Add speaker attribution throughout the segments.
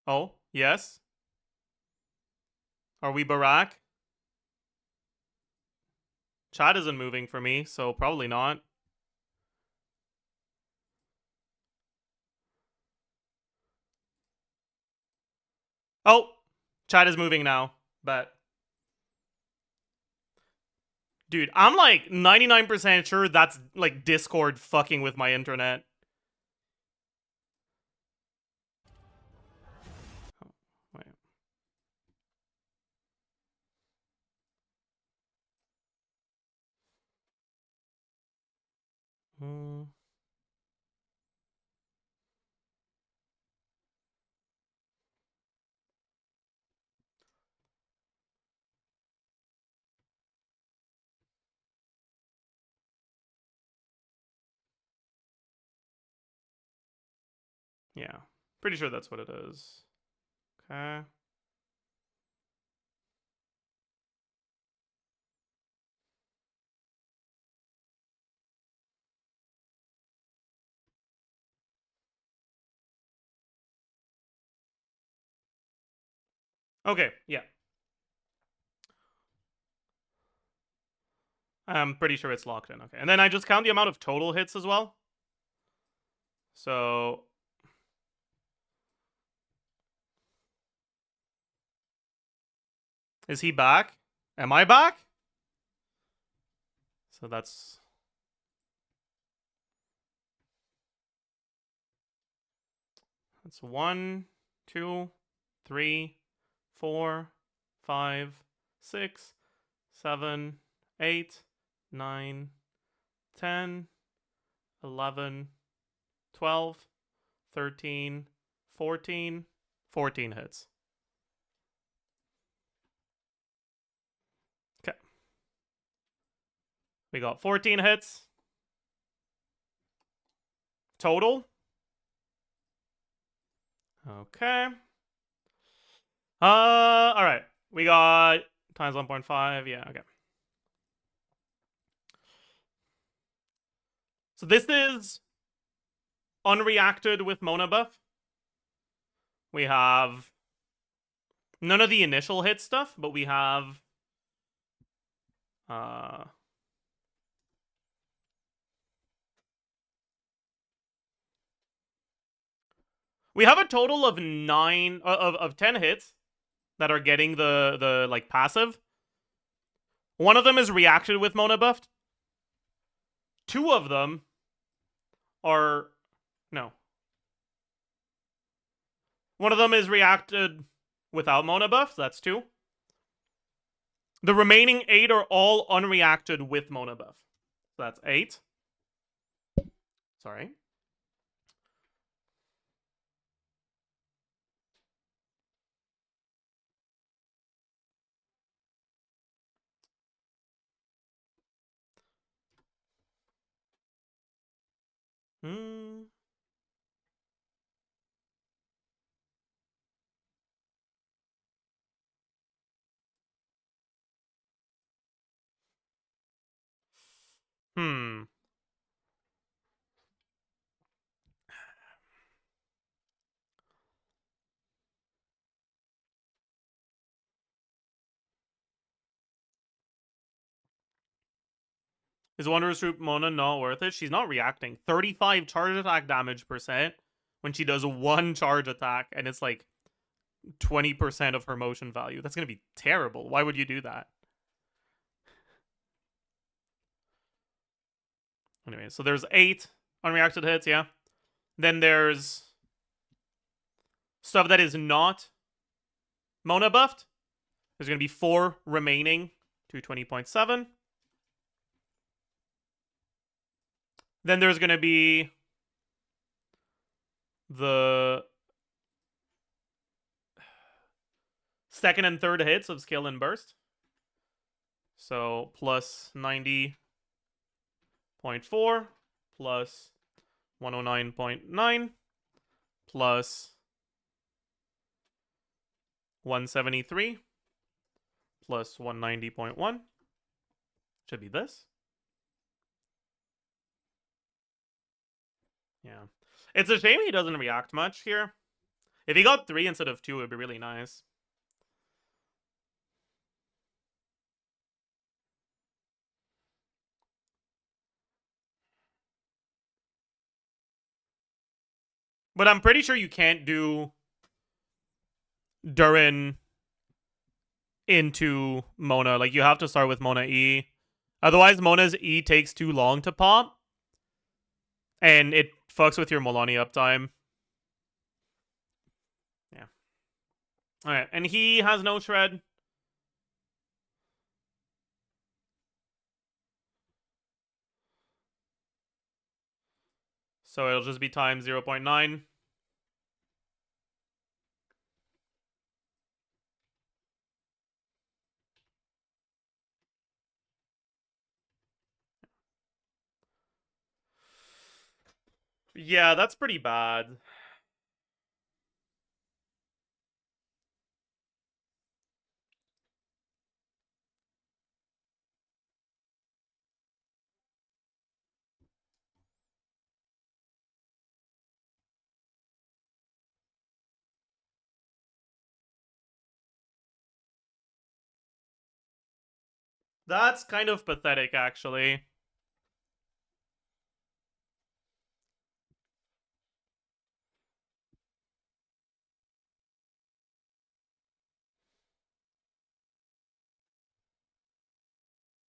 Speaker 1: Oh, yes. Are we Barack? Chat isn't moving for me, so probably not. Oh, chat is moving now, but dude, I'm like 99% sure that's like Discord fucking with my internet. Oh, wait. Yeah, pretty sure that's what it is. Okay. Okay, yeah. I'm pretty sure it's locked in. Okay. And then I just count the amount of total hits as well. So is he back? Am I back? So that's 1, 2, 3, 4, 5, 6, 7, 8, 9, 10, 11, 12, 13, 14. 14 hits. Okay. We got 14 hits. Total. Okay. Alright. We got times 1.5. Yeah, okay. So this is unreacted with Mona buff. We have none of the initial hit stuff, but we have we have a total of 9 of 10 hits that are getting the like passive. One of them is reacted with Mona buffed. 2 of them are no. One of them is reacted without Mona buff. That's 2. The remaining 8 are all unreacted with Mona buff. So that's 8. Sorry. Hmm. Hmm. Is Wondrous Root Mona not worth it? She's not reacting. 35 charge attack damage percent when she does 1 charge attack, and it's like 20% of her motion value. That's going to be terrible. Why would you do that? Anyway, so there's 8 unreacted hits, yeah. Then there's stuff that is not Mona buffed. There's going to be 4 remaining to 20.7. Then there's going to be the second and third hits of Skill and Burst. So plus 90.4 plus 109.9 plus 173 plus 190.1 should be this. Yeah. It's a shame he doesn't react much here. If he got 3 instead of 2, it would be really nice. But I'm pretty sure you can't do Durin into Mona. Like, you have to start with Mona E. Otherwise, Mona's E takes too long to pop. And it fucks with your Molani uptime. Yeah. Alright, and he has no shred. So it'll just be times 0.9. Yeah, that's pretty bad. That's kind of pathetic, actually.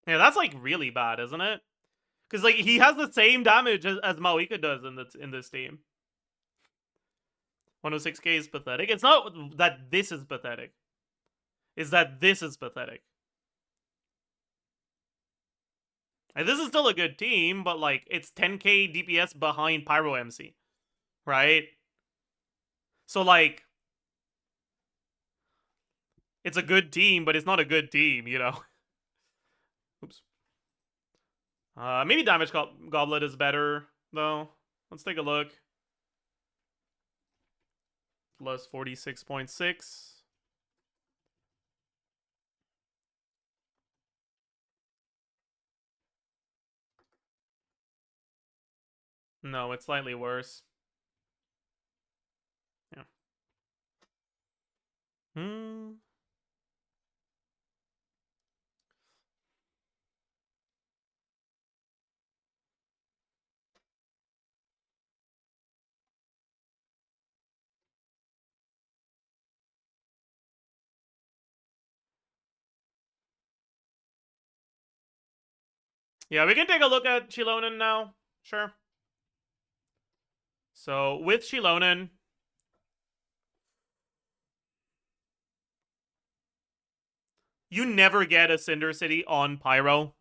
Speaker 1: Yeah, that's like really bad, isn't it? Because like he has the same damage as Maoika does in this team. 106k is pathetic. It's not that this is pathetic. It's that this is pathetic. Like, this is still a good team, but like it's 10k DPS behind Pyro MC, right? So like it's a good team, but it's not a good team, you know. Oops. Maybe Damage Goblet is better though. Let's take a look. Plus 46.6. No, it's slightly worse. Yeah. Yeah, we can take a look at Chilonen now. Sure. So, with Chilonen, you never get a Cinder City on Pyro.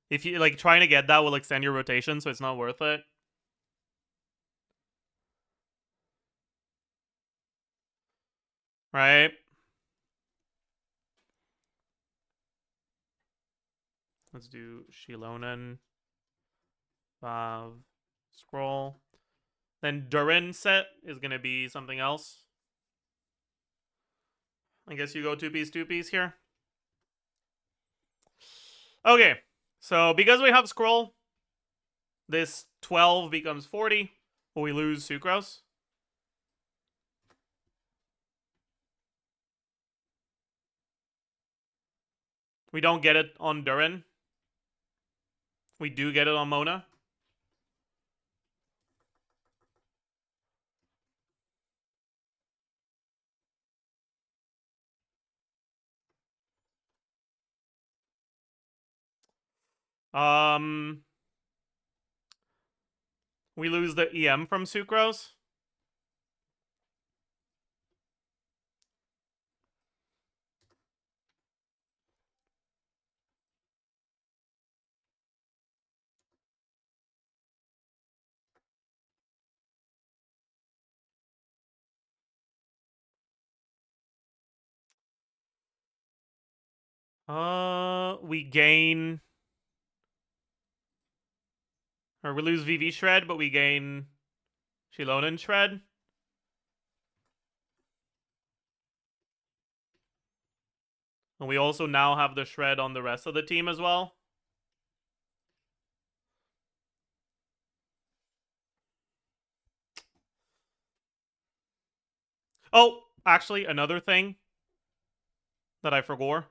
Speaker 1: If you, like, trying to get that will extend your rotation, so it's not worth it. Right? Let's do Chilonen. Scroll. Then Durin set is going to be something else. I guess you go two piece here. Okay. So, because we have Scroll, this 12 becomes 40. But we lose Sucrose. We don't get it on Durin. We do get it on Mona. We lose the EM from Sucrose. We gain, or we lose VV Shred, but we gain Chilonen Shred. And we also now have the Shred on the rest of the team as well. Oh, actually, another thing that I forgot.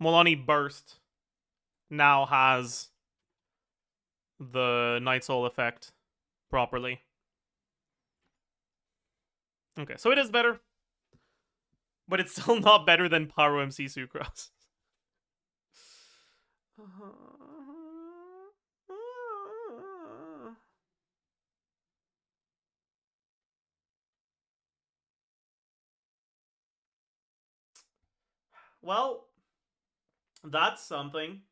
Speaker 1: Molani Burst now has the Night Soul effect properly. Okay, so it is better. But it's still not better than Pyro MC Sucrose. Well, that's something.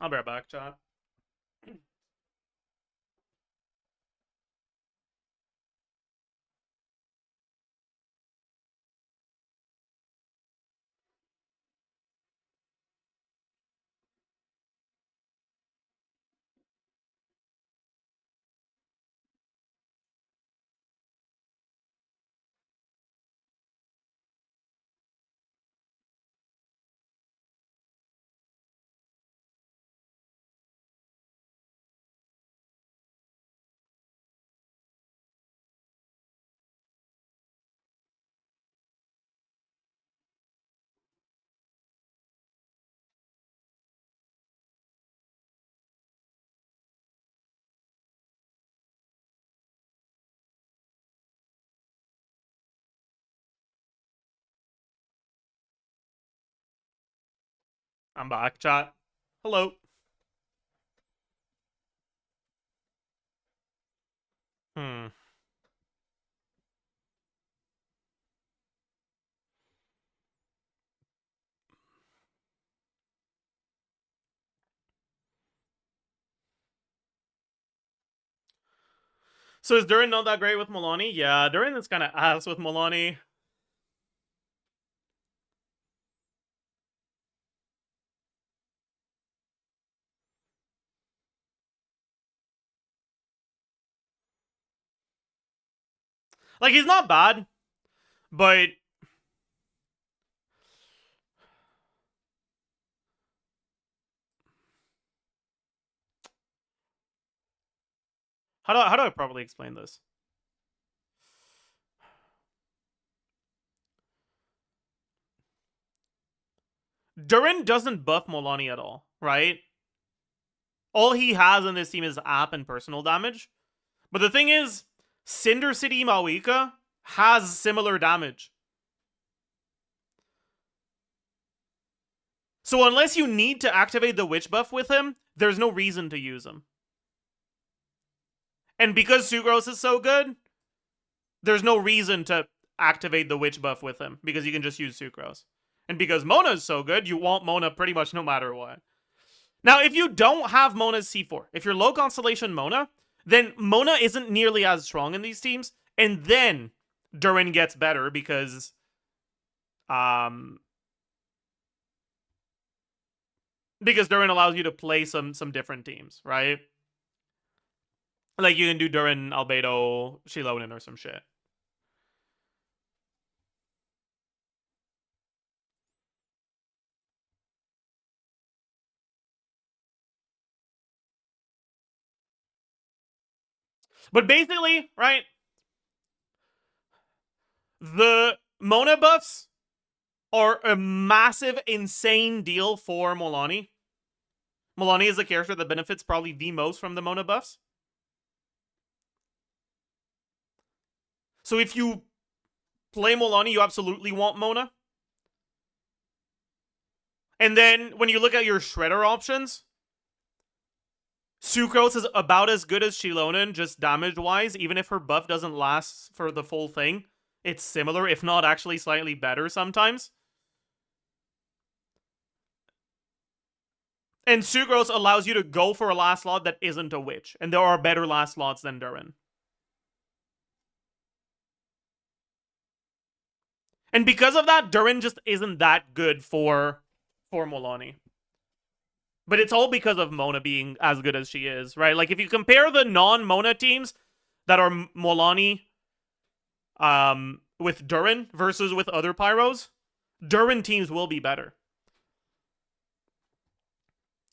Speaker 1: I'll be right back, chat. I'm back, chat. Hello. Hmm. So is Durin not that great with Milani? Yeah, Durin is kind of ass with Milani. Like, he's not bad, but how do I properly explain this? Durin doesn't buff Milani at all, right? All he has in this team is app and personal damage. But the thing is, Cinder City Mawika has similar damage. So unless you need to activate the witch buff with him, there's no reason to use him. And because Sucrose is so good, there's no reason to activate the witch buff with him, because you can just use Sucrose. And because Mona is so good, you want Mona pretty much no matter what. Now, if you don't have Mona's C4, if you're low constellation Mona, then Mona isn't nearly as strong in these teams, and then Durin gets better because Durin allows you to play some different teams, right? Like, you can do Durin, Albedo, Shilonen, or some shit. But basically, right, the Mona buffs are a massive, insane deal for Milani. Milani is a character that benefits probably the most from the Mona buffs. So if you play Milani, you absolutely want Mona. And then when you look at your Shredder options, Sucrose is about as good as Shilonen, just damage-wise. Even if her buff doesn't last for the full thing, it's similar, if not actually slightly better sometimes. And Sucrose allows you to go for a last slot that isn't a witch. And there are better last slots than Durin. And because of that, Durin just isn't that good for Milani. But it's all because of Mona being as good as she is, right? Like, if you compare the non-Mona teams, that are Molani with Durin versus with other Pyros, Durin teams will be better.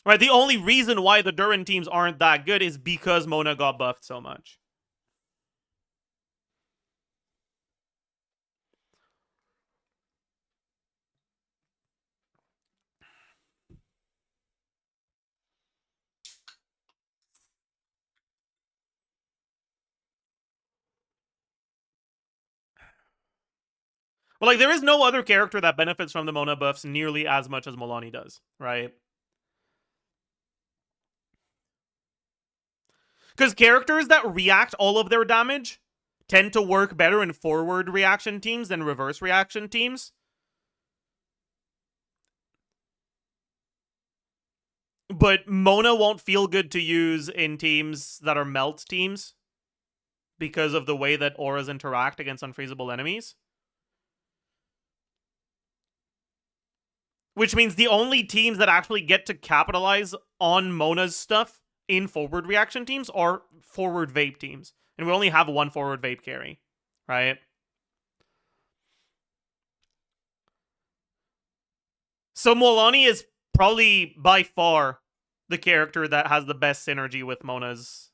Speaker 1: Right? The only reason why the Durin teams aren't that good is because Mona got buffed so much. But like, there is no other character that benefits from the Mona buffs nearly as much as Molani does, right? Because characters that react all of their damage tend to work better in forward reaction teams than reverse reaction teams. But Mona won't feel good to use in teams that are melt teams because of the way that auras interact against unfreezable enemies. Which means the only teams that actually get to capitalize on Mona's stuff in forward reaction teams are forward vape teams. And we only have one forward vape carry, right? So Molani is probably by far the character that has the best synergy with Mona's,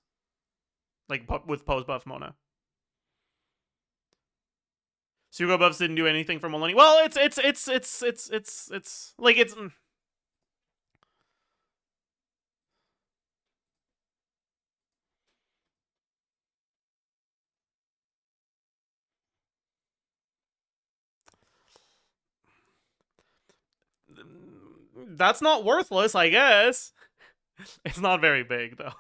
Speaker 1: like with post buff Mona. Sugo buffs didn't do anything for Molani. Well, it's like it's. That's not worthless, I guess. It's not very big though.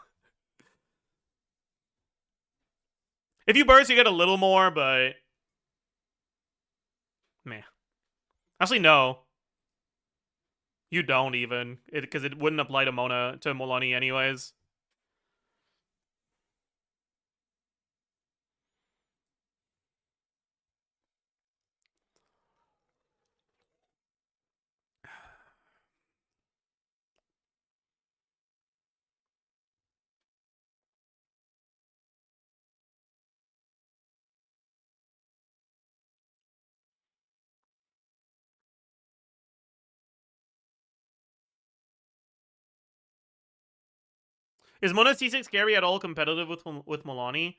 Speaker 1: If you burst, you get a little more, but meh. Actually, no. You don't even, because it wouldn't apply to Molani anyways. Is Mona C6 carry at all competitive with Molani?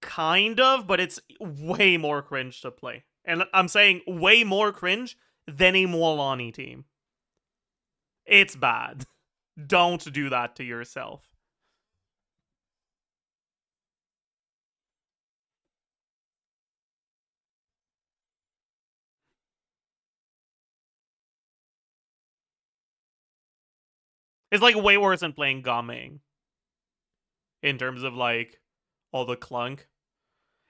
Speaker 1: Kind of, but it's way more cringe to play. And I'm saying way more cringe than a Molani team. It's bad. Don't do that to yourself. It's like way worse than playing Gaming in terms of like all the clunk.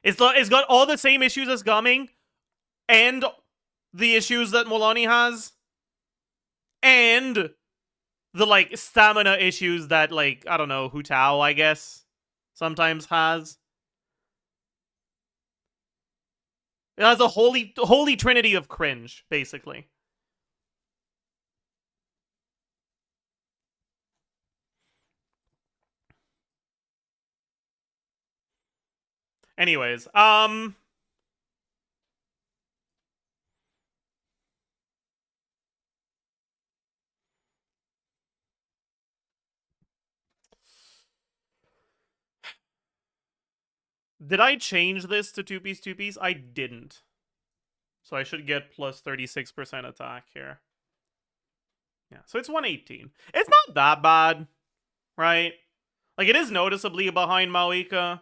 Speaker 1: It's got all the same issues as Gaming and the issues that Molani has and the like stamina issues that like I don't know Hu Tao I guess sometimes has. It has a holy trinity of cringe basically. Anyways, did I change this to two piece? I didn't. So I should get plus 36% attack here. Yeah, so it's 118. It's not that bad, right? Like, it is noticeably behind Mawika.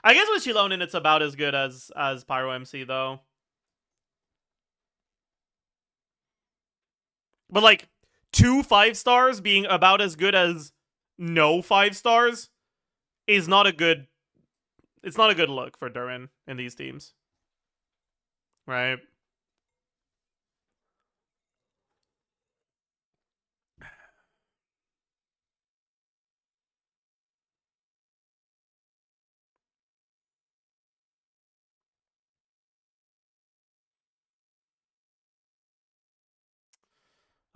Speaker 1: I guess with Shilonin, it's about as good as Pyro MC, though. But, like, 2 5-stars being about as good as no 5-stars is not a good... It's not a good look for Durin in these teams. Right?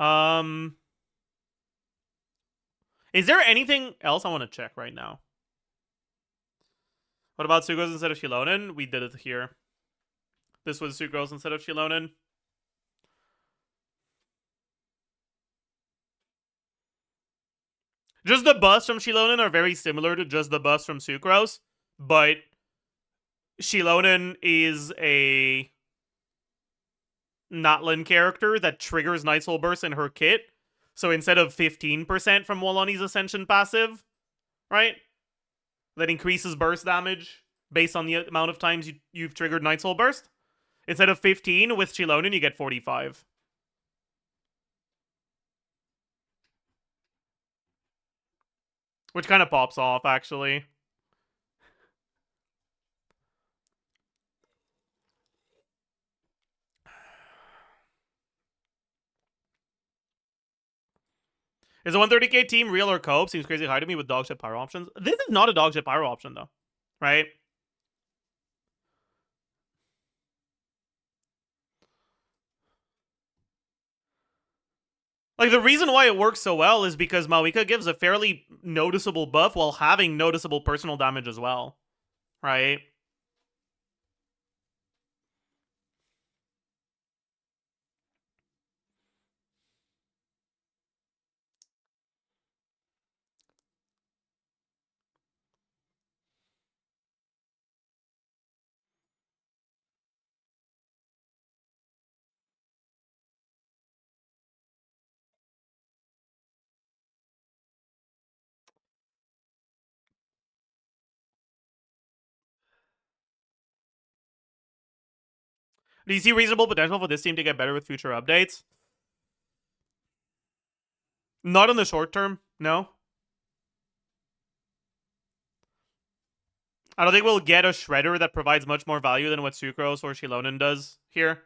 Speaker 1: Um... Is there anything else I want to check right now? What about Sucrose instead of Shilonen? We did it here. This was Sucrose instead of Shilonen. Just the buffs from Shilonen are very similar to just the buffs from Sucrose, but Shilonen is a Notlin character that triggers Night Soul Burst in her kit. So instead of 15% from Wolani's Ascension passive, right? That increases burst damage based on the amount of times you've triggered Night Soul Burst. Instead of 15 with Shilonen, you get 45. Which kind of pops off, actually. Is a 130k team real or co-op? Seems crazy high to me with dogship pyro options. This is not a dogship pyro option, though. Right? Like, the reason why it works so well is because Mawika gives a fairly noticeable buff while having noticeable personal damage as well. Right? Do you see reasonable potential for this team to get better with future updates? Not in the short term, no. I don't think we'll get a Shredder that provides much more value than what Sucrose or Shilonen does here.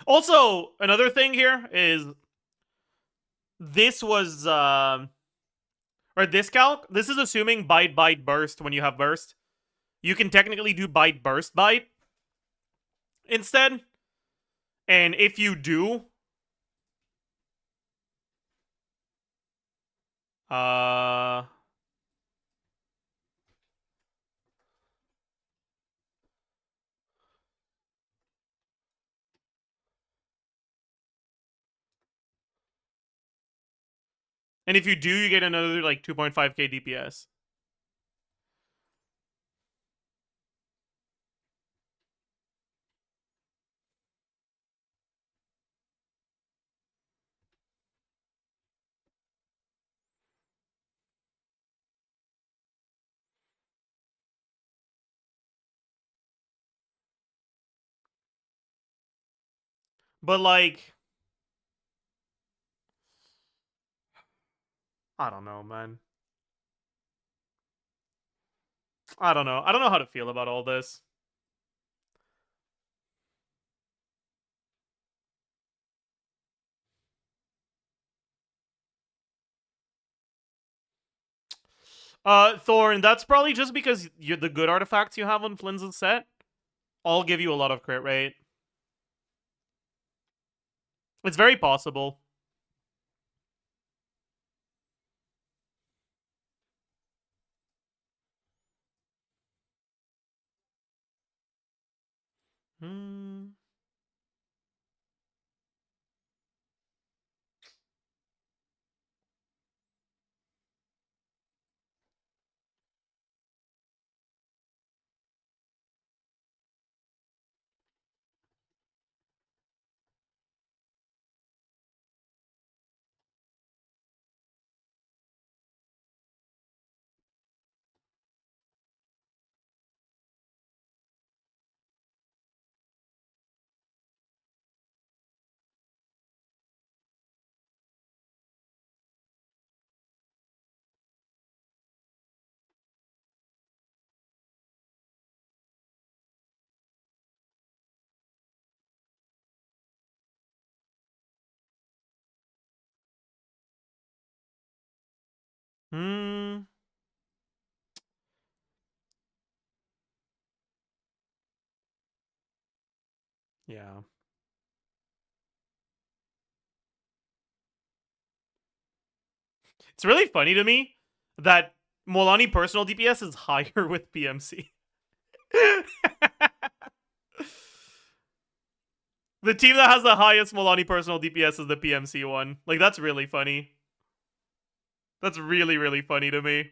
Speaker 1: Also, another thing here is this was or this calc. This is assuming bite burst when you have burst. You can technically do bite burst bite instead. And if you do, and if you do, you get another like 2.5k DPS. But like, I don't know, man. I don't know. I don't know how to feel about all this. Thorn, that's probably just because the good artifacts you have on Flynn's set all give you a lot of crit rate. It's very possible. Hmm. Hmm. Yeah. It's really funny to me that Molani personal DPS is higher with PMC. The team that has the highest Molani personal DPS is the PMC one. Like, that's really funny. That's really, really funny to me.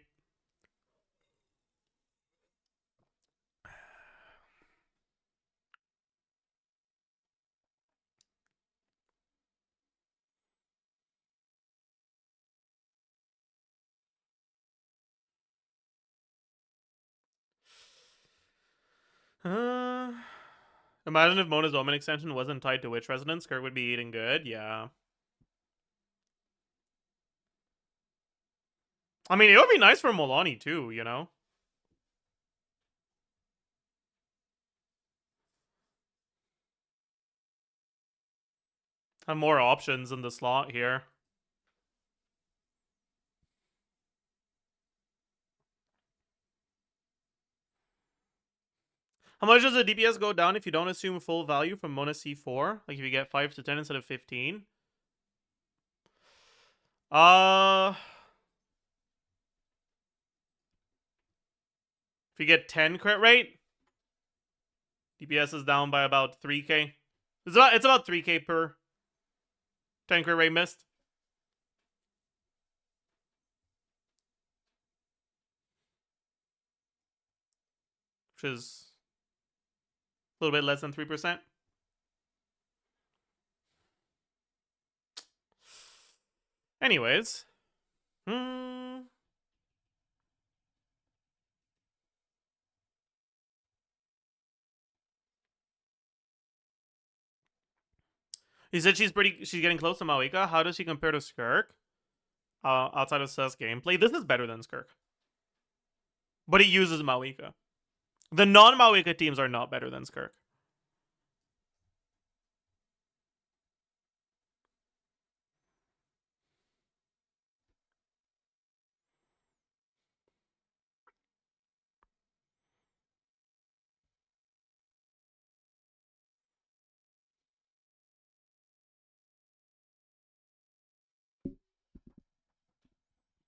Speaker 1: Imagine if Mona's Omen extension wasn't tied to Witch Resonance, Kurt would be eating good. Yeah. I mean, it would be nice for Molani too, you know? Have more options in the slot here. How much does the DPS go down if you don't assume full value from Mona C4? Like if you get 5 to 10 instead of 15? If you get 10 crit rate, DPS is down by about 3k. It's about 3k per 10 crit rate missed. Which is a little bit less than 3%. Anyways. He said she's getting close to Mawika. How does she compare to Skirk? Outside of Seth's gameplay, this is better than Skirk. But it uses Mawika. The non-Mawika teams are not better than Skirk.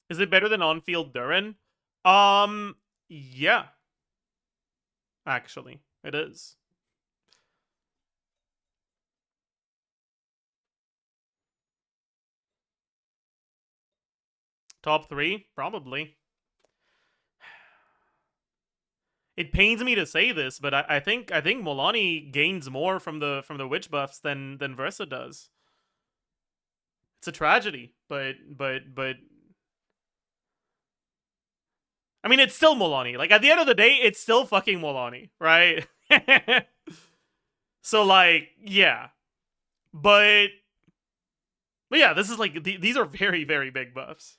Speaker 1: Is it better than on-field Durin? Yeah. Actually, it is. Top 3? Probably. It pains me to say this, but I think Molani gains more from the witch buffs than Versa does. It's a tragedy, but I mean, it's still Molani. Like, at the end of the day, it's still fucking Molani, right? So, like, yeah. But yeah, this is like, these are very, very big buffs.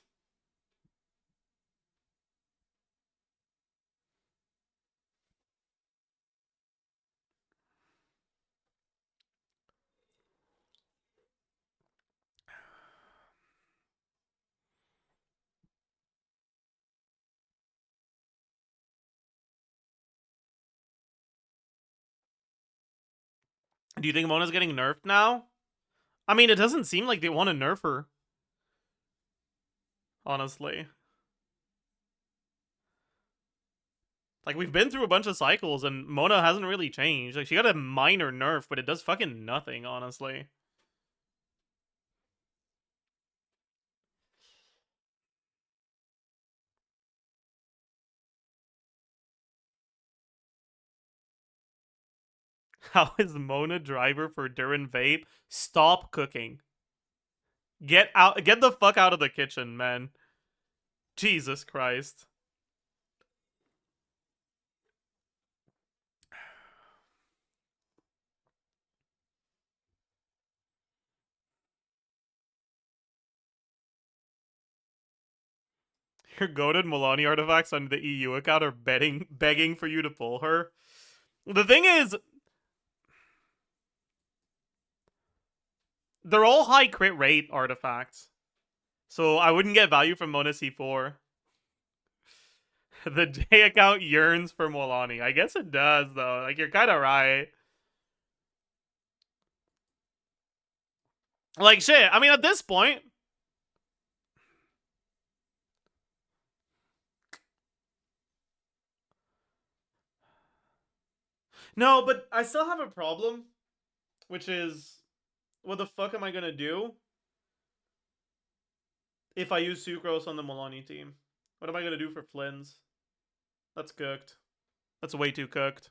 Speaker 1: Do you think Mona's getting nerfed now? I mean, it doesn't seem like they want to nerf her. Honestly. Like, we've been through a bunch of cycles, and Mona hasn't really changed. Like, she got a minor nerf, but it does fucking nothing, honestly. How is Mona driver for Durin Vape? Stop cooking. Get the fuck out of the kitchen, man. Jesus Christ. Your goated Milani artifacts on the EU account are begging for you to pull her. The thing is, they're all high crit rate artifacts. So I wouldn't get value from Mona C4. The J account yearns for Molani. I guess it does, though. Like, you're kind of right. Like, shit. I mean, at this point, No, but I still have a problem, which is, what the fuck am I gonna do if I use Sucrose on the Maloney team? What am I gonna do for Flynn's? That's cooked. That's way too cooked.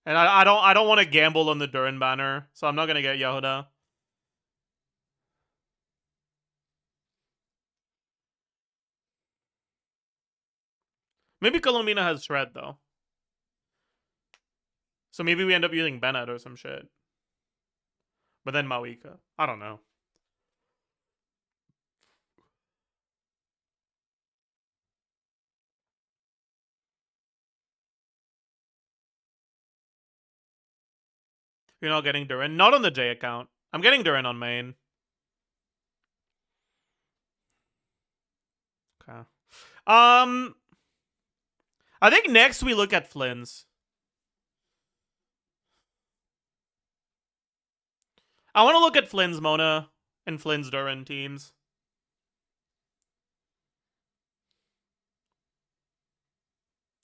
Speaker 1: And I don't want to gamble on the Durin banner, so I'm not gonna get Yehuda. Maybe Colomina has Shred though. So maybe we end up using Bennett or some shit. But then Mawika. I don't know. You're not getting Durin? Not on the J account. I'm getting Durin on main. Okay. I think next we look at Flynn's. I want to look at Flynn's Mona and Flynn's Durin teams.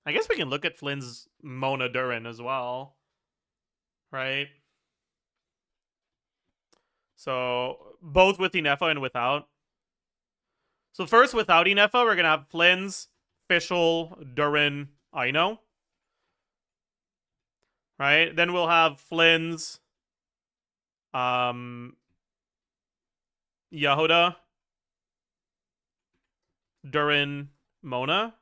Speaker 1: I guess we can look at Flynn's Mona Durin as well. Right? So, both with Inefa and without. So first, without Inefa, we're going to have Flynn's, Fischl, Durin, Aino. Right? Then we'll have Flynn's, Yehuda, Durin, Mona.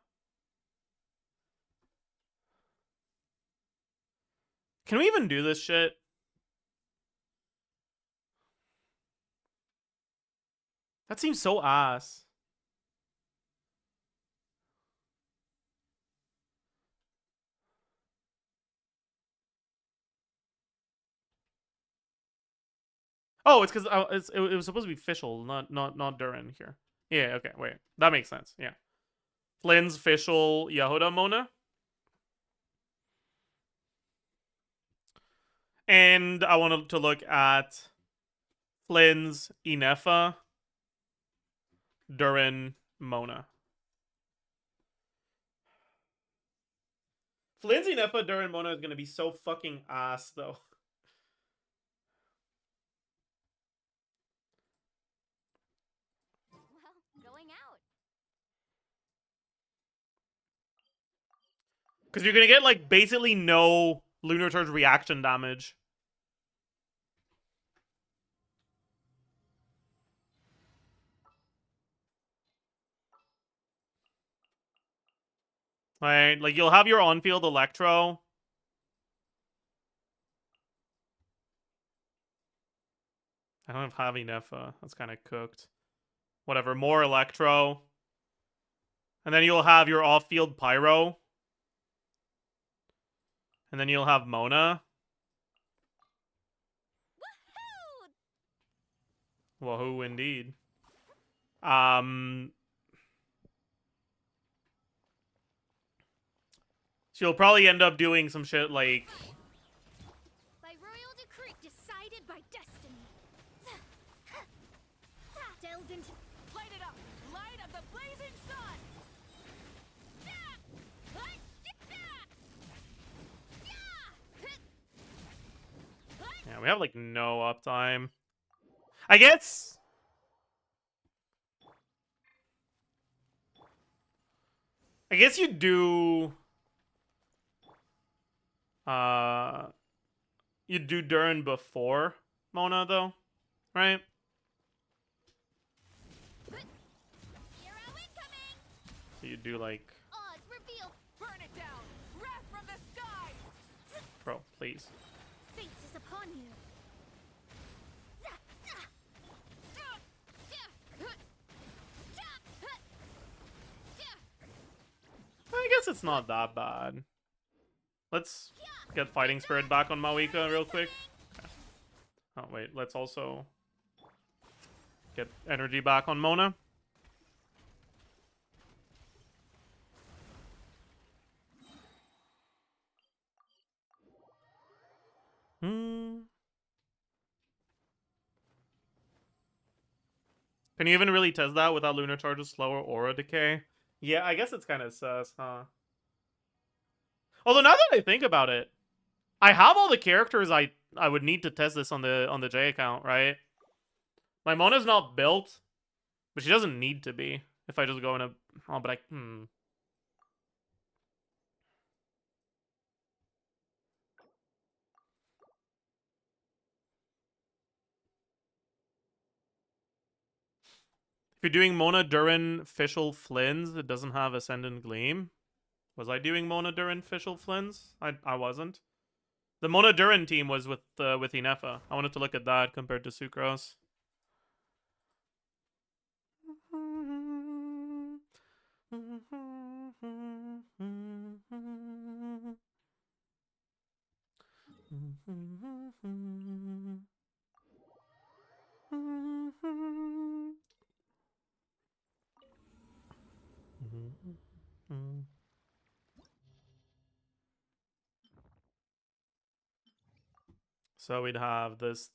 Speaker 1: Can we even do this shit? That seems so ass. Oh, it's because it was supposed to be Fischl, not Durin here. Yeah, okay, wait. That makes sense, yeah. Flynn's, Fischl, Yehuda, Mona. And I wanted to look at Flynn's, Inefa, Durin, Mona. Flynn's, Inefa, Durin, Mona is going to be so fucking ass, though. Because you're going to get, like, basically no Lunar Charge reaction damage. Right? Like, you'll have your on-field Electro. I don't have Inefa. That's kind of cooked. Whatever, more Electro. And then you'll have your off-field Pyro. And then you'll have Mona. Wahoo, indeed. So you'll probably end up doing some shit like...
Speaker 2: By royal decree, decided by destiny. Delved into... Light it up! Light of the blazing sun!
Speaker 1: Yeah, we have, like, no uptime. I guess... you do... You do Durin before Mona, though, right? So you do, like...
Speaker 2: Oz, reveal! Burn it down! Wrath from the sky!
Speaker 1: Bro, please.
Speaker 2: Fate is upon you.
Speaker 1: I guess it's not that bad. Let's get Fighting Spirit back on Mawika real quick. Okay. Oh, wait. Let's also get energy back on Mona. Can you even really test that without Lunar Charge's slower aura decay? Yeah, I guess it's kind of sus, huh? Although now that I think about it, I have all the characters I would need to test this on the J account, right? My Mona's not built, but she doesn't need to be. If I just go in a... Oh, but I... If you're doing Mona, Durin, Fischl, Flins, it doesn't have Ascendant Gleam. Was I doing Mona, Durin, Fischl, Flins? I wasn't. The Mona Durin team was with Inefa. I wanted to look at that compared to Sucrose. So we'd have this.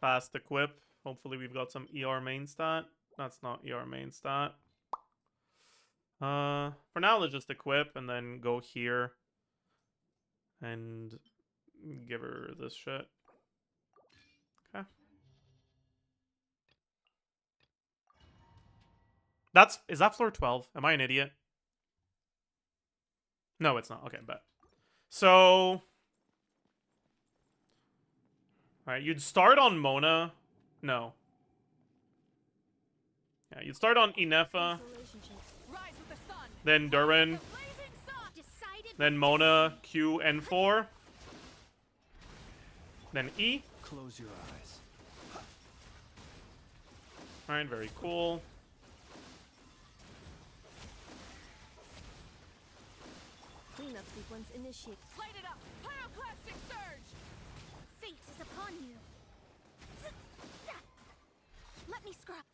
Speaker 1: Fast equip. Hopefully we've got some ER main stat. That's not ER main stat. For now, let's just equip and then go here and give her this shit. Okay. Is that floor 12? Am I an idiot? No, it's not. Okay, bet. So, alright, you'd start on Mona. No. Yeah, you'd start on Inefa. Then Durin. Then Mona, Q, N4. Then E.
Speaker 3: Close your eyes.
Speaker 1: Alright, very cool.
Speaker 2: Cleanup sequence initiate. Light it up! Pyroclastic surge! Fate is upon you. Let me scrub.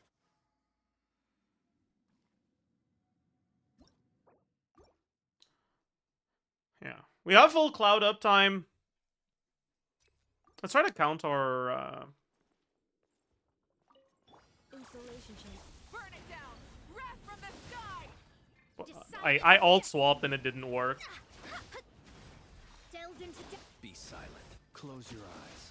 Speaker 1: Yeah. We have full cloud uptime. Let's try to count our
Speaker 2: Insulation chain. Burn it down! Wrath from the sky!
Speaker 1: I alt swapped and it didn't work.
Speaker 2: Delve into
Speaker 3: Be silent. Close your eyes.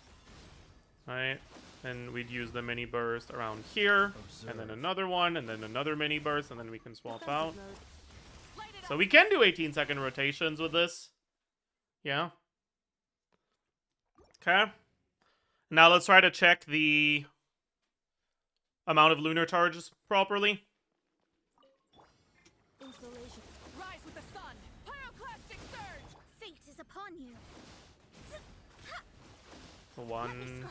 Speaker 1: Right? And we'd use the mini burst around here. And then another one, and then another mini burst, and then we can swap out. So we can do 18-second rotations with this. Yeah. Okay. Now let's try to check the amount of lunar charges properly.
Speaker 2: Insulation. Rise with the sun. Pyroclastic surge. Fate is upon you.
Speaker 1: One.
Speaker 2: Let me scry.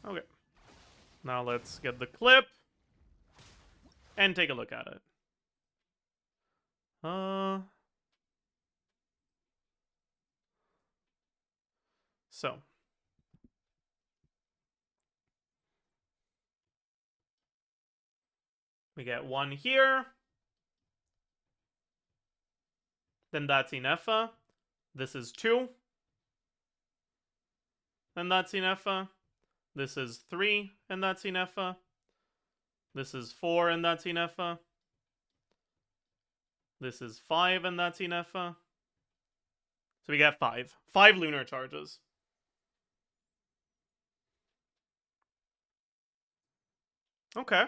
Speaker 1: Okay. Now let's get the clip and take a look at it. So. We get one here. Then that's Inefa. This is 2. Then that's Inefa. This is 3, and that's Inefa. This is 4, and that's Inefa. This is 5, and that's Inefa. So we get 5. 5 lunar charges. Okay.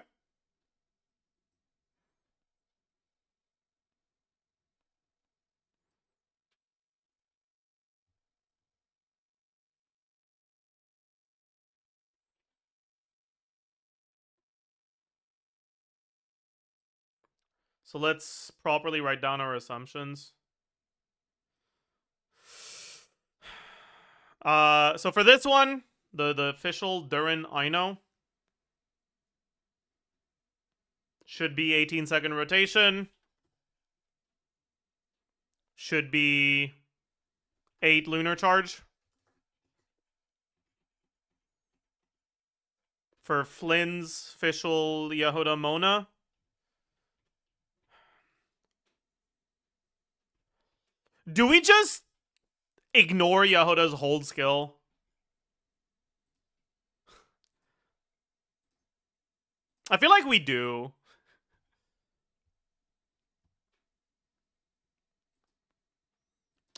Speaker 1: So let's properly write down our assumptions. So for this one, the official Durin Ino should be 18-second rotation. Should be 8 lunar charge. For Flynn's official Yehuda Mona. Do we just ignore Yehuda's hold skill. I feel like we do.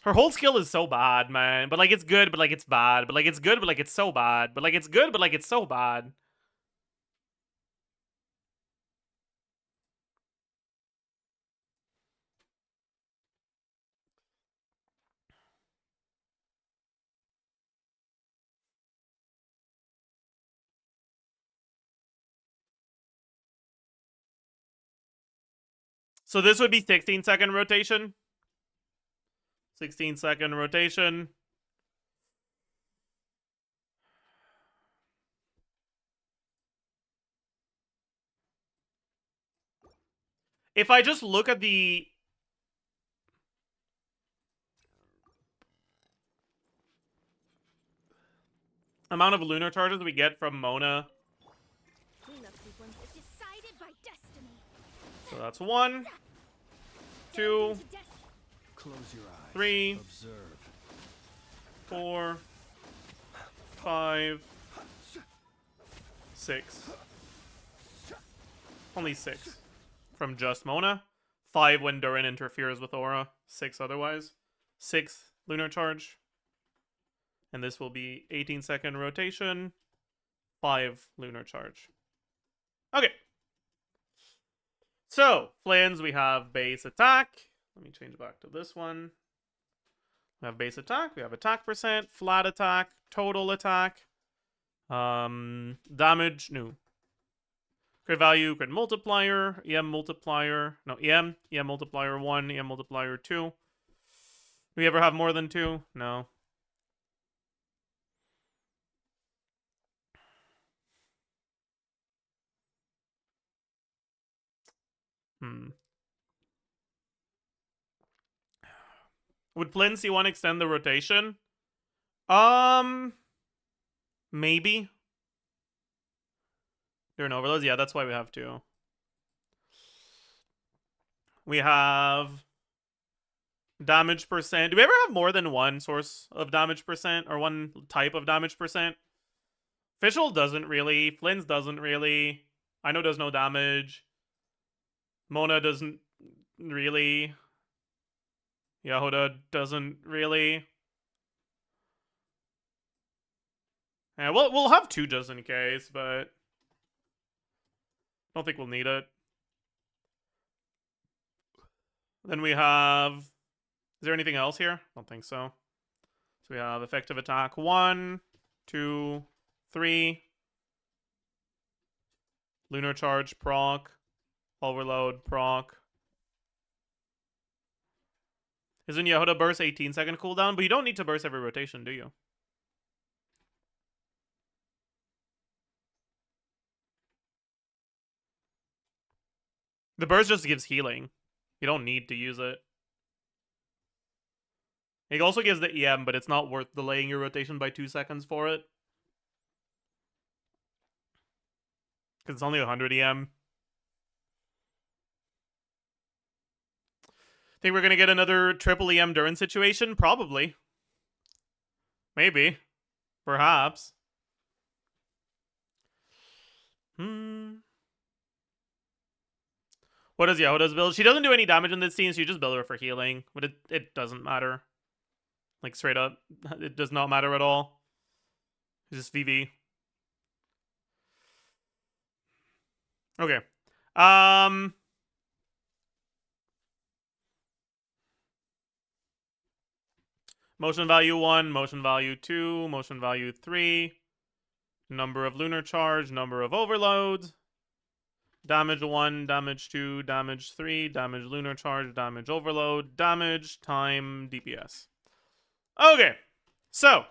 Speaker 1: Her hold skill is so bad, man. But like it's good, but like it's bad. But like it's good, but like it's so bad. But like it's good, but like it's so bad. So this would be 16-second rotation. 16-second rotation. If I just look at the amount of lunar charges we get from Mona,
Speaker 2: Cleanup sequence is decided by destiny.
Speaker 1: so that's 1, 2,
Speaker 3: Close your eyes.
Speaker 1: 3,
Speaker 3: Observe.
Speaker 1: 4, 5, 6. Only 6 from just Mona. 5 when Durin interferes with Aura. 6 otherwise. 6 lunar charge. And this will be 18-second rotation. 5 lunar charge. Okay. So, plans, we have base attack. Let me change back to this one. We have base attack. We have attack percent, flat attack, total attack. Damage, no. Crit value, crit multiplier, EM multiplier. No, EM multiplier 1, EM multiplier 2. Do we ever have more than 2? No. Would Plin C1 extend the rotation? Maybe. During overloads? Yeah, that's why we have 2. We have damage percent. Do we ever have more than one source of damage percent or one type of damage percent? Official doesn't really. Flynn's doesn't really. I know does no damage. Mona doesn't really. Yehuda doesn't really. Yeah, we'll have 2 just in case, but I don't think we'll need it. Then we have... Is there anything else here? I don't think so. So we have effective attack 1, 2, 3. Lunar charge proc. Overload proc. Isn't Yehuda burst 18-second cooldown? But you don't need to burst every rotation, do you? The burst just gives healing. You don't need to use it. It also gives the EM, but it's not worth delaying your rotation by 2 seconds for it. Because it's only 100 EM. Think we're going to get another triple EM Durin situation? Probably. Maybe. Perhaps. What does Yehuda's build? She doesn't do any damage in this scene, so you just build her for healing. But it doesn't matter. Like, straight up. It does not matter at all. It's just VV. Okay. Motion value 1, motion value 2, motion value 3. Number of lunar charge, number of overloads. Damage 1, damage 2, damage 3, damage lunar charge, damage overload, damage, time, DPS. Okay, so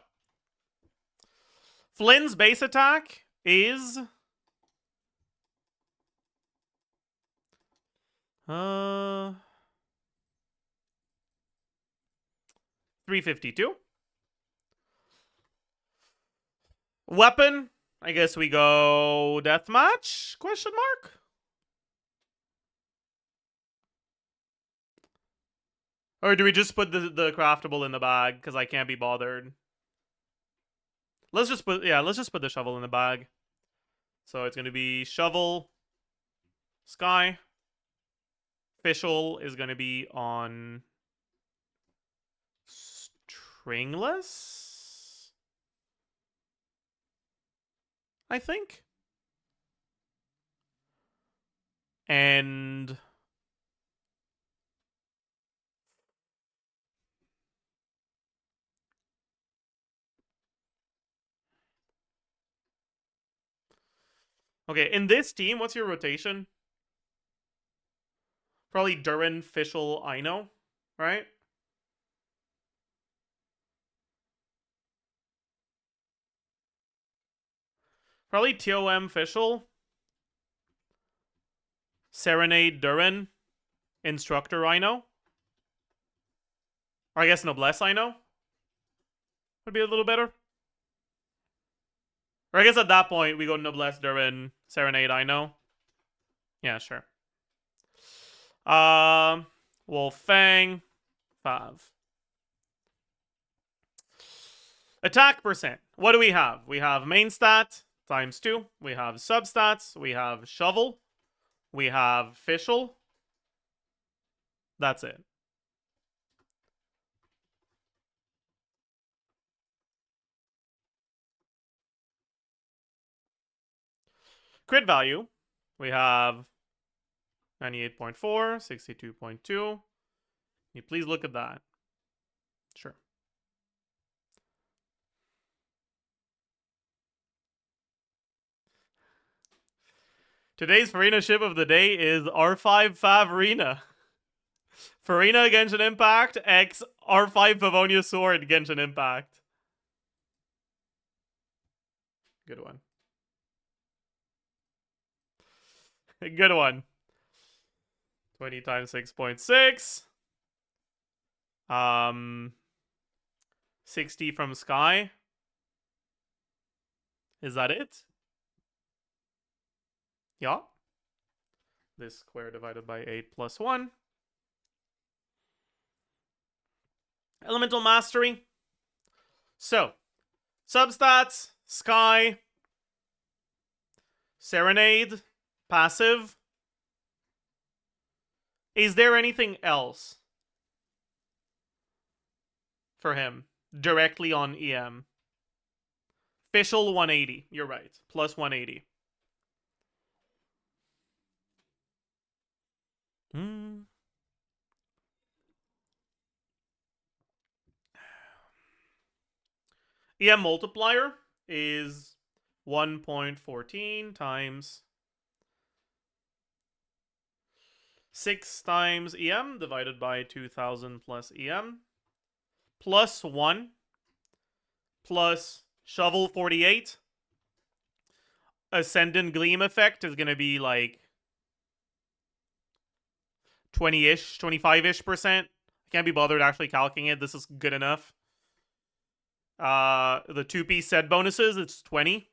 Speaker 1: Flynn's base attack is 352. Weapon, I guess we go deathmatch? Question mark? Or do we just put the craftable in the bag? Because I can't be bothered. Let's just put the shovel in the bag. So it's gonna be shovel, sky. Official is gonna be on stringless, I think. And okay, in this team, what's your rotation? Probably Durin, Fischl, Ino, right? Probably TOM, Fischl, Serenade, Durin, Instructor, Ino. Or I guess Noblesse, Ino would be a little better. Or I guess at that point, we go Noblesse, Durin, Serenade, Ino. Yeah, sure. Wolf Fang, 5. Attack percent. What do we have? We have main stat times 2. We have substats. We have shovel. We have Fischl. That's it. Crit value. We have 98.4, 62.2. Can you please look at that? Sure. Today's Farina ship of the day is R5 Favrina. Farina Genshin Impact X R5 Pavonia Sword Genshin Impact. Good one. Good one. 20 times 6.6. 60 from Sky. Is that it? Yeah. This square divided by 8 plus 1. Elemental Mastery. So, substats, Sky, Serenade, passive. Is there anything else for him directly on EM? Official 180. You're right. Plus 180. EM multiplier is 1.14 times 6 times EM divided by 2000 plus EM plus 1 plus shovel 48. Ascendant Gleam effect is going to be like 20-ish, 25-ish percent. I can't be bothered actually calculating it. This is good enough. The 2-piece set bonuses, it's 20.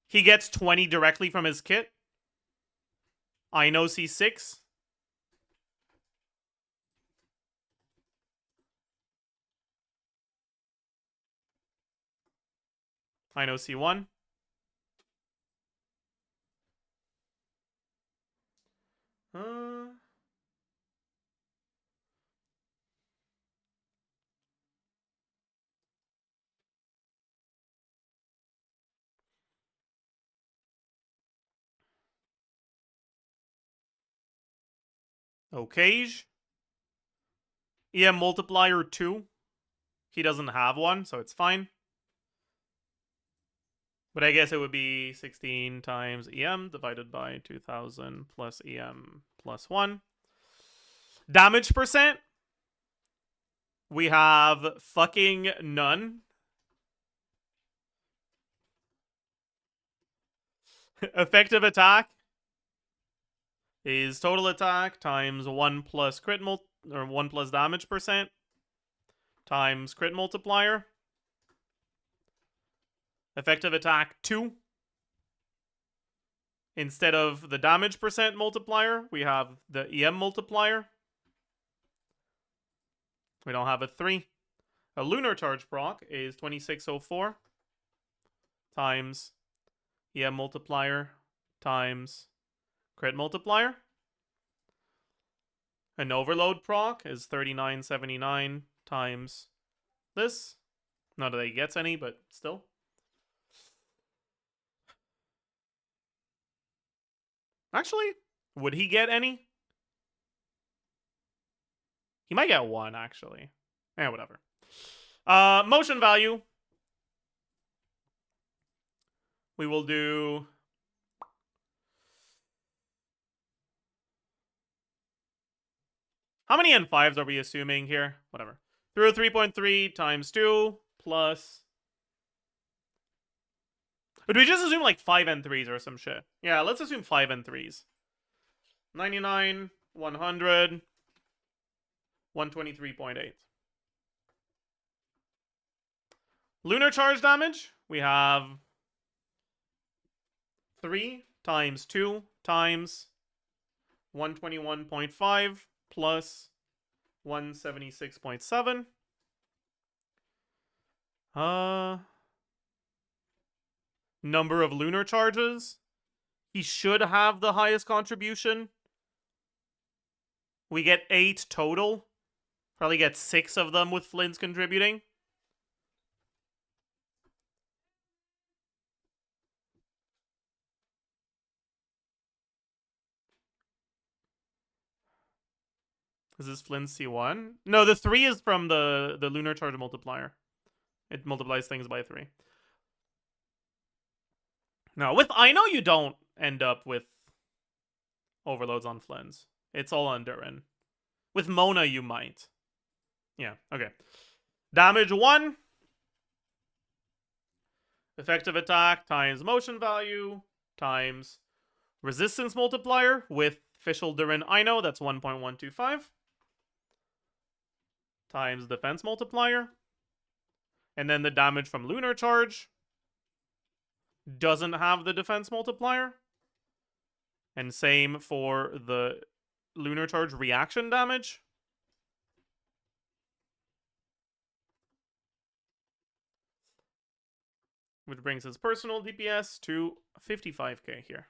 Speaker 1: He gets 20 directly from his kit. I know C6. I know C1. Okay. EM multiplier 2. He doesn't have one, so it's fine. But I guess it would be 16 times EM divided by 2000 plus EM plus 1. Damage percent. We have fucking none. Effective attack is total attack times 1 plus crit or 1 plus damage percent times crit multiplier. Effective attack 2. Instead of the damage percent multiplier, we have the EM multiplier. We don't have a 3. A lunar charge proc is 2604 times EM multiplier times crit multiplier. An overload proc is 3979 times this. Not that he gets any, but still. Actually, would he get any? He might get 1, actually. Whatever. Motion value. We will do... How many N5s are we assuming here? Whatever. Through 3.3 times 2 plus... Would we just assume like 5 N3s or some shit? Yeah, let's assume 5 N3s. 99, 100, 123.8. Lunar charge damage, we have 3 times 2 times 121.5 plus 176.7. Number of lunar charges. He should have the highest contribution. We get 8 total. Probably get 6 of them with Flynn's contributing. Is this Flynn's C1? No, the 3 is from the lunar charge multiplier. It multiplies things by 3. No, I know you don't end up with overloads on Flynn's. It's all on Durin. With Mona, you might. Yeah, okay. Damage 1. Effective attack times motion value times resistance multiplier with official Durin Ino, that's 1.125. Times defense multiplier. And then the damage from lunar charge doesn't have the defense multiplier. And same for the lunar charge reaction damage. Which brings his personal DPS to 55k here.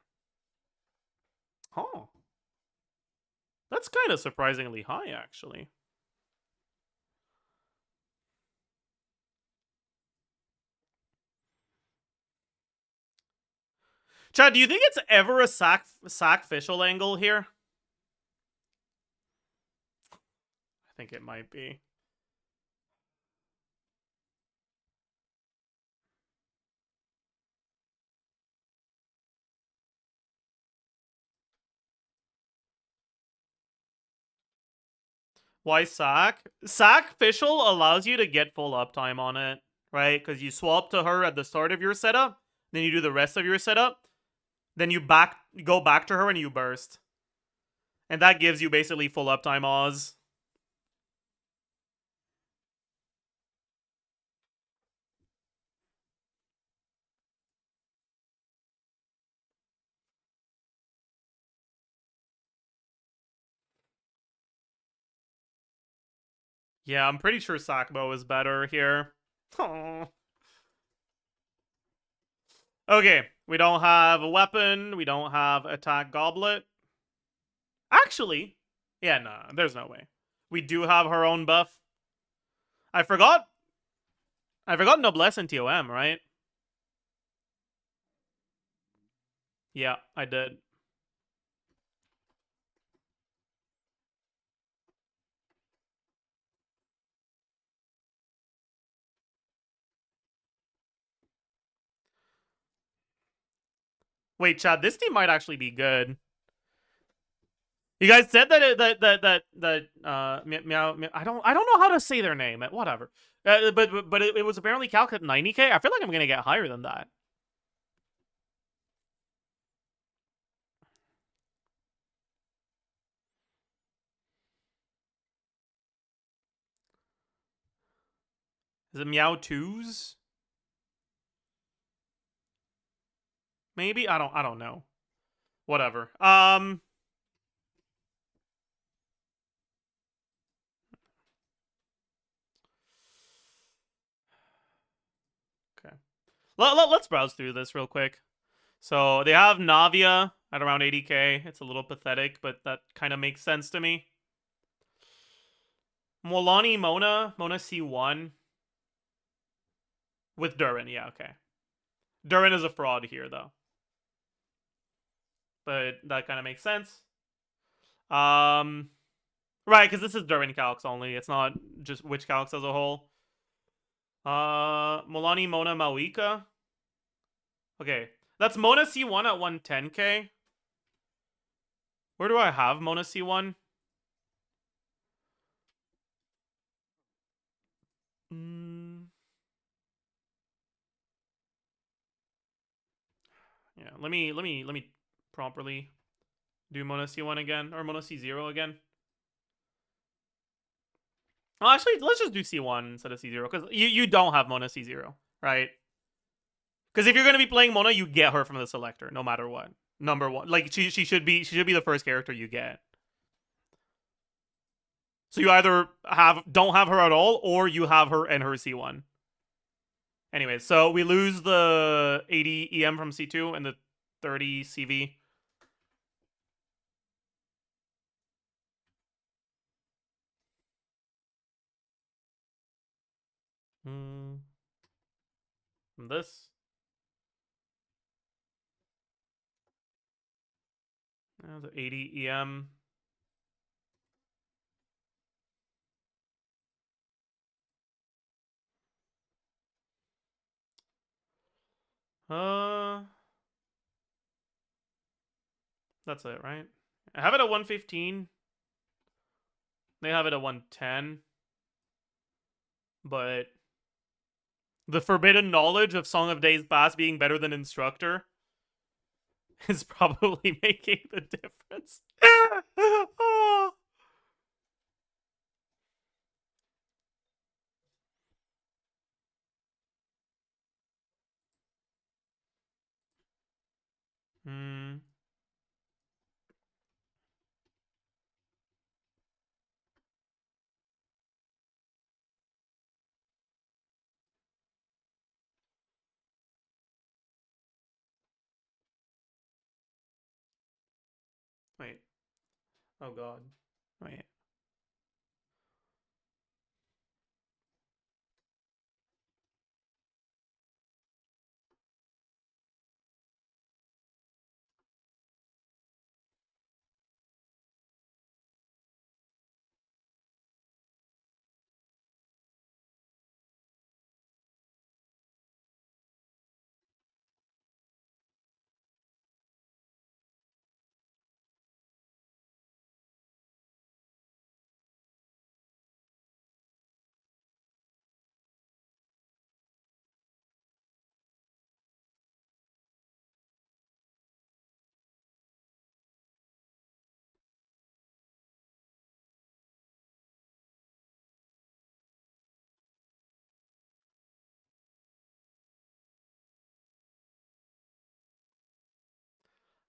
Speaker 1: Oh. That's kind of surprisingly high, actually. Chad, do you think it's ever a sacrificial angle here? I think it might be. Why sack? Sacrificial allows you to get full uptime on it, right? Because you swap to her at the start of your setup, then you do the rest of your setup, then you go back to her and you burst. And that gives you basically full uptime Oz. Yeah, I'm pretty sure Sakbo is better here. Aww. Okay, we don't have a weapon. We don't have attack goblet. Actually, yeah, no, there's no way. We do have her own buff. I forgot Noblesse and TOM, right? Yeah, I did. Wait, Chad, this team might actually be good. You guys said meow, I don't know how to say their name. Whatever. But it was apparently calced at 90k. I feel like I'm gonna get higher than that. Is it Meow 2s? Maybe? I don't know. Whatever. Let's browse through this real quick. So they have Navia at around 80k. It's a little pathetic, but that kind of makes sense to me. Molani Mona C1 with Durin. Yeah, okay. Durin is a fraud here, though. But that kind of makes sense. Right, because this is Durin calcs only. It's not just witch calcs as a whole. Molani Mona Mawika. Okay, that's Mona C1 at 110k. Where do I have Mona C1? Yeah, let me properly do Mona C1 again or Mona C0 again. Oh, actually, let's just do C1 instead of C0 because you don't have Mona C0, right? Because if you're gonna be playing Mona, you get her from the selector no matter what. Number one, like she should be the first character you get. So you either don't have her at all, or you have her and her C1. Anyway, so we lose the 80 EM from C2 and the 30 CV. From this. The 80 EM. That's it, right? I have it at 115. They have it at 110. But the forbidden knowledge of Song of Days Past being better than Instructor is probably making the difference. Oh. Hmm. Wait. Oh god. Wait.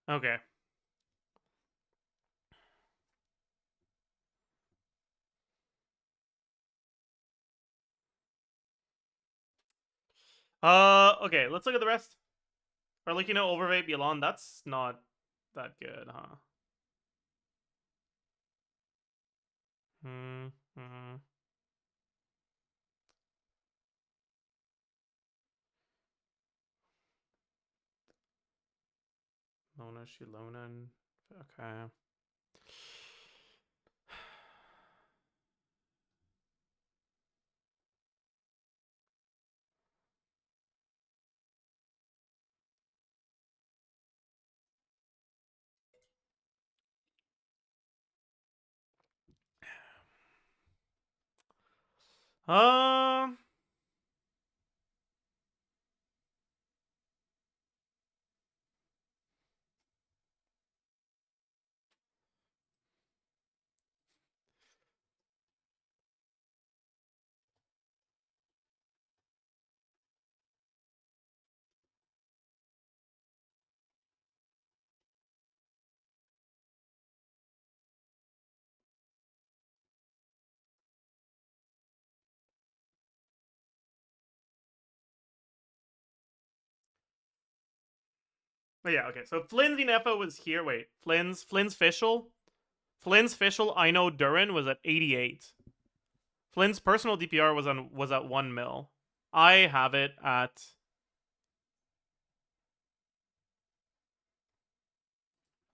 Speaker 1: Okay. Okay, let's look at the rest. Or like, Overvape Beyond, that's not that good, huh? Hmm. Lona Shilonan. Okay. Um But yeah, okay. So Flynn's Nefa was here. Wait, Flynn's Fischl? Flynn's Fischl, I know Durin was at 88. Flynn's personal DPR was at 1 mil. I have it at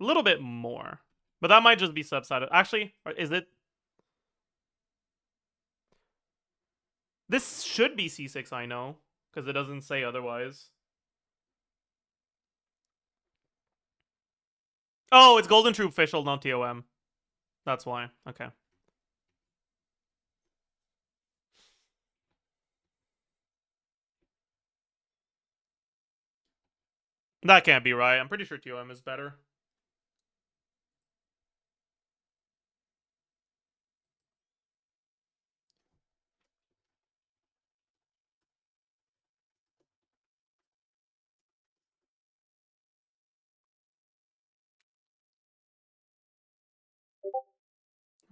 Speaker 1: a little bit more. But that might just be subsided. Actually, is it? This should be C6, I know, because it doesn't say otherwise. Oh, it's Golden Troop Fischl, not TOM. That's why. Okay. That can't be right. I'm pretty sure TOM is better.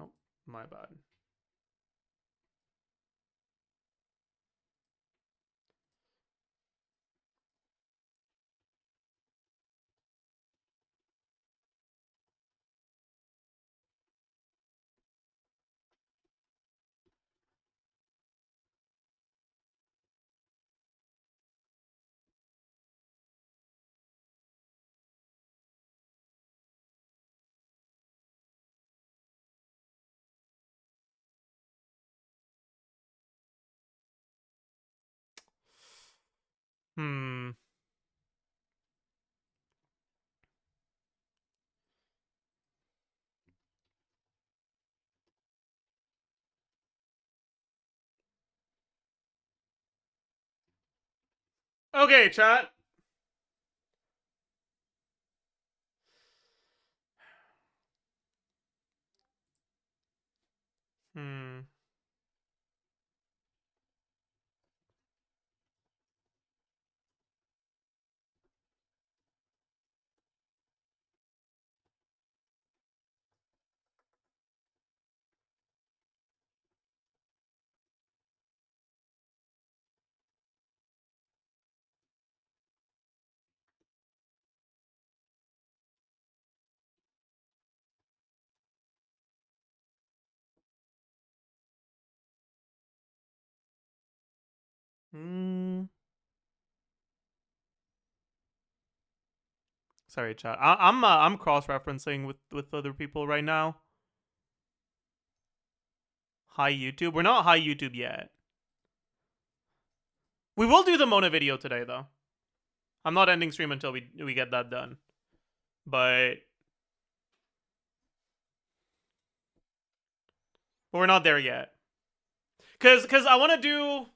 Speaker 1: Oh, my bad. Hmm. Okay, chat. Hmm. Hmm. Sorry, chat. I'm cross-referencing with other people right now. Hi YouTube. We're not high YouTube yet. We will do the Mona video today though. I'm not ending stream until we get that done. But we're not there yet. Cause I want to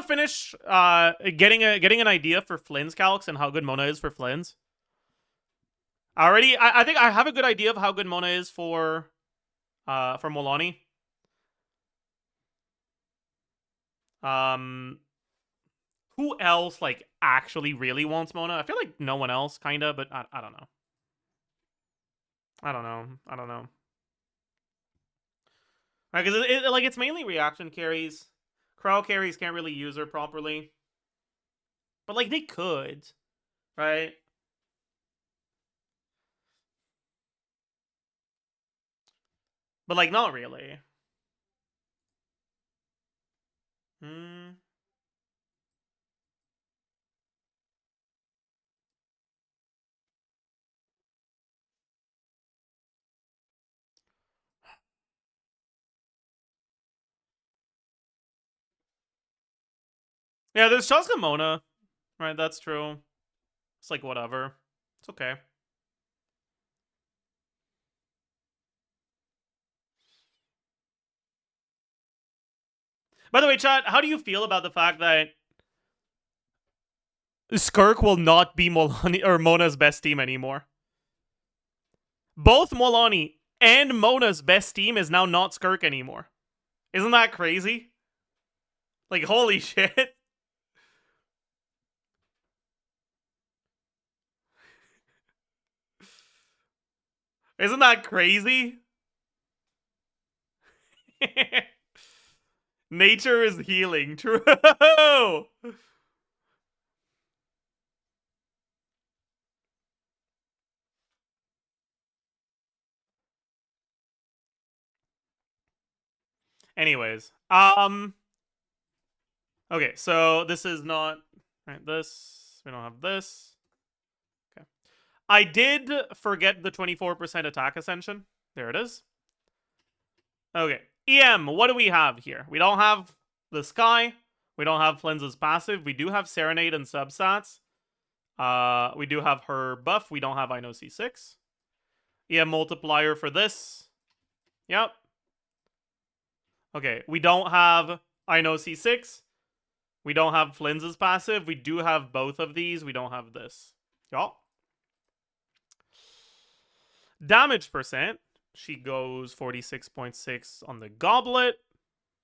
Speaker 1: finish getting an idea for Flynn's calcs and how good Mona is for Flynn's. I think I have a good idea of how good Mona is for Molani. Who else like actually really wants Mona? I feel like no one else, kinda, but I don't know. I don't know. Right, because like it's mainly reaction carries. Crow carries can't really use her properly, but like they could, right? But like not really. Hmm. Yeah, there's Chaska Mona, right? That's true. It's like whatever. It's okay. By the way, chat, how do you feel about the fact that Skirk will not be Molani or Mona's best team anymore? Both Molani and Mona's best team is now not Skirk anymore. Isn't that crazy? Like, holy shit. Isn't that crazy? Nature is healing. True. Anyways, okay, so this is not right. This we don't have this. Okay, I did forget the 24% attack ascension. There it is. Okay, EM. What do we have here? We don't have the sky. We don't have Flinz's passive. We do have Serenade and substats. We do have her buff. We don't have I know C6. EM multiplier for this. Yep. Okay, we don't have I know C6. We don't have Flinz's passive. We do have both of these. We don't have this. Yup. Damage percent. She goes 46.6 on the goblet.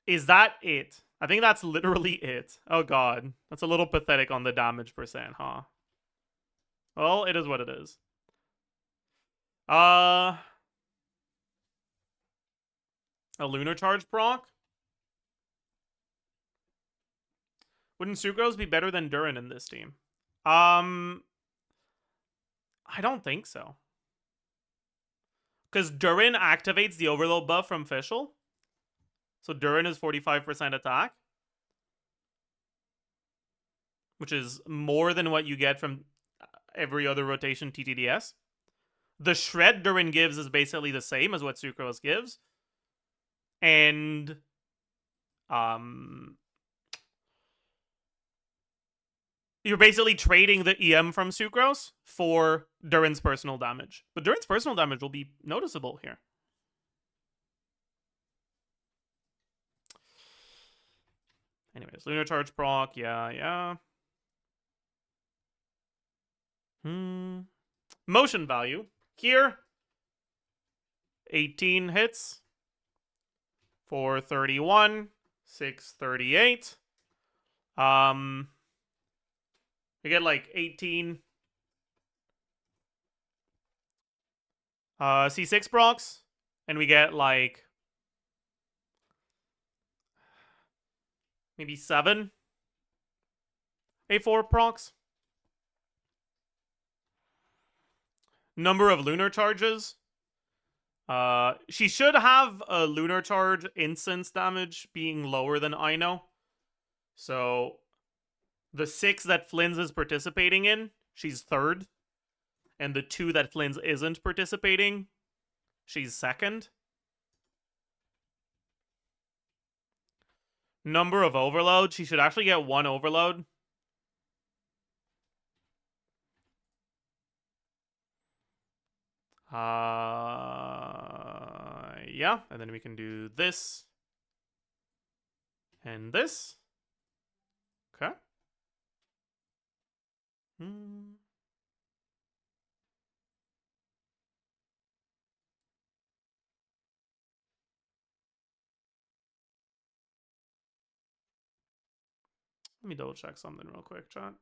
Speaker 1: Is that it? I think that's literally it. Oh god. That's a little pathetic on the damage percent, huh? Well, it is what it is. A lunar charge proc? Wouldn't Sucrose be better than Durin in this team? I don't think so. Because Durin activates the overload buff from Fischl. So Durin is 45% attack. Which is more than what you get from every other rotation TTDS. The shred Durin gives is basically the same as what Sucrose gives. And you're basically trading the EM from Sucrose for Durin's personal damage. But Durin's personal damage will be noticeable here. Anyways, Lunar Charge proc, yeah. Motion value. Here, 18 hits. 431. 638. We get like 18 C6 procs, and we get like maybe 7 A4 procs. Number of lunar charges. She should have a lunar charge instance damage being lower than I know. So the 6 that Flinz is participating in, she's 3rd. And the 2 that Flinz isn't participating, she's 2nd. Number of overloads, she should actually get 1 overload. Yeah, and then we can do this and this. Okay. Let me double check something real quick, chat.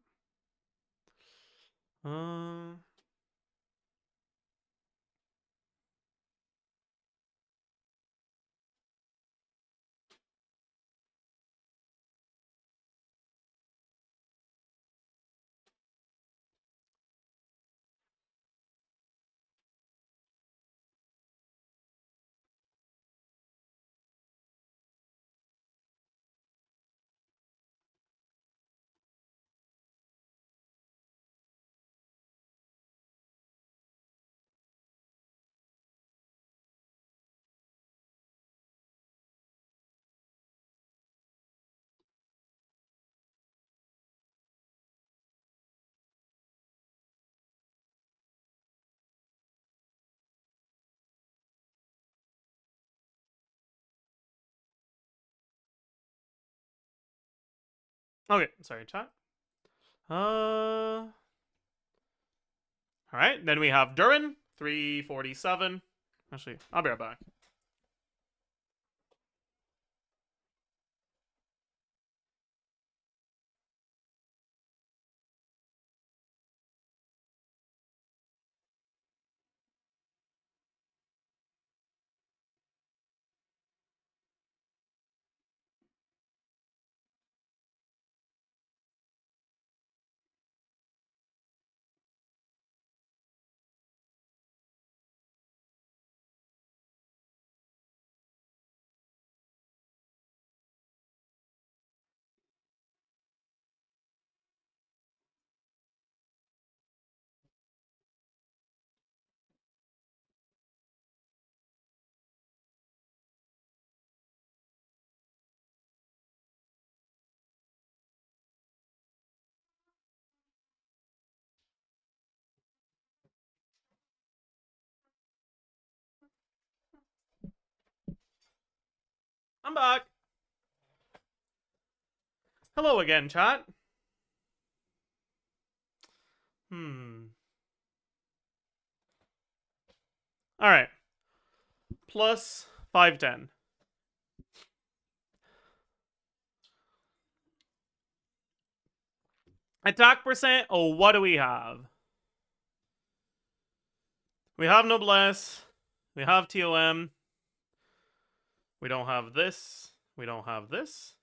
Speaker 1: Okay, sorry, chat. All right, then we have Durin, 347. Actually, I'll be right back. back. Hello again, chat. Alright. Plus 510. Attack percent. Oh, what do we have? We have Noblesse. We have TOM. We don't have this. We don't have this.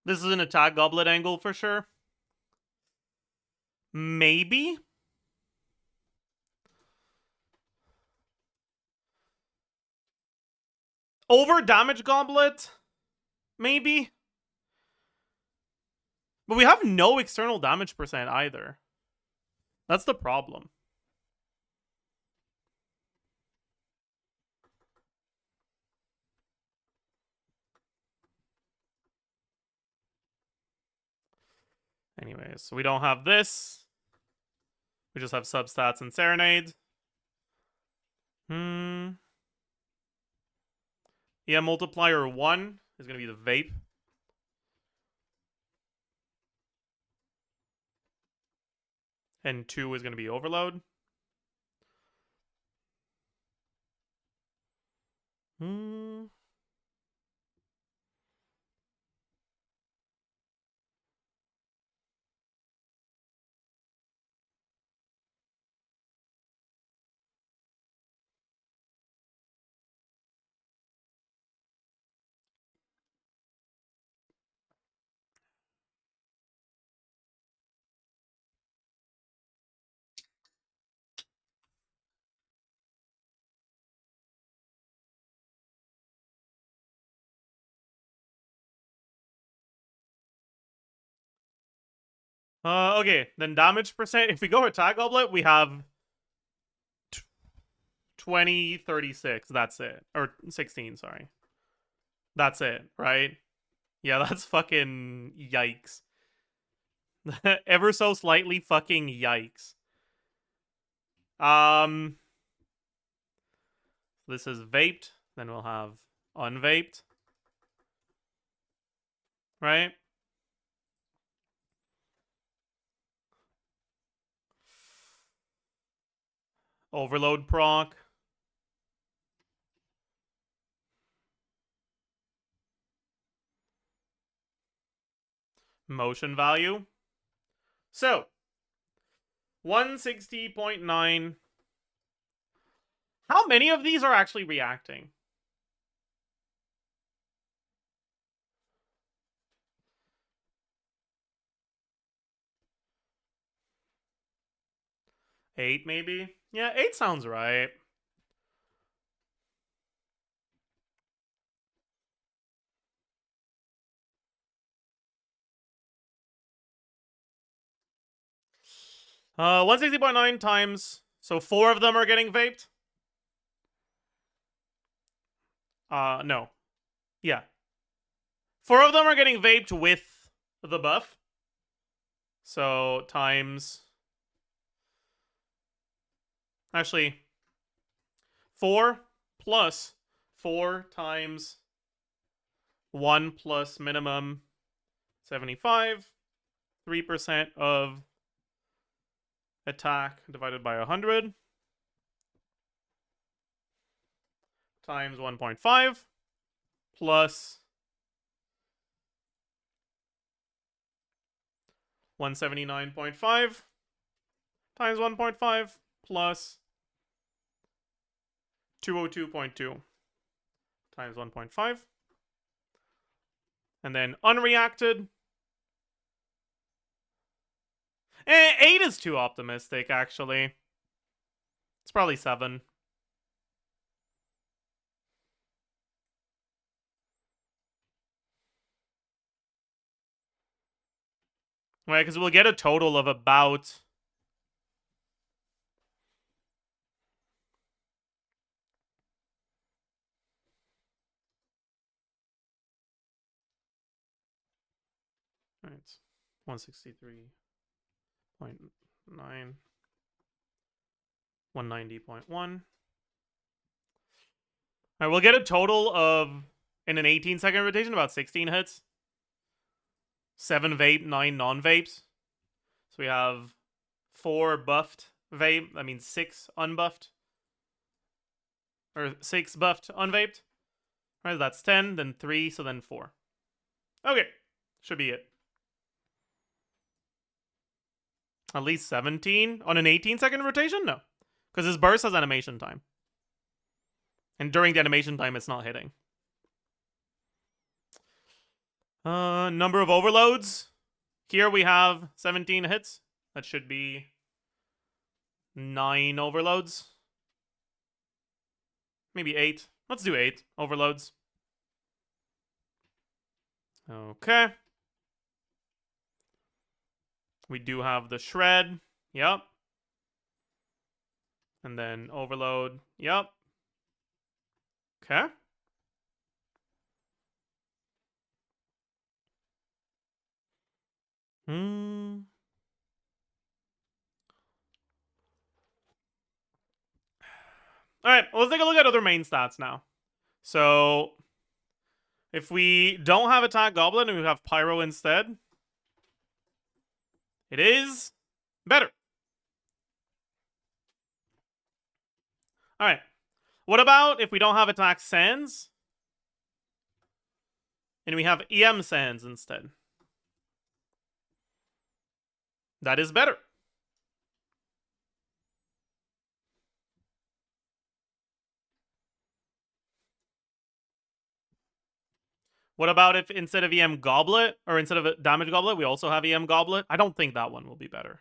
Speaker 1: This is an attack goblet angle for sure. Maybe? Over damage goblet? Maybe? But we have no external damage percent either. That's the problem. Anyways, so we don't have this. We just have substats and Serenade. Yeah, multiplier 1 is going to be the vape. And 2 is going to be overload. Okay, then damage percent. If we go attack goblet, we have 20, 36. That's it. Or 16, sorry. That's it, right? Yeah, that's fucking yikes. Ever so slightly fucking yikes. This is vaped. Then we'll have unvaped. Right? Overload proc. Motion value. So, 160.9. How many of these are actually reacting? Eight, maybe? Yeah, 8 sounds right. Uh, 160.9 times. So 4 of them are getting vaped? No. Yeah. 4 of them are getting vaped with the buff. So times... Actually, 4 plus 4 times 1 plus minimum 75. 3% of attack divided by 100 times 1.5 plus 179.5 times 1.5 plus 202.2 times 1.5. And then unreacted. 8 is too optimistic, actually. It's probably 7. Right, because we'll get a total of about... Right, 163.9 190.1. Alright, we'll get a total of, in an 18-second rotation, about 16 hits. 7 vape, 9 non-vapes. So we have 4 buffed vape, I mean 6 unbuffed. Or 6 buffed unvaped. Alright, that's 10, then 3, so then 4. Okay, should be it. At least 17 on an 18-second rotation? No. Because his burst has animation time. And during the animation time, it's not hitting. Number of overloads. Here we have 17 hits. That should be 9 overloads. Maybe 8. Let's do 8 overloads. Okay. We do have the shred. Yep. And then overload. Yep. Okay. Alright, well, let's take a look at other main stats now. So, if we don't have Attack Goblin and we have Pyro instead, it is better. Alright. What about if we don't have Attack Sands and we have EM Sands instead? That is better. What about if instead of EM Goblet, or instead of a Damage Goblet, we also have EM Goblet? I don't think that one will be better.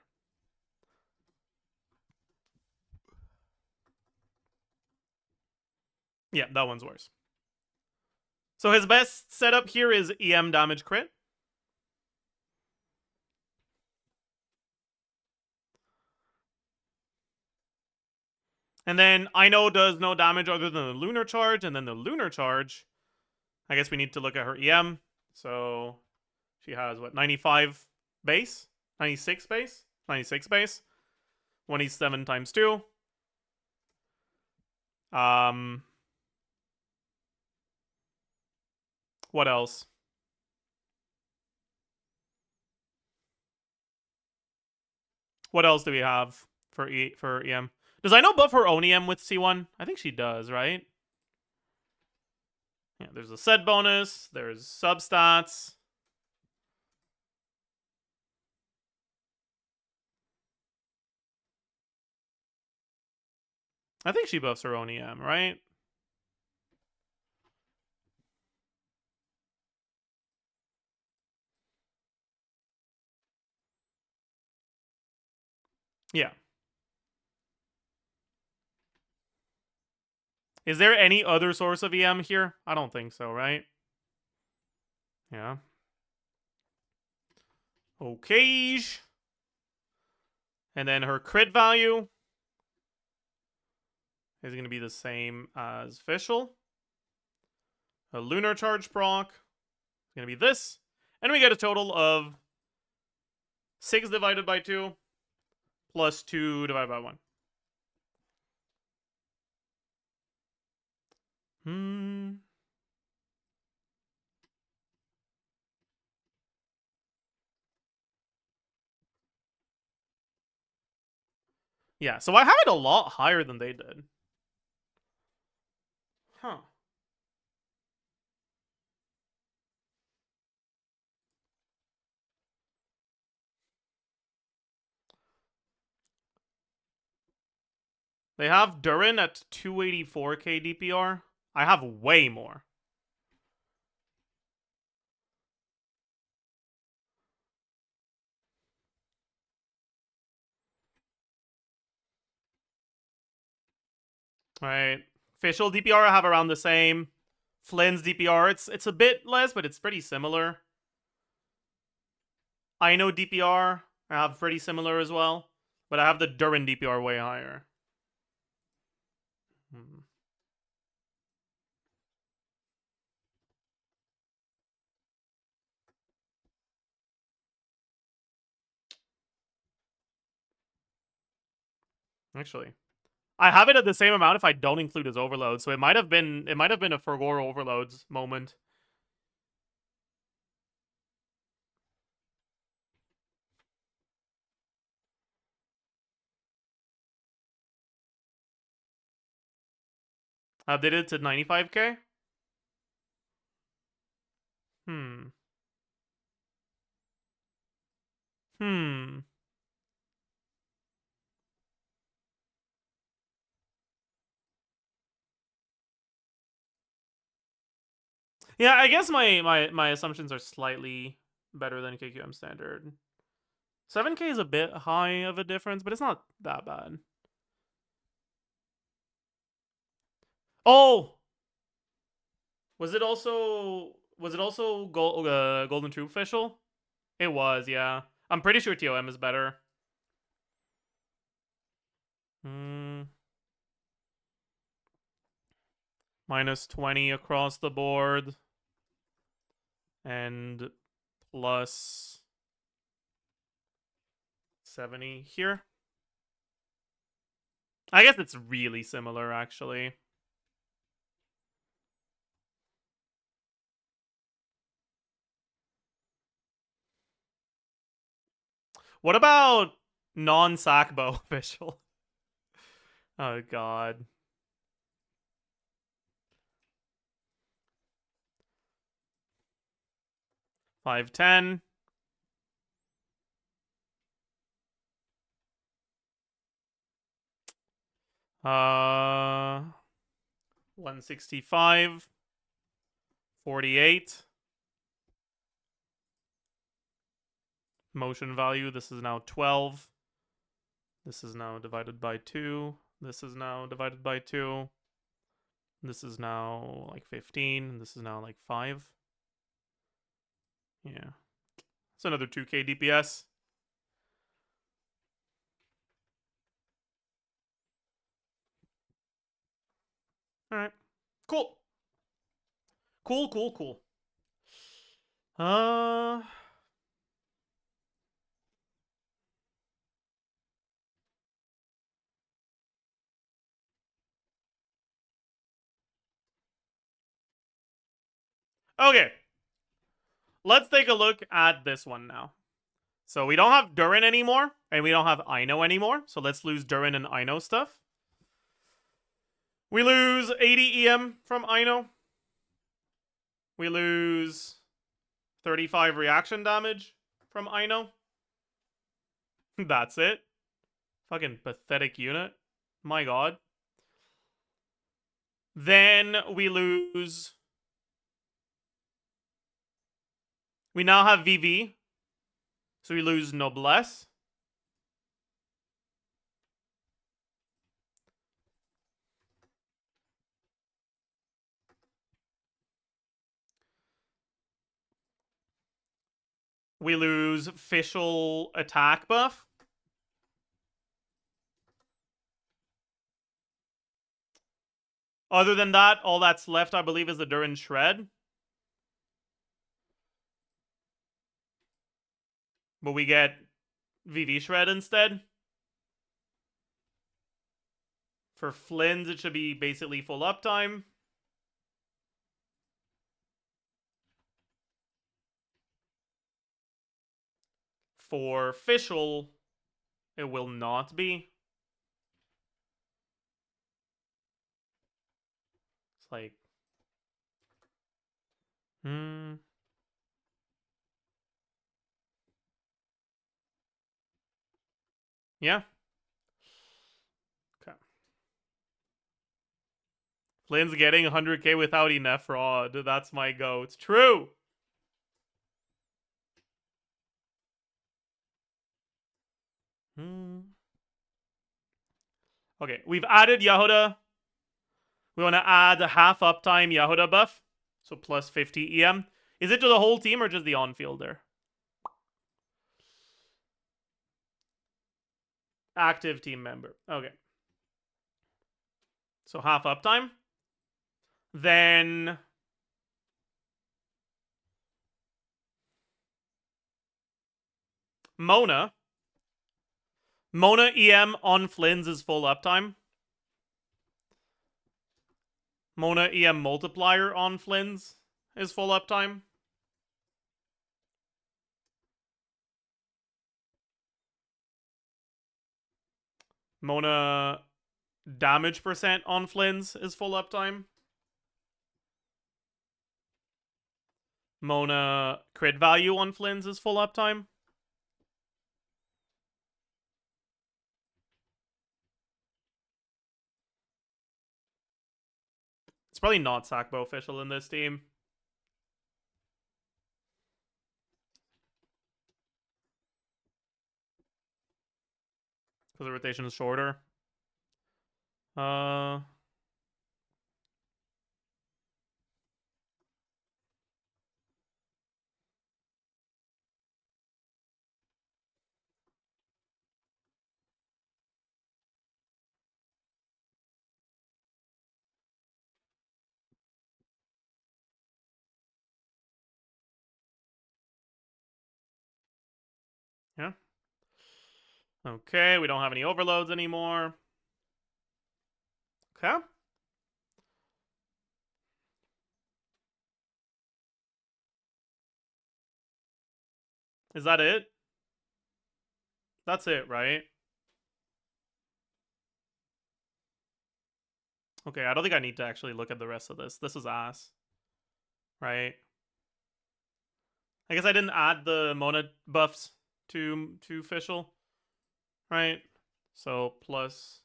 Speaker 1: Yeah, that one's worse. So his best setup here is EM Damage Crit. And then I know does no damage other than the Lunar Charge, and then the Lunar Charge, I guess we need to look at her EM. So she has, what, 95 base? 96 base? 96 base. 187 times 2. What else? What else do we have for EM? Does I know buff her own EM with C1? I think she does, right? Yeah, there's a set bonus. There's substats. I think she buffs her own EM, right? Yeah. Is there any other source of EM here? I don't think so, right? Yeah. Okay. And then her crit value is going to be the same as Fischl. A Lunar Charge proc is going to be this. And we get a total of 6 divided by 2 plus 2 divided by 1. Yeah, so I have it a lot higher than they did. Huh. They have Durin at 284k DPR. I have way more. Right. Fischl DPR I have around the same. Flynn's DPR, it's a bit less, but it's pretty similar. I know DPR I have pretty similar as well, but I have the Durin DPR way higher. Actually, I have it at the same amount if I don't include his overload, so it might have been a Fergor overloads moment. Updated it to 95k? Hmm. Hmm. Yeah, I guess my assumptions are slightly better than KQM standard. 7k is a bit high of a difference, but it's not that bad. Oh! Was it also Golden Troop official? It was, yeah. I'm pretty sure TOM is better. Minus 20 across the board. And plus 70 here. I guess it's really similar, actually. What about non-Sackbow official? Oh, God. 510. Uh, 165. 48. Motion value, this is now 12. This is now divided by 2. This is now divided by 2. This is now like 15. This is now like 5. Yeah. It's another 2k DPS. Alright. Cool. Cool. Uh... Okay. Let's take a look at this one now. So we don't have Durin anymore, and we don't have Ino anymore. So let's lose Durin and Ino stuff. We lose 80 EM from Ino. We lose 35 reaction damage from Ino. That's it. Fucking pathetic unit. My god. Then we lose... We now have VV. So we lose Noblesse. We lose Official attack buff. Other than that, all that's left, I believe, is the Durin Shred. But we get VV Shred instead. For Flynn's, it should be basically full uptime. For Official, it will not be. It's like... Yeah. Okay. Flynn's getting 100k without enough fraud. That's my go. It's true. Okay, we've added Yahoda. We want to add a half uptime Yahoda buff. So plus 50 EM. Is it to the whole team or just the on-fielder? Active team member. Okay. So half uptime. Then... Mona EM on Flynn's is full uptime. Mona EM multiplier on Flynn's is full uptime. Mona damage percent on Flynn's is full uptime. Mona crit value on Flynn's is full uptime. It's probably not Sackbow official in this team. Because the rotation is shorter. Yeah. Okay, we don't have any overloads anymore. Okay. Is that it? That's it, right? Okay, I don't think I need to actually look at the rest of this. This is ass. Right? I guess I didn't add the Mona buffs to official. Right? So plus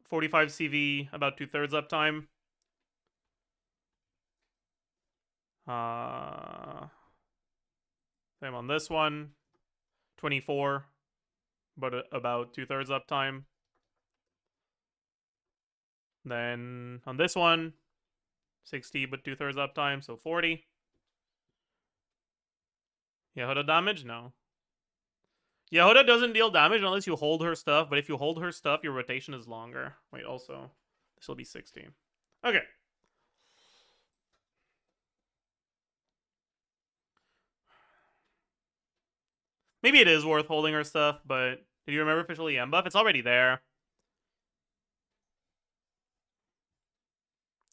Speaker 1: 45 CV, about 2/3 uptime. Same on this one. 24, but about 2/3 uptime. Then on this one, 60, but 2/3 uptime, so 40. Yehuda damage? No. Yehuda doesn't deal damage unless you hold her stuff, but if you hold her stuff, your rotation is longer. Wait, also, this will be 60. Okay. Maybe it is worth holding her stuff, but did you remember official EM buff? It's already there.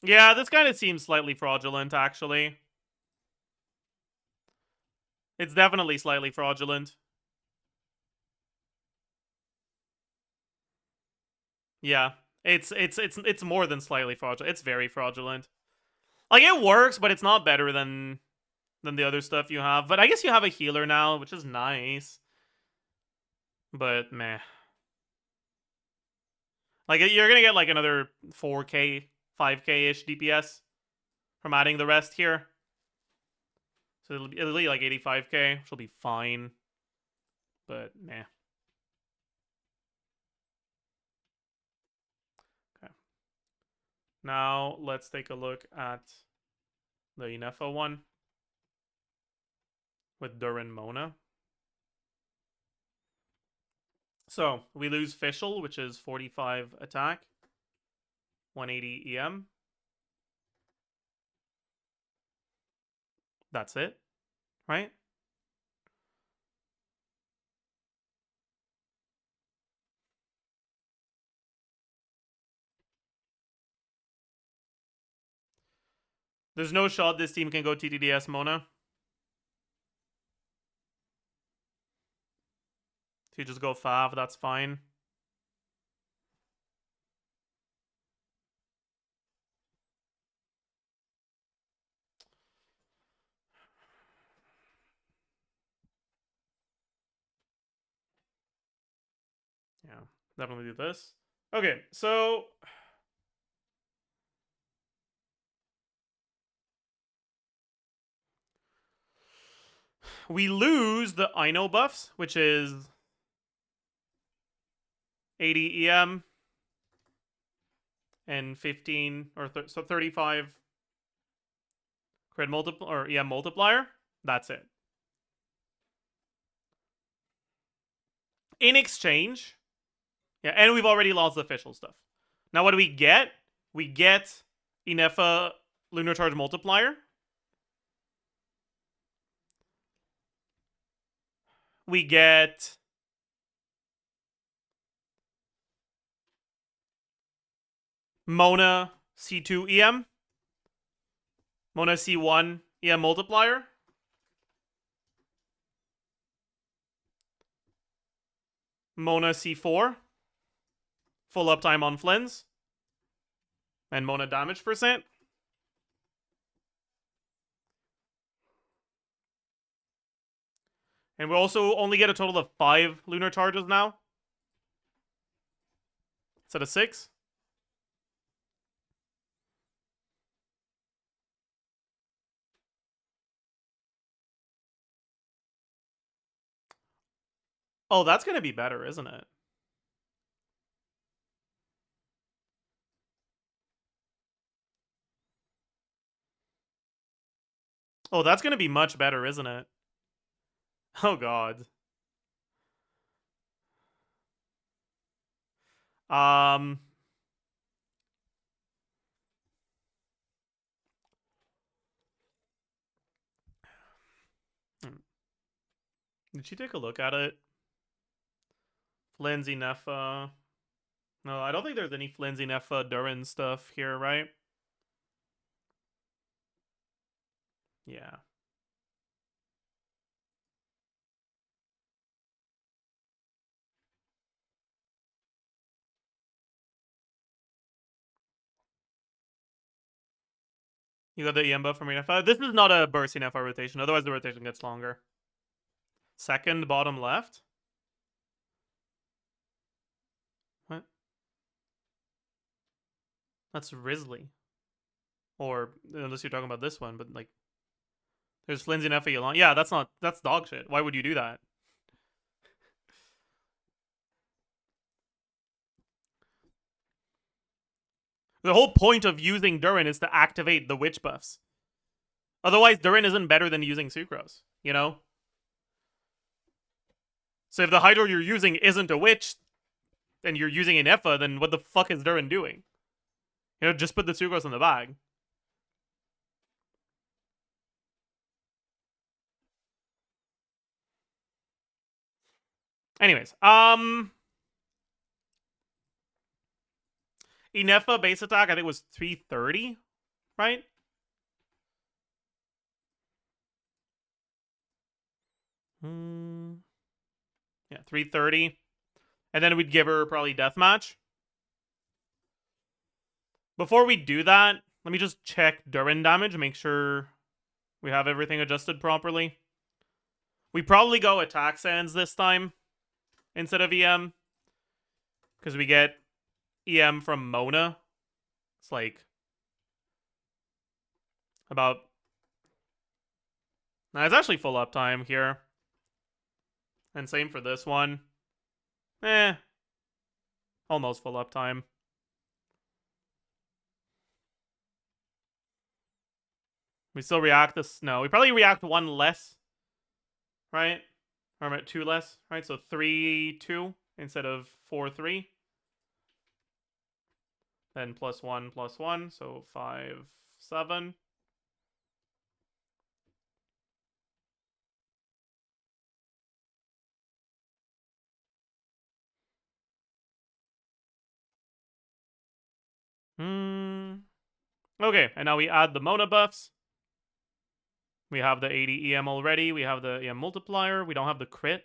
Speaker 1: Yeah, this kind of seems slightly fraudulent, actually. It's definitely slightly fraudulent. Yeah, it's more than slightly fraudulent. It's very fraudulent. Like, it works, but it's not better than the other stuff you have. But I guess you have a healer now, which is nice. But meh. Like, you're gonna get like another 4k, 5k-ish DPS from adding the rest here. So it'll be like 85k, which will be fine. But meh. Okay. Now let's take a look at the Inefa one with Durin Mona. So we lose Fischl, which is 45 attack, 180 EM. That's it, right? There's no shot this team can go TTDS Mona. If you just go Fav, that's fine. Yeah, definitely do this. Okay, so we lose the Ino buffs, which is 80 EM and 15 or so 35 crit or EM multiplier. That's it. In exchange, yeah, and we've already lost the official stuff. Now, what do we get? We get Inefa Lunar Charge multiplier. We get Mona C2 EM. Mona C1 EM multiplier. Mona C4. Full uptime on Flins. And Mona damage percent. And we also only get a total of 5 lunar charges now. Instead of 6. Oh, that's going to be better, isn't it? Oh, that's going to be much better, isn't it? Oh, God. Um... Did she take a look at it? Flimsy Neffa. No, I don't think there's any Flimsy Neffa Durin stuff here, right? Yeah. You got the EM buff from Neffa. This is not a bursty Neffa rotation, otherwise the rotation gets longer. Second bottom left. What? That's Risley. Or, unless you're talking about this one, but like... There's Flimsy Neffa Yolanda. Yeah, that's dog shit. Why would you do that? The whole point of using Durin is to activate the witch buffs. Otherwise, Durin isn't better than using Sucrose, you know? So if the Hydro you're using isn't a witch, and you're using an Neffa, then what the fuck is Durin doing? You know, just put the Sucrose in the bag. Anyways, Ineffa base attack, I think was 330, right? Yeah, 330. And then we'd give her probably Deathmatch. Before we do that, let me just check Durin damage, make sure we have everything adjusted properly. We probably go Attack Sands this time instead of EM. Because we get EM from Mona. It's like about... Nah, it's actually full uptime here. And same for this one. Almost full uptime. We still react this... No, we probably react 1 less. Right? Or I'm at 2 less, right? So 3-2 instead of 4-3. Then +1, so 5-7. Okay, and now we add the Mona buffs. We have the 80 EM already. We have the EM multiplier. We don't have the crit.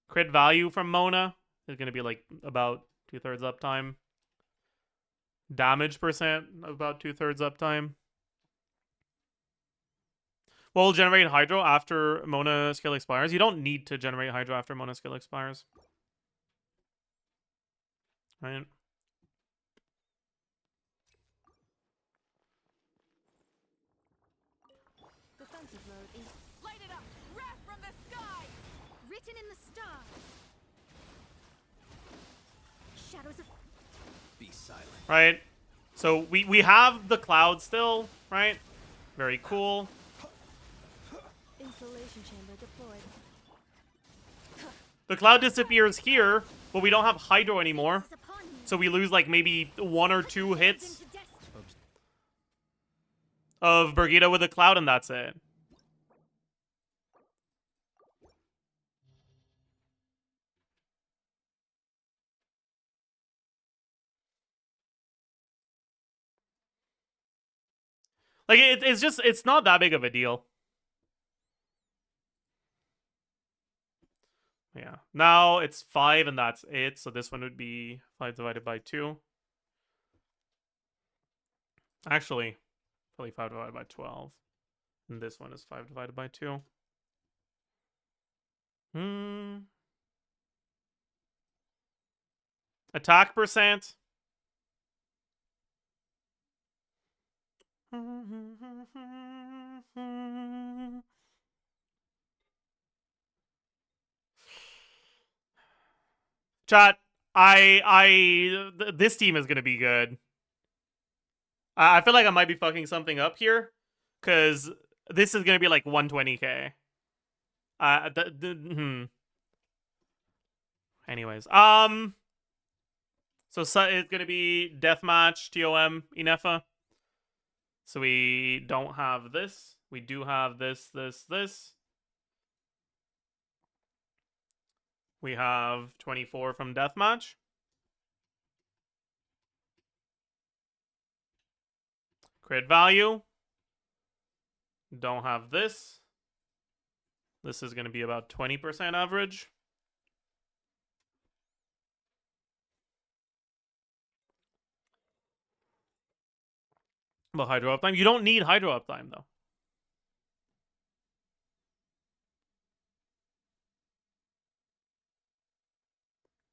Speaker 1: Crit value from Mona is going to be like about 2/3 uptime. Damage percent, about 2/3 uptime. We'll generate Hydro after Mona skill expires. You don't need to generate Hydro after Mona skill expires. Right?
Speaker 2: Defensive mode is light it up, wrath from the sky, written in the stars. Shadows of
Speaker 3: Be silent.
Speaker 1: Right? So we have the cloud still, right? Very cool.
Speaker 2: insulation chamber deployed.
Speaker 1: The cloud disappears here, but we don't have Hydro anymore.
Speaker 2: Is upon you.
Speaker 1: So we lose like maybe 1 or 2 hits
Speaker 2: Into death.
Speaker 1: of Birgitta with the cloud, and that's it. Like, it's not that big of a deal. Yeah. Now it's 5 and that's it. So this one would be 5 divided by 2. Actually, probably 5 divided by 12. And this one is 5 divided by 2. Attack percent. Chat, this team is gonna be good. I feel like I might be fucking something up here, cause this is gonna be like 120k. Anyways, so it's gonna be deathmatch TOM Inefa. So we don't have this. We do have this. We have 24 from deathmatch. Crit value. Don't have this. This is going to be about 20% average. But hydro uptime. You don't need hydro uptime, though.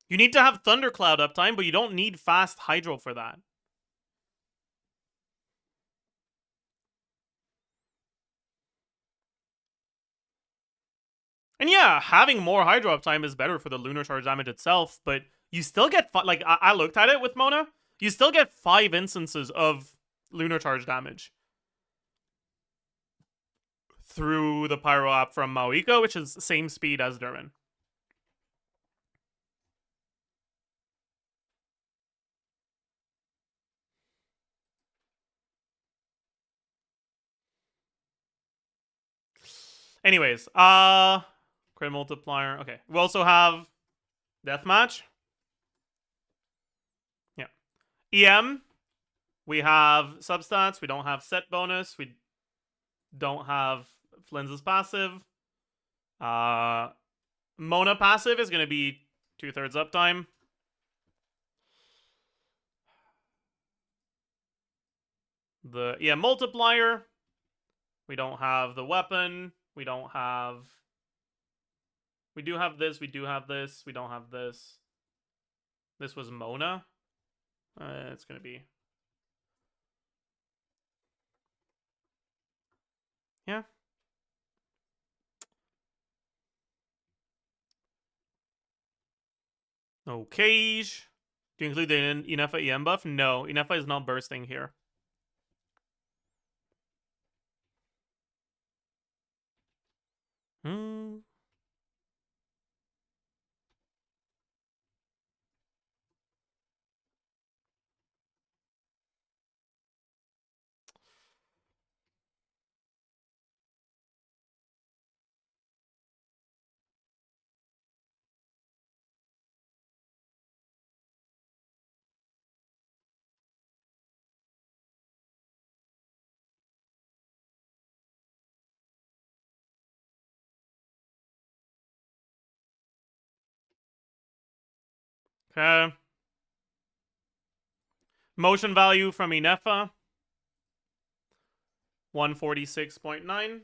Speaker 1: You need to have thundercloud uptime, but you don't need fast hydro for that. And yeah, having more hydro uptime is better for the lunar charge damage itself, but you still get, like, I looked at it with Mona, you still get 5 instances of lunar charge damage through the Pyro app from Maoiko, which is the same speed as Durin. Anyways, crit multiplier. Okay, we also have deathmatch. Yeah, EM. We have substats. We don't have set bonus. We don't have Flinz's passive. Mona passive is gonna be 2/3 uptime. The EM multiplier. We don't have the weapon. We don't have. We do have this. We do have this. We don't have this. This was Mona. It's gonna be. Yeah. Okay. Do you include the Inefa EM buff? No, Inefa is not bursting here. Okay. Motion value from Inefa. 146.9.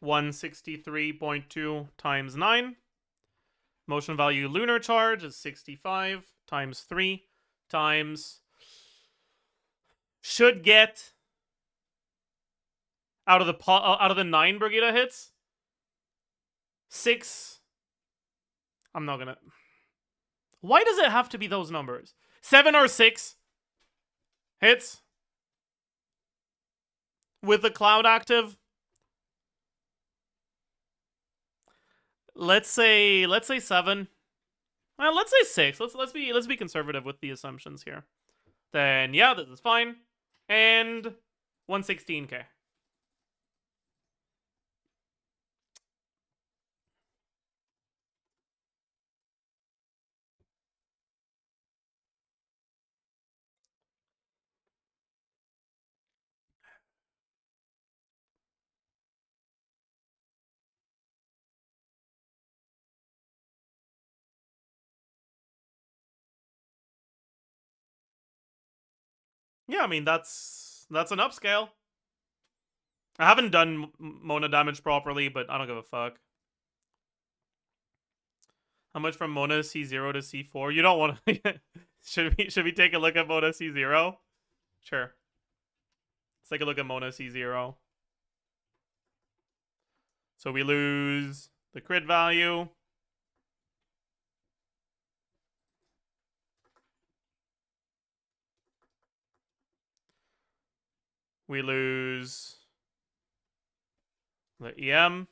Speaker 1: $163.2 times 9. Motion value lunar charge is 65 times 3 times. Should get out of the 9 Brigida hits. 6. I'm not gonna. Why does it have to be those numbers? 7 or 6 hits with the cloud active. Let's say 7. Well, let's say 6. Let's be conservative with the assumptions here. Then yeah, this is fine. And 116k. Yeah, I mean, that's an upscale. I haven't done Mona damage properly, but I don't give a fuck. How much from Mona C0 to C4? You don't want to... should we take a look at Mona C0? Sure. Let's take a look at Mona C0. So we lose the crit value. We lose the EM.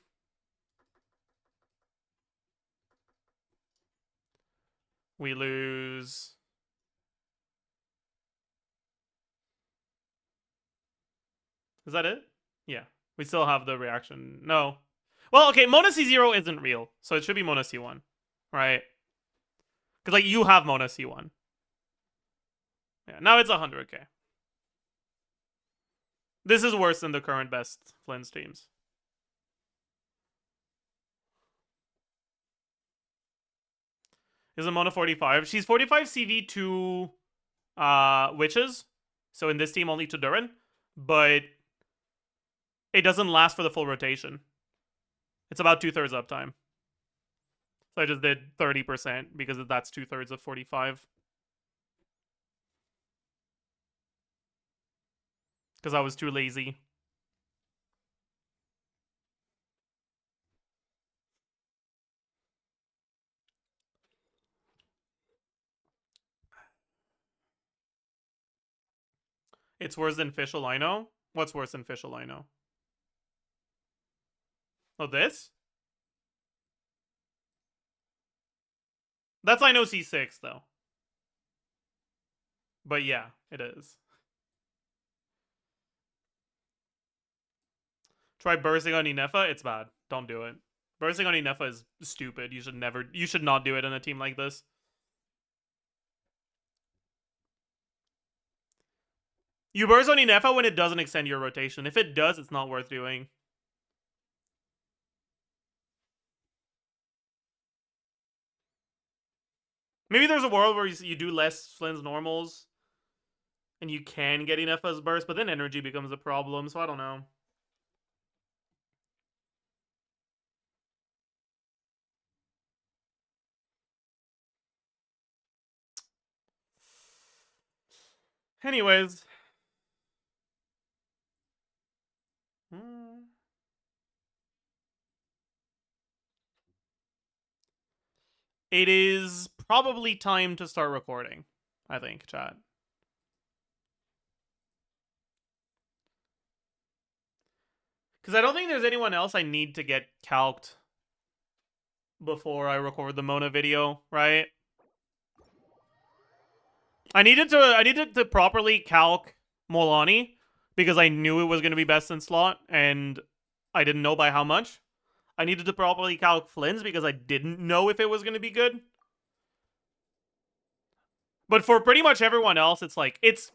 Speaker 1: We lose... Is that it? Yeah. We still have the reaction. No. Well, okay, Mona C0 isn't real, so it should be Mona C1. Right? Because, like, you have Mona C1. Yeah, now it's 100k. This is worse than the current best Flynn streams. Is Mona 45? She's 45 CV to witches. So in this team only to Durin. But it doesn't last for the full rotation. It's about 2/3 uptime. So I just did 30% because that's 2/3 of 45. Because I was too lazy. It's worse than Fischl, I know. What's worse than Fischl, I know? Oh, this? That's I know C6, though. But yeah, it is. Try bursting on Inefa. It's bad. Don't do it. Bursting on Inefa is stupid. You should not do it in a team like this. You burst on Inefa when it doesn't extend your rotation. If it does, it's not worth doing. Maybe there's a world where you do less Flynn's normals and you can get Inefa's burst, but then energy becomes a problem, so I don't know. Anyways. It is probably time to start recording, I think, chat. Because I don't think there's anyone else I need to get calced before I record the Mona video, right? I needed to properly calc Molani because I knew it was going to be best in slot and I didn't know by how much. I needed to properly calc Flynn's because I didn't know if it was going to be good. But for pretty much everyone else, it's like it's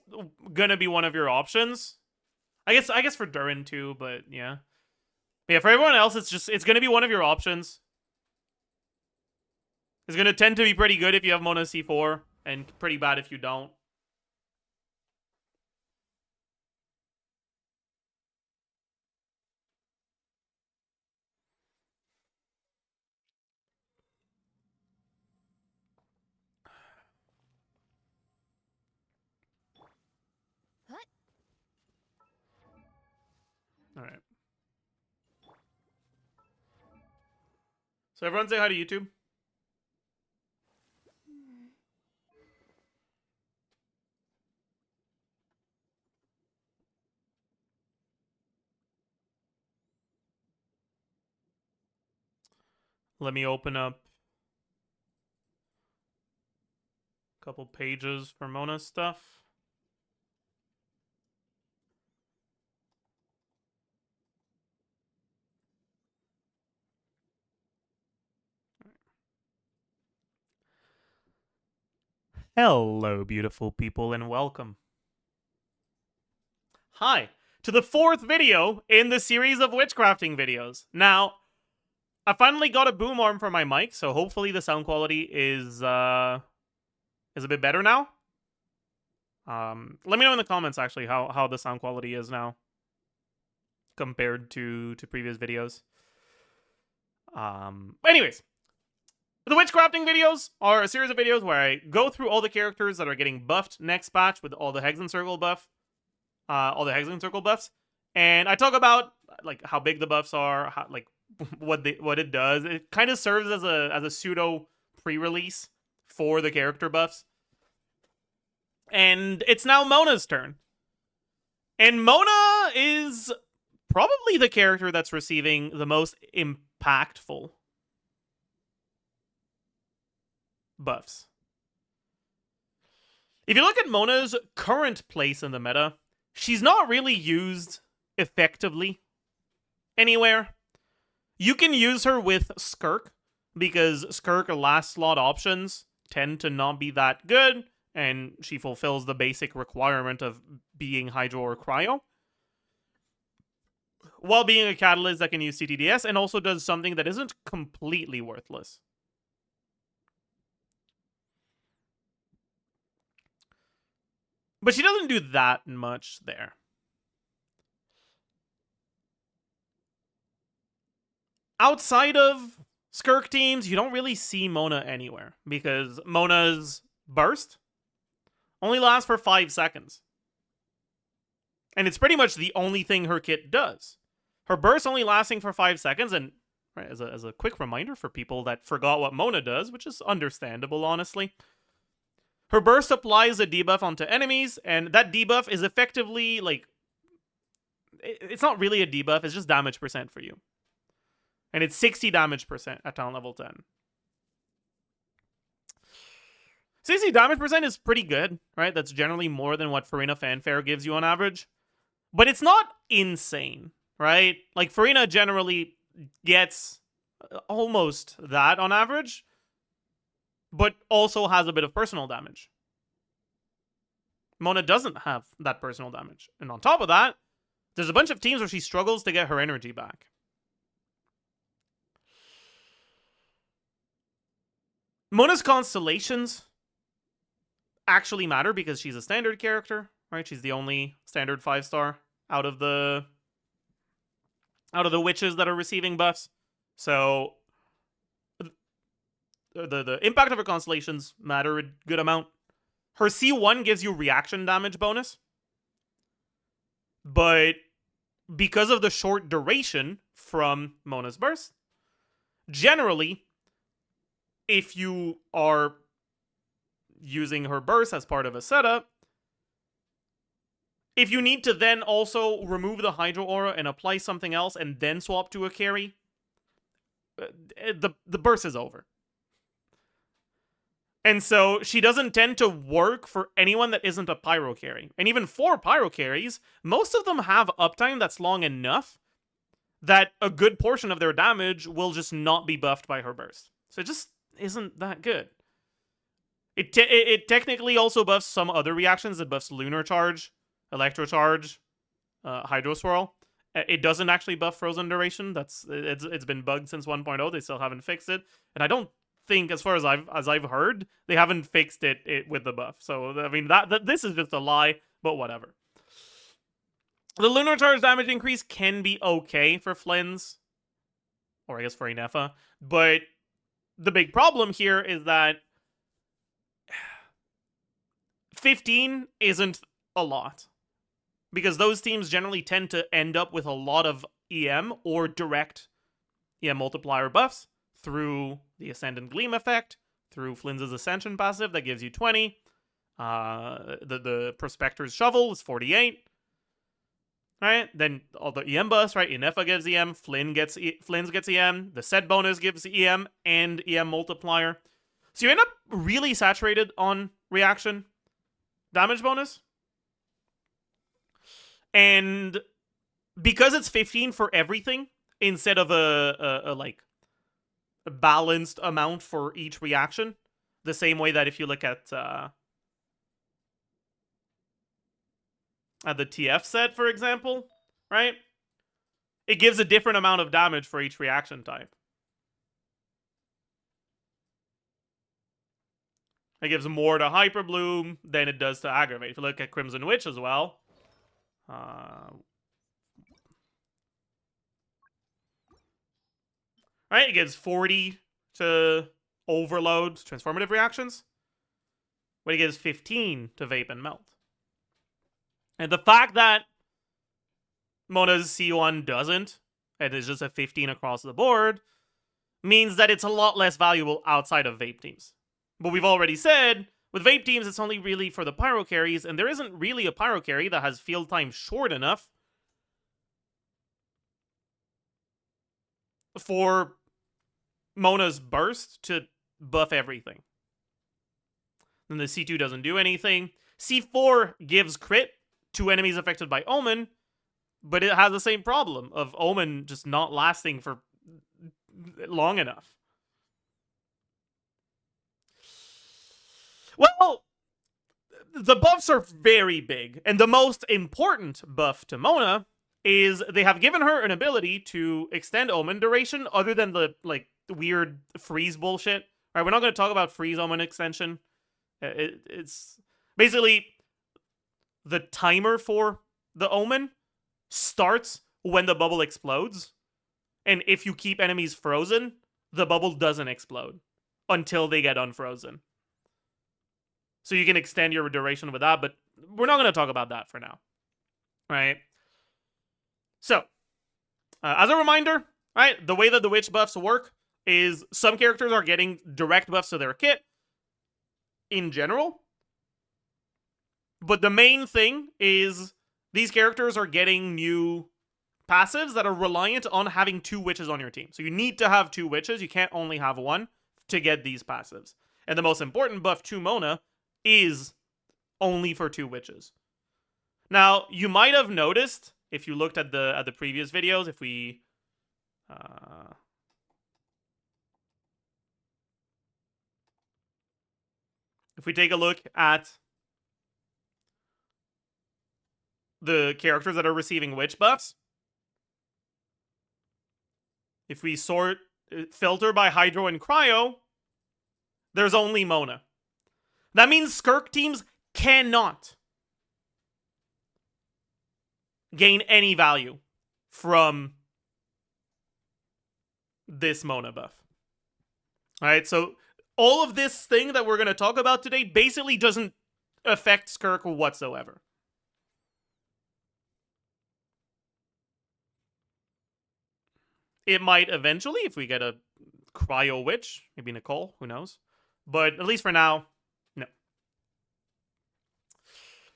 Speaker 1: going to be one of your options. I guess for Durin too, but yeah. Yeah, for everyone else, it's going to be one of your options. It's going to tend to be pretty good if you have Mona C4 and pretty bad if you don't. All right. So everyone say hi to YouTube. Let me open up a couple pages for Mona stuff. Hello, beautiful people, and welcome. Hi, to the 4th video in the series of witchcrafting videos. Now, I finally got a boom arm for my mic, so hopefully the sound quality is a bit better now. Let me know in the comments actually how the sound quality is now compared to previous videos. Anyways, the witchcrafting videos are a series of videos where I go through all the characters that are getting buffed next patch with all the Hexen Circle buffs, and I talk about like how big the buffs are, how, like what it does. It kind of serves as a pseudo pre-release for the character buffs. And it's now Mona's turn. And Mona is probably the character that's receiving the most impactful buffs. If you look at Mona's current place in the meta, she's not really used effectively anywhere. You can use her with Skirk, because Skirk last slot options tend to not be that good, and she fulfills the basic requirement of being Hydro or Cryo, while being a catalyst that can use CTDS and also does something that isn't completely worthless. But she doesn't do that much there. Outside of Skirk teams, you don't really see Mona anywhere, because Mona's burst only lasts for 5 seconds. And it's pretty much the only thing her kit does. Her burst only lasting for 5 seconds, and right, as a quick reminder for people that forgot what Mona does, which is understandable, honestly. Her burst applies a debuff onto enemies, and that debuff is effectively, like, it's not really a debuff, it's just damage percent for you. And it's 60 damage percent at talent level 10. 60 damage percent is pretty good, right? That's generally more than what Farina Fanfare gives you on average. But it's not insane, right? Like, Farina generally gets almost that on average, but also has a bit of personal damage. Mona doesn't have that personal damage. And on top of that, there's a bunch of teams where she struggles to get her energy back. Mona's constellations actually matter because she's a standard character, right? She's the only standard 5-star out of the witches that are receiving buffs. So the impact of her constellations matter a good amount. Her C1 gives you reaction damage bonus, but because of the short duration from Mona's burst, generally, if you are using her burst as part of a setup, if you need to then also remove the Hydro Aura and apply something else and then swap to a carry, the burst is over. And so she doesn't tend to work for anyone that isn't a Pyro carry. And even for Pyro carries, most of them have uptime that's long enough that a good portion of their damage will just not be buffed by her burst. So it just isn't that good. It technically also buffs some other reactions. It buffs Lunar Charge, Electro Charge, Hydro Swirl. It doesn't actually buff Frozen Duration. It's been bugged since 1.0. They still haven't fixed it, and I don't think, as far as I've heard, they haven't fixed it with the buff. So I mean that this is just a lie, but whatever. The Lunar Charge damage increase can be okay for Flynn's, or I guess for Inefa, but the big problem here is that 15 isn't a lot, because those teams generally tend to end up with a lot of EM or direct EM multiplier buffs through the Ascendant Gleam effect, through Flynn's Ascension passive that gives you 20. The Prospector's Shovel is 48. Right? Then all the EM buffs, right? Inefa gives EM, Flynn's gets EM, the set bonus gives EM and EM multiplier. So you end up really saturated on reaction damage bonus. And because it's 15 for everything instead of a balanced amount for each reaction, the same way that if you look at the TF set, for example, right? It gives a different amount of damage for each reaction type. It gives more to Hyper Bloom than it does to Aggravate. If you look at Crimson Witch as well, right, it gives 40 to Overload, Transformative Reactions, but it gives 15 to Vape and Melt. And the fact that Mona's C1 doesn't, and is just a 15 across the board, means that it's a lot less valuable outside of Vape teams. But we've already said, with Vape teams, it's only really for the Pyro carries, and there isn't really a Pyro carry that has field time short enough for Mona's Burst to buff everything. Then the C2 doesn't do anything. C4 gives crit to enemies affected by Omen, but it has the same problem of Omen just not lasting for long enough. Well, the buffs are very big, and the most important buff to Mona is they have given her an ability to extend Omen duration other than the, like, weird freeze bullshit. All right, we're not going to talk about freeze Omen extension. It's basically the timer for the Omen starts when the bubble explodes, and if you keep enemies frozen, the bubble doesn't explode until they get unfrozen. So you can extend your duration with that, but we're not going to talk about that for now. Right? So, as a reminder, right, the way that the witch buffs work is some characters are getting direct buffs to their kit in general. But the main thing is these characters are getting new passives that are reliant on having 2 witches on your team. So you need to have 2 witches. You can't only have 1 to get these passives. And the most important buff to Mona is only for 2 witches. Now, you might have noticed, if you looked at the previous videos, if we take a look at the characters that are receiving witch buffs, if we filter by Hydro and Cryo, there's only Mona. That means Skirk teams cannot gain any value from this Mona buff. Alright, so all of this thing that we're going to talk about today basically doesn't affect Skirk whatsoever. It might eventually, if we get a Cryo Witch, maybe Nicole, who knows. But at least for now, no.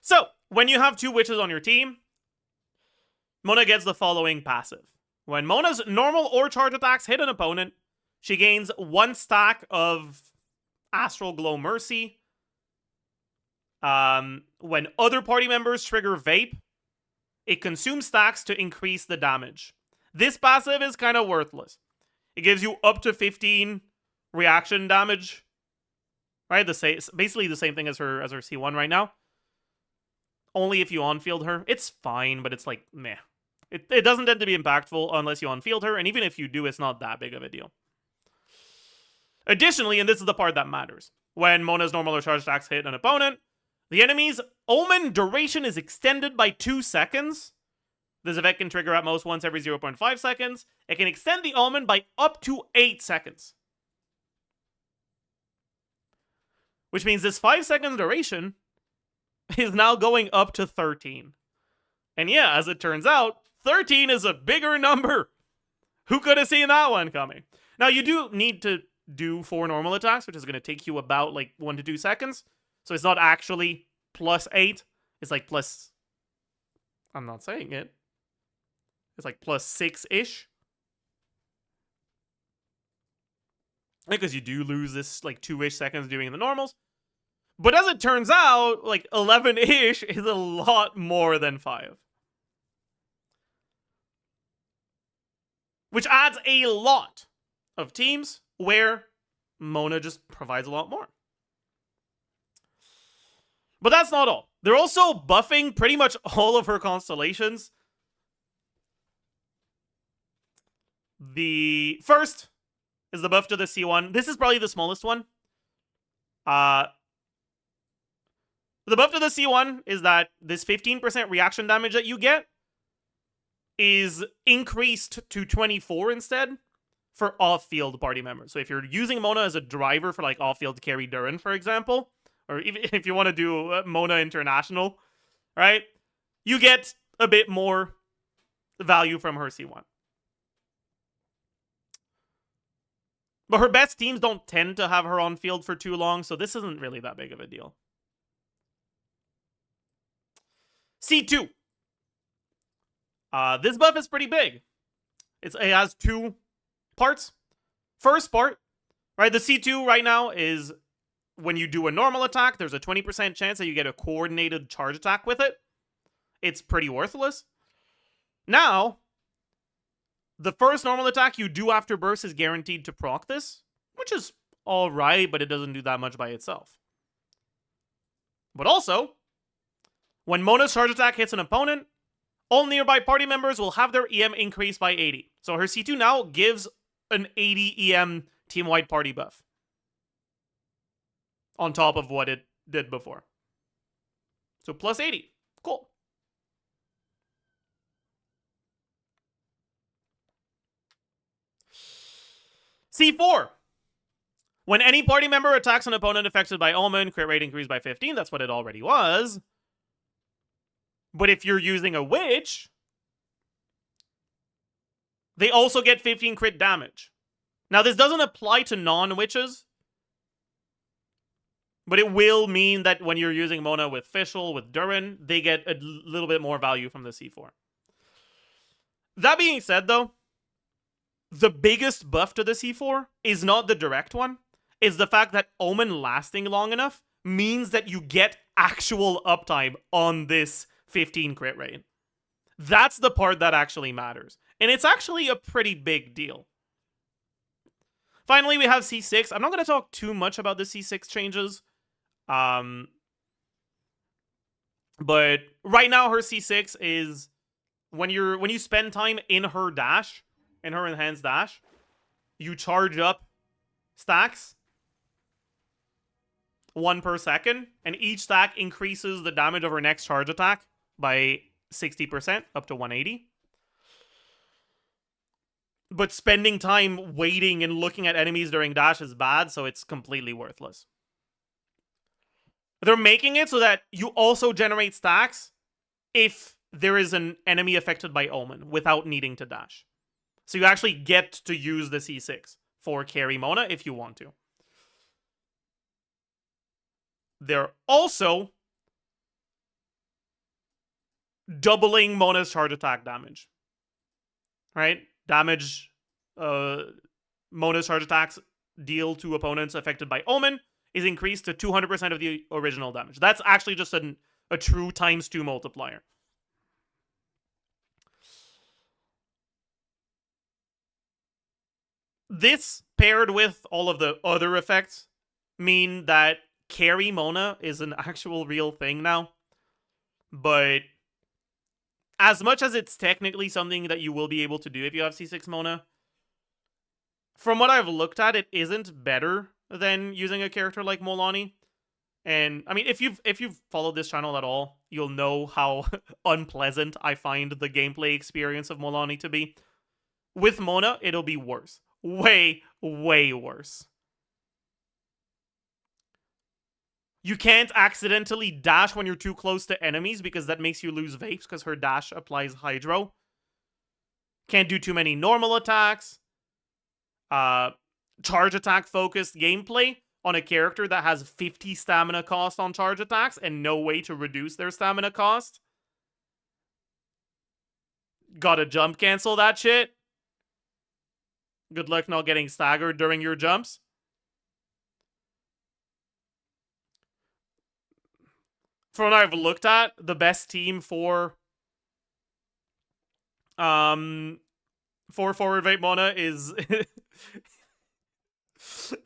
Speaker 1: So, when you have 2 witches on your team, Mona gets the following passive. When Mona's normal or charge attacks hit an opponent, she gains 1 stack of Astral Glow Mercy. When other party members trigger Vape, it consumes stacks to increase the damage. This passive is kind of worthless. It gives you up to 15 reaction damage. Right? Basically the same thing as her C1 right now. Only if you on-field her. It's fine, but it's like, meh. It doesn't tend to be impactful unless you on-field her, and even if you do, it's not that big of a deal. Additionally, and this is the part that matters, when Mona's normal or charge attacks hit an opponent, the enemy's Omen duration is extended by 2 seconds. This effect can trigger at most once every 0.5 seconds. It can extend the Omen by up to 8 seconds. Which means this 5-second duration is now going up to 13. And yeah, as it turns out, 13 is a bigger number. Who could have seen that one coming? Now, you do need to do 4 normal attacks, which is going to take you about like 1 to 2 seconds. So it's not actually plus 8. It's like plus... I'm not saying it. It's like plus 6-ish. Because you do lose this like 2-ish seconds doing the normals. But as it turns out, like 11-ish is a lot more than 5. Which adds a lot of teams where Mona just provides a lot more. But that's not all. They're also buffing pretty much all of her constellations. The first is the buff to the C1. This is probably the smallest one. The buff to the C1 is that this 15% reaction damage that you get is increased to 24 instead for off-field party members. So if you're using Mona as a driver for like off-field carry Durin, for example, or even if you want to do Mona International, right, you get a bit more value from her C1. But her best teams don't tend to have her on field for too long, so this isn't really that big of a deal. C2. This buff is pretty big. It has two parts. First part, right? The C2 right now is when you do a normal attack, there's a 20% chance that you get a coordinated charge attack with it. It's pretty worthless. Now, the first normal attack you do after burst is guaranteed to proc this, which is alright, but it doesn't do that much by itself. But also, when Mona's charge attack hits an opponent, all nearby party members will have their EM increased by 80. So her C2 now gives an 80 EM team-wide party buff on top of what it did before. So plus 80. Cool. C4. When any party member attacks an opponent affected by Omen, crit rate increased by 15. That's what it already was. But if you're using a witch, they also get 15 crit damage. Now, this doesn't apply to non-witches, but it will mean that when you're using Mona with Fischl, with Durin, they get a little bit more value from the C4. That being said, though, the biggest buff to the C4 is not the direct one. It's the fact that Omen lasting long enough means that you get actual uptime on this 15 crit rate. That's the part that actually matters. And it's actually a pretty big deal. Finally, we have C6. I'm not going to talk too much about the C6 changes. But right now, her C6 is when you spend time in her dash, in her enhanced dash, you charge up stacks 1 per second, and each stack increases the damage of her next charge attack by 60% up to 180. But spending time waiting and looking at enemies during dash is bad, so it's completely worthless. They're making it so that you also generate stacks if there is an enemy affected by Omen without needing to dash. So you actually get to use the C6 for carry Mona if you want to. They're also doubling Mona's charge attack damage. Right? Damage Mona's charge attacks deal to opponents affected by Omen is increased to 200% of the original damage. That's actually just a true ×2 multiplier. This, paired with all of the other effects, mean that carry Mona is an actual real thing now. But as much as it's technically something that you will be able to do if you have C6 Mona, from what I've looked at, it isn't better than using a character like Molani. And I mean, if you've followed this channel at all, you'll know how unpleasant I find the gameplay experience of Molani to be. With Mona, it'll be worse. Way, way worse. You can't accidentally dash when you're too close to enemies because that makes you lose vapes because her dash applies hydro. Can't do too many normal attacks. Charge attack focused gameplay on a character that has 50 stamina cost on charge attacks and no way to reduce their stamina cost. Gotta jump cancel that shit. Good luck not getting staggered during your jumps. From what I've looked at, the best team for forward vape Mona is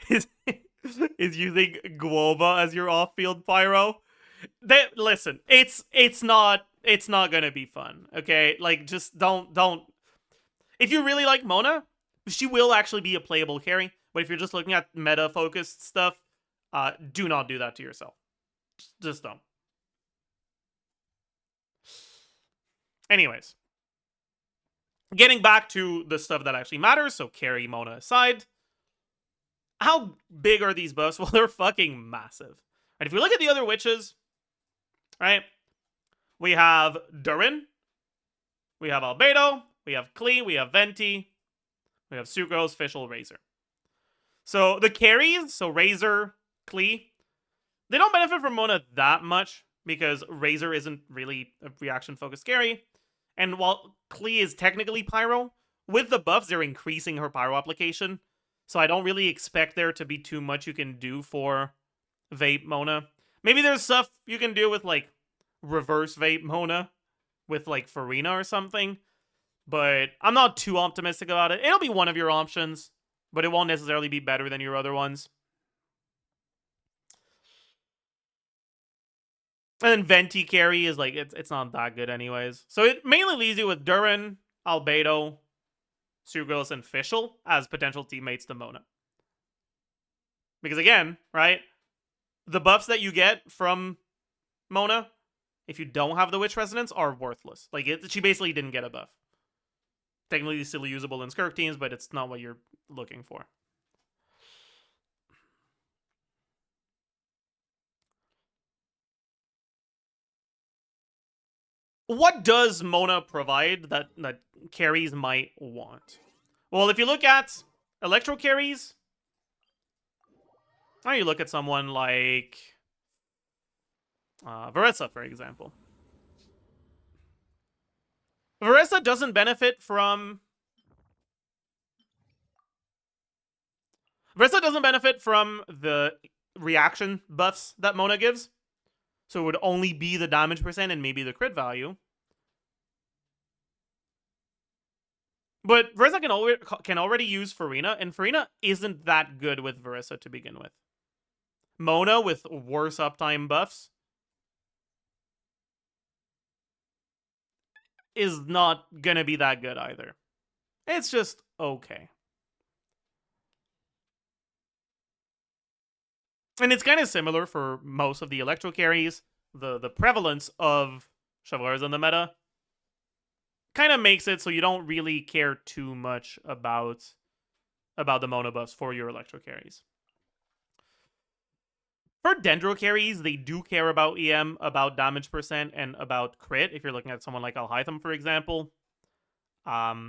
Speaker 1: is using Guoba as your off-field pyro. Listen, it's not gonna be fun. Okay, like just don't. If you really like Mona, she will actually be a playable carry. But if you're just looking at meta-focused stuff, do not do that to yourself. Just don't. Anyways, getting back to the stuff that actually matters, so carry Mona aside. How big are these buffs? Well, they're fucking massive. Right, if you look at the other witches, right, we have Durin, we have Albedo, we have Klee, we have Venti, we have Sucrose, Fischl, Razor. So the carries, so Razor, Klee, they don't benefit from Mona that much because Razor isn't really a reaction-focused carry. And while Klee is technically Pyro, with the buffs, they're increasing her Pyro application. So I don't really expect there to be too much you can do for Vape Mona. Maybe there's stuff you can do with, like, reverse Vape Mona with, like, Farina or something. But I'm not too optimistic about it. It'll be one of your options, but it won't necessarily be better than your other ones. And then Venti carry is, like, it's not that good anyways. So it mainly leaves you with Durin, Albedo, Sucrose, and Fischl as potential teammates to Mona. Because again, right, the buffs that you get from Mona, if you don't have the Witch Resonance, are worthless. Like, she basically didn't get a buff. Technically still usable in Skirk teams, but it's not what you're looking for. What does Mona provide that carries might want? Well, if you look at Electro carries, or you look at someone like Varessa, for example. Varessa doesn't benefit from... Varessa doesn't benefit from the reaction buffs that Mona gives. So it would only be the damage percent and maybe the crit value. But Varessa can already use Farina, and Farina isn't that good with Varessa to begin with. Mona with worse uptime buffs is not gonna be that good either. It's just okay. And it's kind of similar for most of the Electro carries. The prevalence of Chevalers in the meta kind of makes it so you don't really care too much about the Mona buffs for your Electro carries. For Dendro carries, they do care about EM, about damage percent, and about crit, if you're looking at someone like Alhaitham, for example. But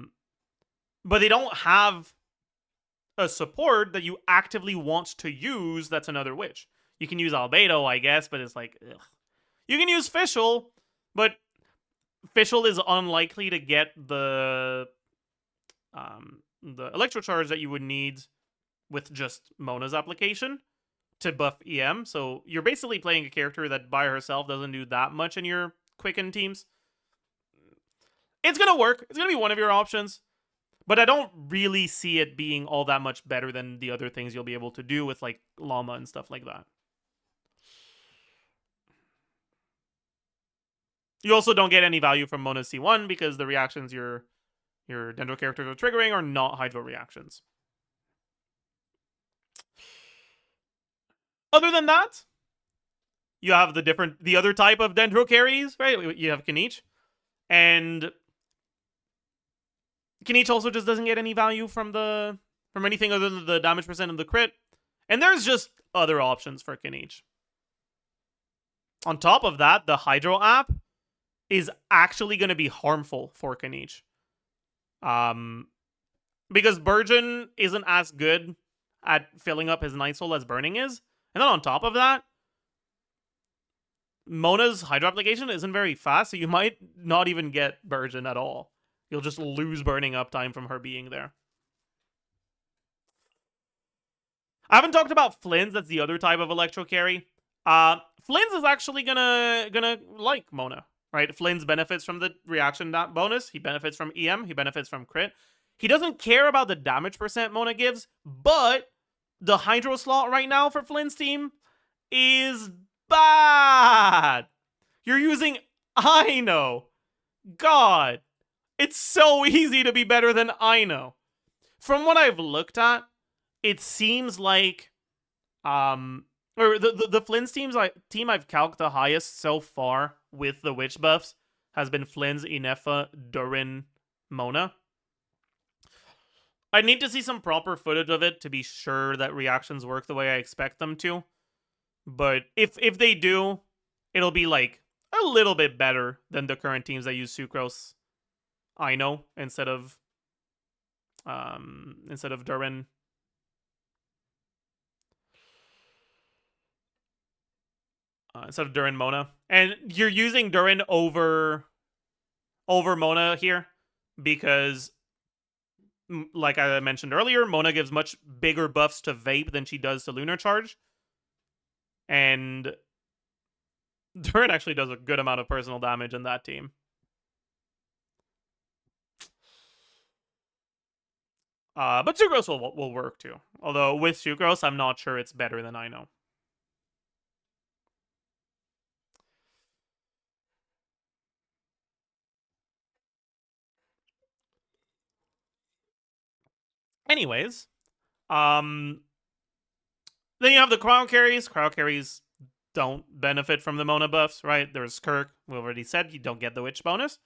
Speaker 1: they don't have a support that you actively want to use that's another witch. You can use Albedo, I guess, but it's like, ugh. You can use Fischl, but Fischl is unlikely to get the Electro Charge that you would need with just Mona's application to buff EM. So you're basically playing a character that by herself doesn't do that much in your Quicken teams. It's going to work. It's going to be one of your options. But I don't really see it being all that much better than the other things you'll be able to do with, like, Llama and stuff like that. You also don't get any value from Mona C1 because the reactions your Dendro characters are triggering are not Hydro reactions. Other than that, you have the other type of Dendro carries, right? You have Kinich. And Kinich also just doesn't get any value from anything other than the damage percent and the crit. And there's just other options for Kinich. On top of that, the Hydro app is actually going to be harmful for Kinich. Because Burgeon isn't as good at filling up his Night Soul as Burning is. And then on top of that, Mona's Hydro application isn't very fast, so you might not even get Burgeon at all. You'll just lose burning uptime from her being there. I haven't talked about Flynn's, that's the other type of Electro carry. Flynn's is actually gonna like Mona, right? Flynn's benefits from the reaction bonus, he benefits from EM, he benefits from crit. He doesn't care about the damage percent Mona gives, but the Hydro slot right now for Flynn's team is bad. You're using Ino. God. It's so easy to be better than Ino. From what I've looked at, it seems like or the Flynn's team I've calced the highest so far with the witch buffs has been Flynn's, Inefa, Durin, Mona. I need to see some proper footage of it to be sure that reactions work the way I expect them to. But if they do, it'll be like a little bit better than the current teams that use Sucrose. I know instead of Durin. Instead of Durin Mona. And you're using Durin over Mona here because, like I mentioned earlier, Mona gives much bigger buffs to Vape than she does to Lunar Charge. And Durin actually does a good amount of personal damage in that team. But Sucrose will work too. Although with Sucrose, I'm not sure it's better than I know. Anyways, then you have the crowd carries. Crowd carries don't benefit from the Mona buffs, right? There's Kirk. We already said you don't get the Witch bonus.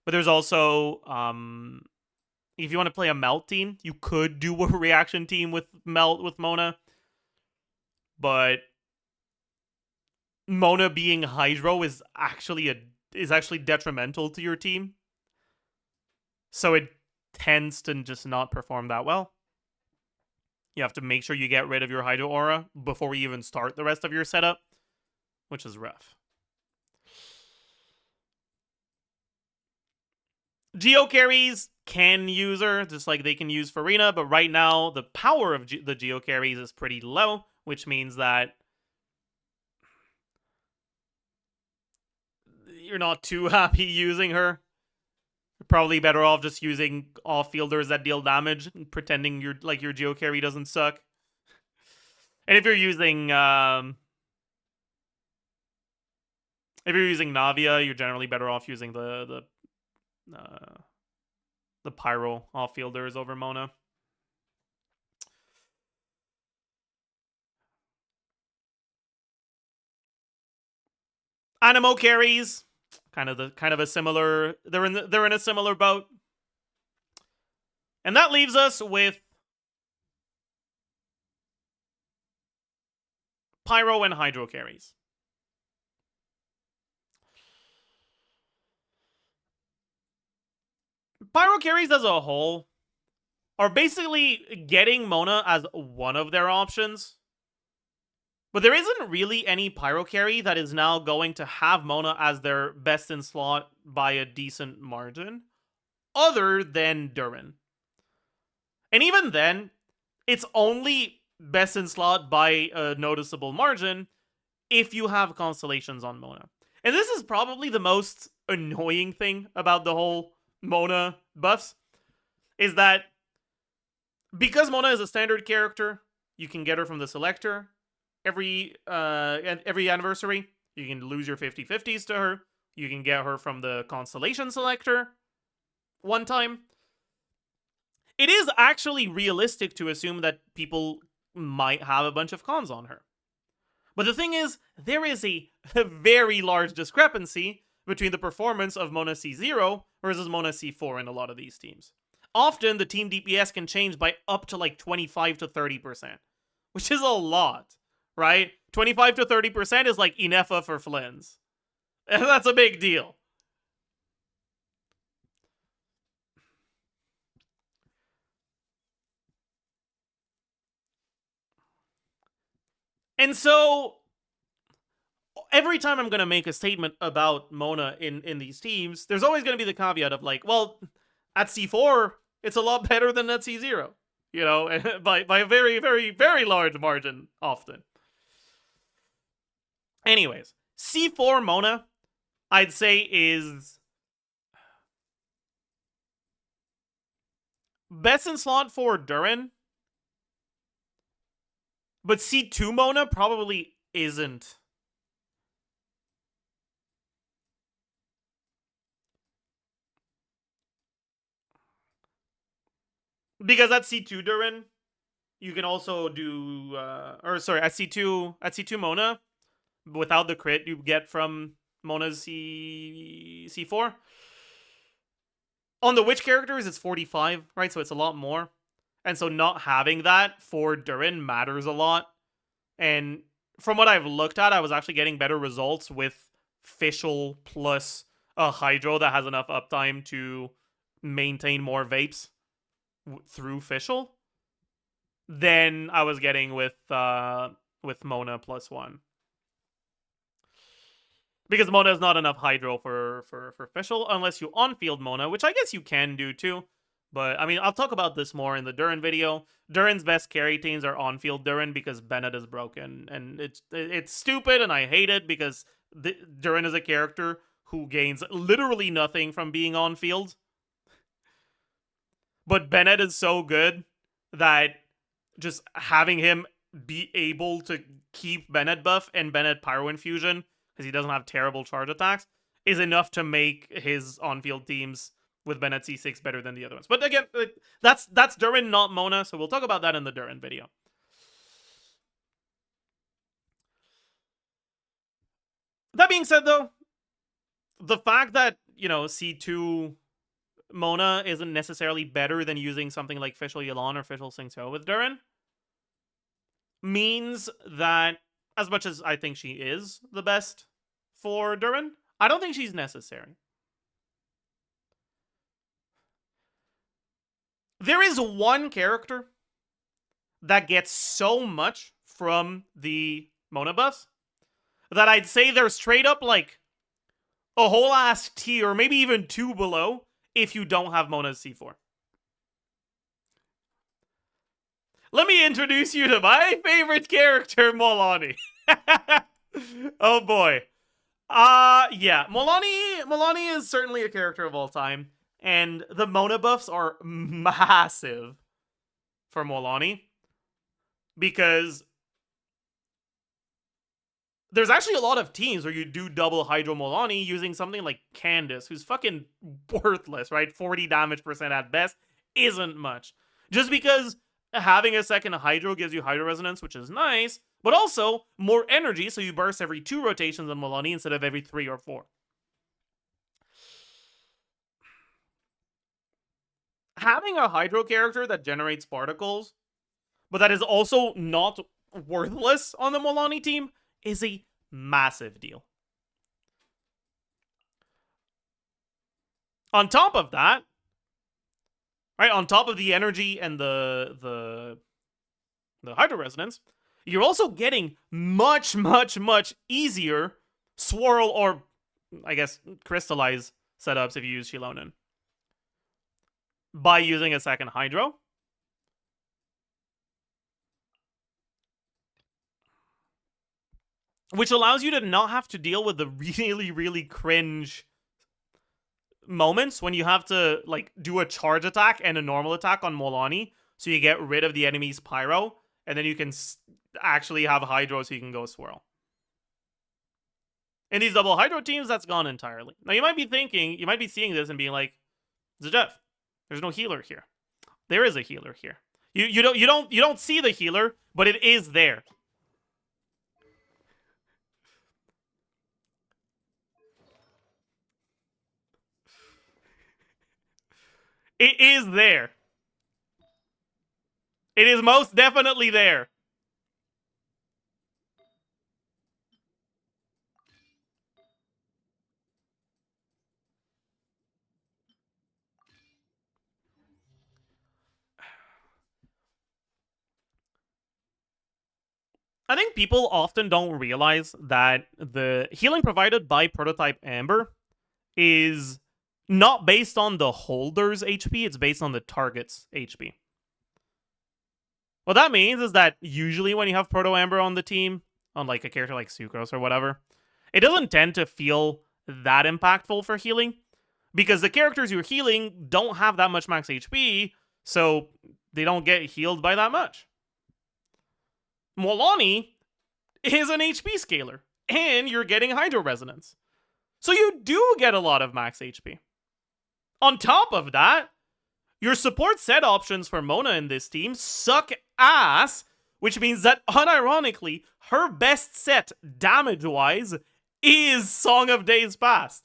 Speaker 1: But there's also, if you want to play a Melt team, you could do a reaction team with Melt with Mona. But Mona being Hydro is actually detrimental to your team. So it tends to just not perform that well. You have to make sure you get rid of your Hydro Aura before you even start the rest of your setup, which is rough. Geo carries can use her, just like they can use Farina, but right now the power of the Geo carries is pretty low, which means that you're not too happy using her. You're probably better off just using off-fielders that deal damage and pretending your Geo carry doesn't suck. And if you're using Navia, you're generally better off using the Pyro off-fielders over Mona. Animo carries, kind of a similar. They're in a similar boat, and that leaves us with Pyro and Hydro carries. Pyro carries as a whole are basically getting Mona as one of their options. But there isn't really any Pyro carry that is now going to have Mona as their best in slot by a decent margin, other than Durin. And even then, it's only best in slot by a noticeable margin if you have constellations on Mona. And this is probably the most annoying thing about the whole Mona buffs, is that because Mona is a standard character, you can get her from the selector every anniversary. You can lose your 50/50s to her. You can get her from the constellation selector one time. It is actually realistic to assume that people might have a bunch of cons on her. But the thing is, there is a very large discrepancy between the performance of Mona C0 versus Mona C4 in a lot of these teams. Often, the team DPS can change by up to like 25 to 30%, which is a lot, right? 25 to 30% is like Inefa for Flynn's. And that's a big deal. And so, every time I'm going to make a statement about Mona in these teams, there's always going to be the caveat of like, well, at C4, it's a lot better than at C0. You know, by a very, very, very large margin, often. Anyways, C4 Mona, I'd say, is best in slot for Durin. But C2 Mona probably isn't. Because at C2 Durin, you can also do at C2 Mona, without the crit you get from Mona's C4. On the witch characters, it's 45, right? So it's a lot more. And so not having that for Durin matters a lot. And from what I've looked at, I was actually getting better results with Fischl plus a Hydro that has enough uptime to maintain more vapes through Fischl than I was getting with Mona plus 1. Because Mona is not enough Hydro for Fischl unless you on-field Mona, which I guess you can do too. But, I mean, I'll talk about this more in the Durin video. Durin's best carry teams are on-field Durin because Bennett is broken. And it's stupid and I hate it because Durin is a character who gains literally nothing from being on-field. But Bennett is so good that just having him be able to keep Bennett buff and Bennett Pyro Infusion, because he doesn't have terrible charge attacks, is enough to make his on-field teams with Bennett C6 better than the other ones. But again, that's Durin, not Mona, so we'll talk about that in the Durin video. That being said, though, the fact that, you know, C2 Mona isn't necessarily better than using something like Fischl Yelan or Fischl Xingqiu with Durin means that, as much as I think she is the best for Durin, I don't think she's necessary. There is one character that gets so much from the Mona buffs that I'd say they're straight up like a whole ass tier, maybe even 2 below, if you don't have Mona's C4. Let me introduce you to my favorite character, Molani. Oh boy. Yeah, Molani is certainly a character of all time, and the Mona buffs are massive for Molani because there's actually a lot of teams where you do double Hydro Molani using something like Candace, who's fucking worthless, right? 40 damage percent at best isn't much. Just because having a second Hydro gives you Hydro Resonance, which is nice, but also more energy, so you burst every 2 rotations on Molani instead of every 3 or 4. Having a Hydro character that generates particles, but that is also not worthless on the Molani team, is a massive deal. On top of that, right, on top of the energy and the Hydro Resonance, you're also getting much, much, much easier swirl or, I guess, crystallize setups if you use Shilonen by using a second Hydro. Which allows you to not have to deal with the really, really cringe moments when you have to, like, do a charge attack and a normal attack on Molani, so you get rid of the enemy's Pyro, and then you can actually have Hydro so you can go swirl. In these double Hydro teams, that's gone entirely. Now, you might be thinking, you might be seeing this and being like, Zajef, there's no healer here. There is a healer here. You don't see the healer, but it is there. It is there. It is most definitely there. I think people often don't realize that the healing provided by Prototype Amber is not based on the holder's HP, it's based on the target's HP. What that means is that usually when you have Proto Amber on the team, on like a character like Sucrose or whatever, it doesn't tend to feel that impactful for healing, because the characters you're healing don't have that much max HP, so they don't get healed by that much. Molani is an HP scaler, and you're getting Hydro Resonance. So you do get a lot of max HP. On top of that, your support set options for Mona in this team suck ass, which means that, unironically, her best set damage-wise is Song of Days Past.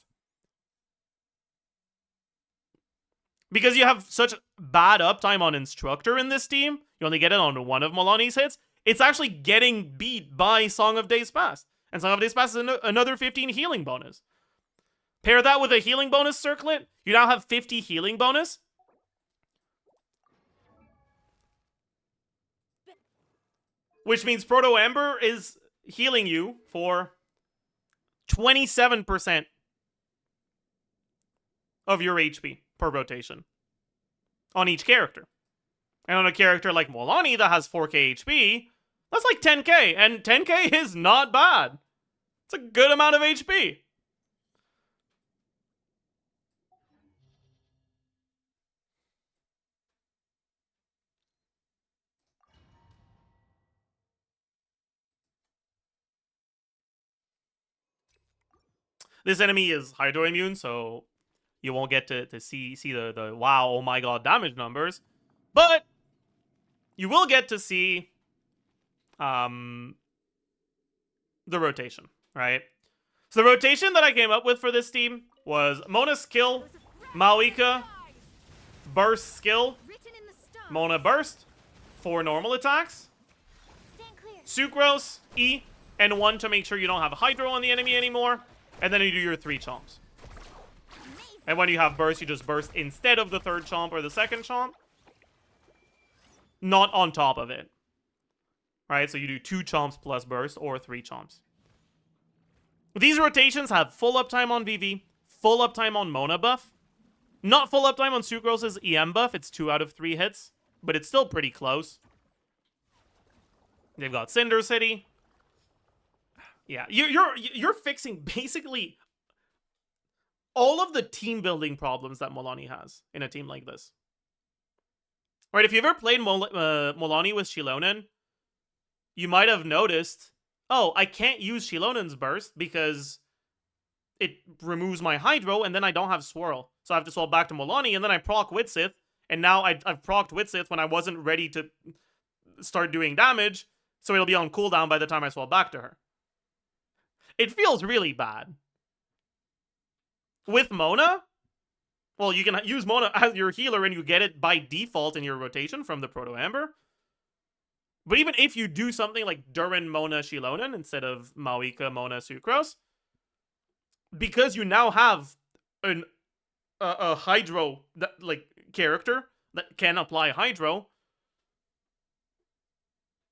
Speaker 1: Because you have such bad uptime on Instructor in this team, you only get it on one of Milani's hits, it's actually getting beat by Song of Days Past. And Song of Days Past is another 15 healing bonus. Pair that with a healing bonus circlet, you now have 50 healing bonus. Which means Proto Ember is healing you for 27% of your HP per rotation on each character. And on a character like Milani that has 4k HP, that's like 10k, and 10k is not bad. It's a good amount of HP. This enemy is Hydro immune, so you won't get to see the wow, oh my god damage numbers. But you will get to see the rotation, right? So the rotation that I came up with for this team was Mona skill, Mawika, burst skill, Mona burst, 4 normal attacks, Sucrose, E, and 1 to make sure you don't have Hydro on the enemy anymore, and then you do your 3 chomps. And when you have burst, you just burst instead of the 3rd chomp or the 2nd chomp. Not on top of it. Right, so you do 2 chomps plus burst or 3 chomps. These rotations have full uptime on VV, full uptime on Mona buff. Not full uptime on Sucrose's EM buff, it's 2 out of 3 hits, but it's still pretty close. They've got Cinder City. Yeah, you're fixing basically all of the team building problems that Milani has in a team like this. Right, if you ever played Milani with Shilonen, you might have noticed, oh, I can't use Shilonen's burst because it removes my Hydro, and then I don't have Swirl. So I have to swap back to Milani, and then I proc Witsith, and now I've procced Witsith when I wasn't ready to start doing damage, so it'll be on cooldown by the time I swap back to her. It feels really bad. With Mona, well, you can use Mona as your healer and you get it by default in your rotation from the Proto Amber. But even if you do something like Durin, Mona, Shilonen instead of Mawika, Mona, Sucrose, because you now have a Hydro character that can apply Hydro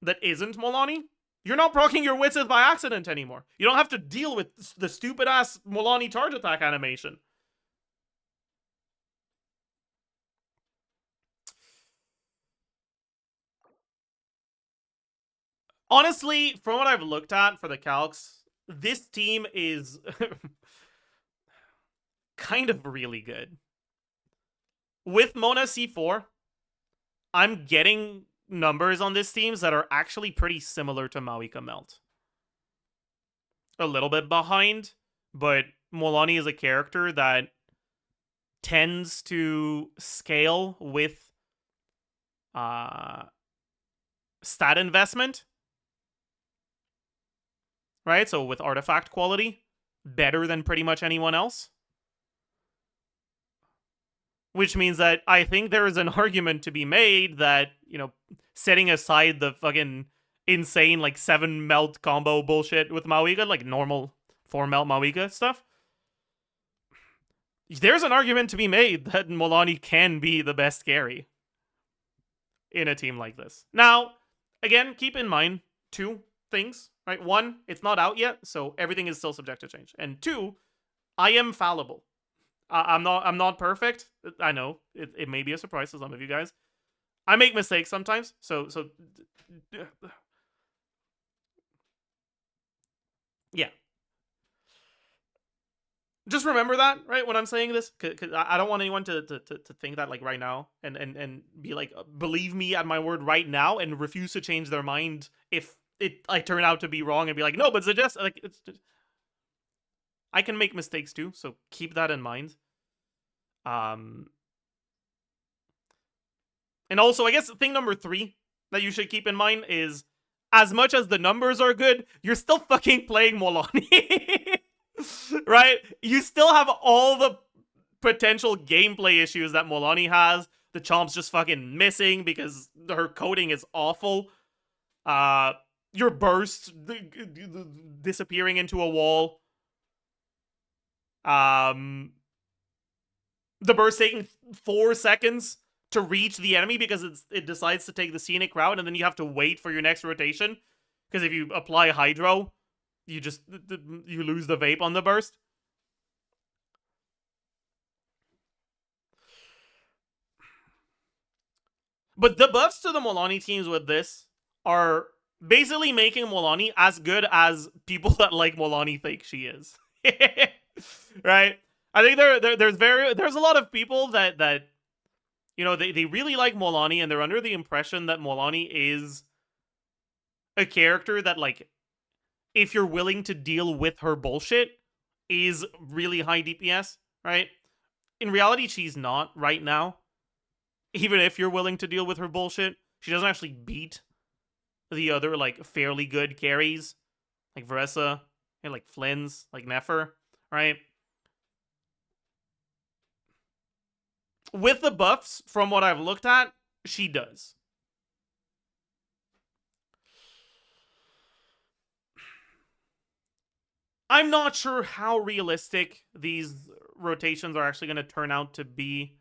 Speaker 1: that isn't Milani, you're not proccing your Witsith by accident anymore. You don't have to deal with the stupid-ass Milani charge attack animation. Honestly, from what I've looked at for the calcs, this team is kind of really good. With Mona C4, I'm getting numbers on this team that are actually pretty similar to Mawika Melt. A little bit behind, but Milani is a character that tends to scale with stat investment. Right? So with artifact quality, better than pretty much anyone else. Which means that I think there is an argument to be made that, you know, setting aside the fucking insane, like, 7 melt combo bullshit with Mawika, like normal 4 melt Mawika stuff, there's an argument to be made that Milani can be the best carry in a team like this. Now, again, keep in mind 2 things, right? 1, it's not out yet, so everything is still subject to change. And 2, I am fallible. I'm not perfect. I know it may be a surprise to some of you guys. I make mistakes sometimes, so yeah. Just remember that, right, when I'm saying this, because I don't want anyone to think that, like, right now and be like, believe me at my word right now and refuse to change their mind if I turn out to be wrong and be like, no, but suggest, like, it's just... I can make mistakes too, so keep that in mind. And also, I guess thing number 3 that you should keep in mind is, as much as the numbers are good, you're still fucking playing Milani. Right? You still have all the potential gameplay issues that Molani has. The chomp's just fucking missing because her coding is awful. Your burst disappearing into a wall. The burst taking 4 seconds to reach the enemy because it decides to take the scenic route, and then you have to wait for your next rotation. Because if you apply hydro, you lose the vape on the burst. But the buffs to the Molani teams with this are basically making Molani as good as people that like Molani think she is. Right? I think there's a lot of people that you know, they really like Molani, and they're under the impression that Molani is a character that, like, if you're willing to deal with her bullshit, is really high DPS, right? In reality, she's not right now. Even if you're willing to deal with her bullshit, she doesn't actually beat the other, like, fairly good carries, like Veressa, and like Flynn's, like Nefer, right? With the buffs, from what I've looked at, she does. I'm not sure how realistic these rotations are actually going to turn out to be,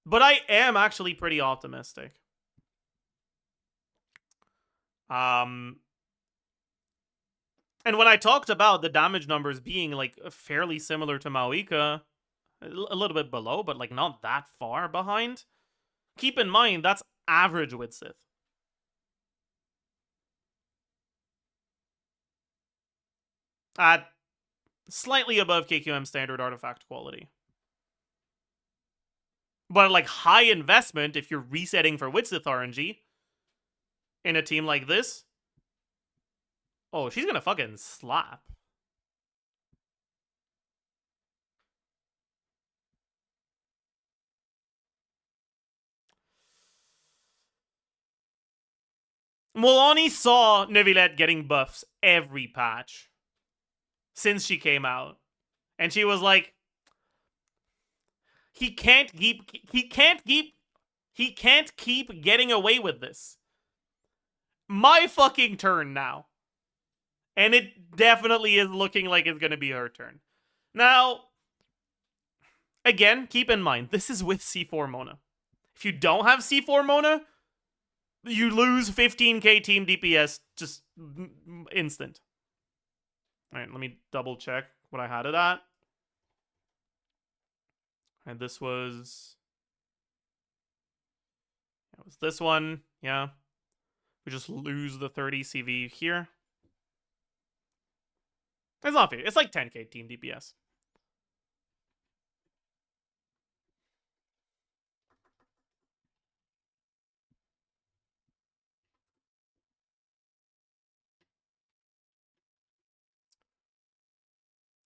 Speaker 1: but I am actually pretty optimistic. And when I talked about the damage numbers being, like, fairly similar to Maoika, a little bit below, but, like, not that far behind, keep in mind, that's average with Sith. At slightly above KQM standard artifact quality. But, like, high investment if you're resetting for Witsith RNG in a team like this. Oh, she's gonna fucking slap. Molani saw Neuvillette getting buffs every patch since she came out. And she was like, he can't keep getting away with this. My fucking turn now. And it definitely is looking like it's going to be her turn. Now, again, keep in mind, this is with C4 Mona. If you don't have C4 Mona, you lose 15k team DPS just instant. Alright, let me double check what I had it at. And this was... It was this one, yeah. We just lose the 30 CV here. It's not fair. It's like 10k team DPS.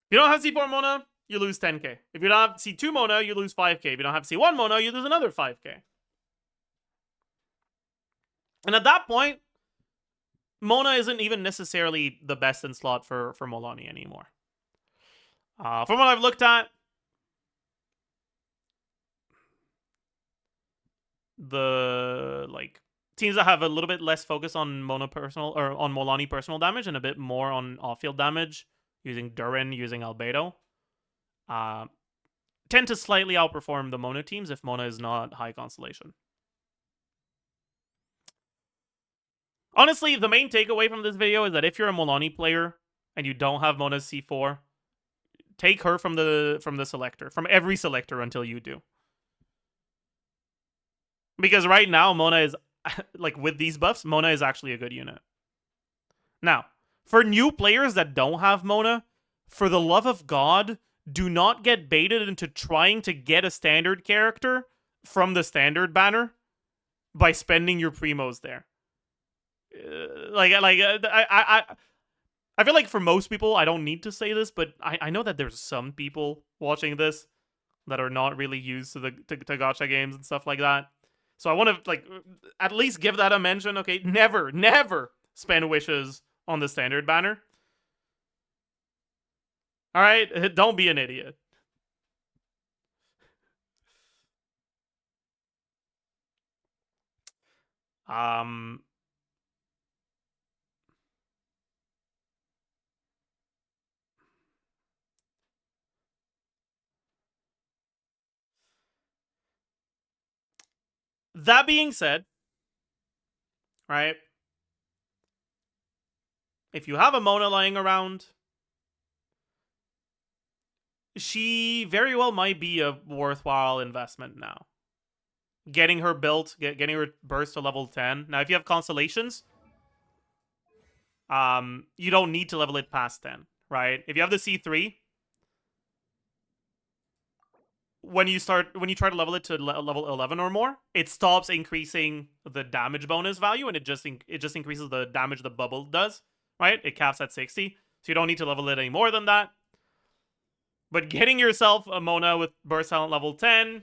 Speaker 1: If you don't have C4 Mona, you lose 10k. If you don't have C2 Mona, you lose 5k. If you don't have C1 Mona, you lose another 5k. And at that point, Mona isn't even necessarily the best in slot for Molani anymore. From what I've looked at, the, like, teams that have a little bit less focus on Mona personal, or on Molani personal damage, and a bit more on off-field damage, using Durin, using Albedo, tend to slightly outperform the Mona teams if Mona is not high constellation. Honestly, the main takeaway from this video is that if you're a Molani player and you don't have Mona's C4, take her from the selector, from every selector until you do. Because right now, Mona is, like, with these buffs, Mona is actually a good unit. Now, for new players that don't have Mona, for the love of God, do not get baited into trying to get a standard character from the standard banner by spending your primos there. I feel like for most people, I don't need to say this, but I know that there's some people watching this that are not really used to to gacha games and stuff like that. So I want to, like, at least give that a mention. Okay, never spend wishes on the standard banner. All right, don't be an idiot. Um, that being said, right? If you have a Mona lying around, she very well might be a worthwhile investment now. Getting her built, getting her burst to level 10. Now, if you have constellations, you don't need to level it past 10, right? If you have the C3, when you try to level it to level 11 or more, it stops increasing the damage bonus value, and it just increases the damage the bubble does, right? It caps at 60, so you don't need to level it any more than that. But getting yourself a Mona with burst talent level 10,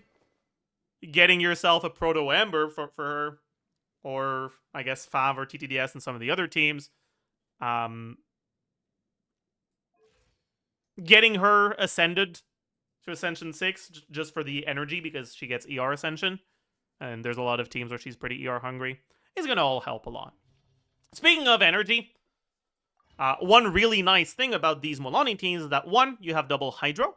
Speaker 1: getting yourself a Proto Amber for her, or I guess Fav or TTDS and some of the other teams, getting her ascended to Ascension 6 just for the energy because she gets ER Ascension, and there's a lot of teams where she's pretty ER hungry, is going to all help a lot. Speaking of energy, one really nice thing about these Molani teams is that, one, you have double Hydro.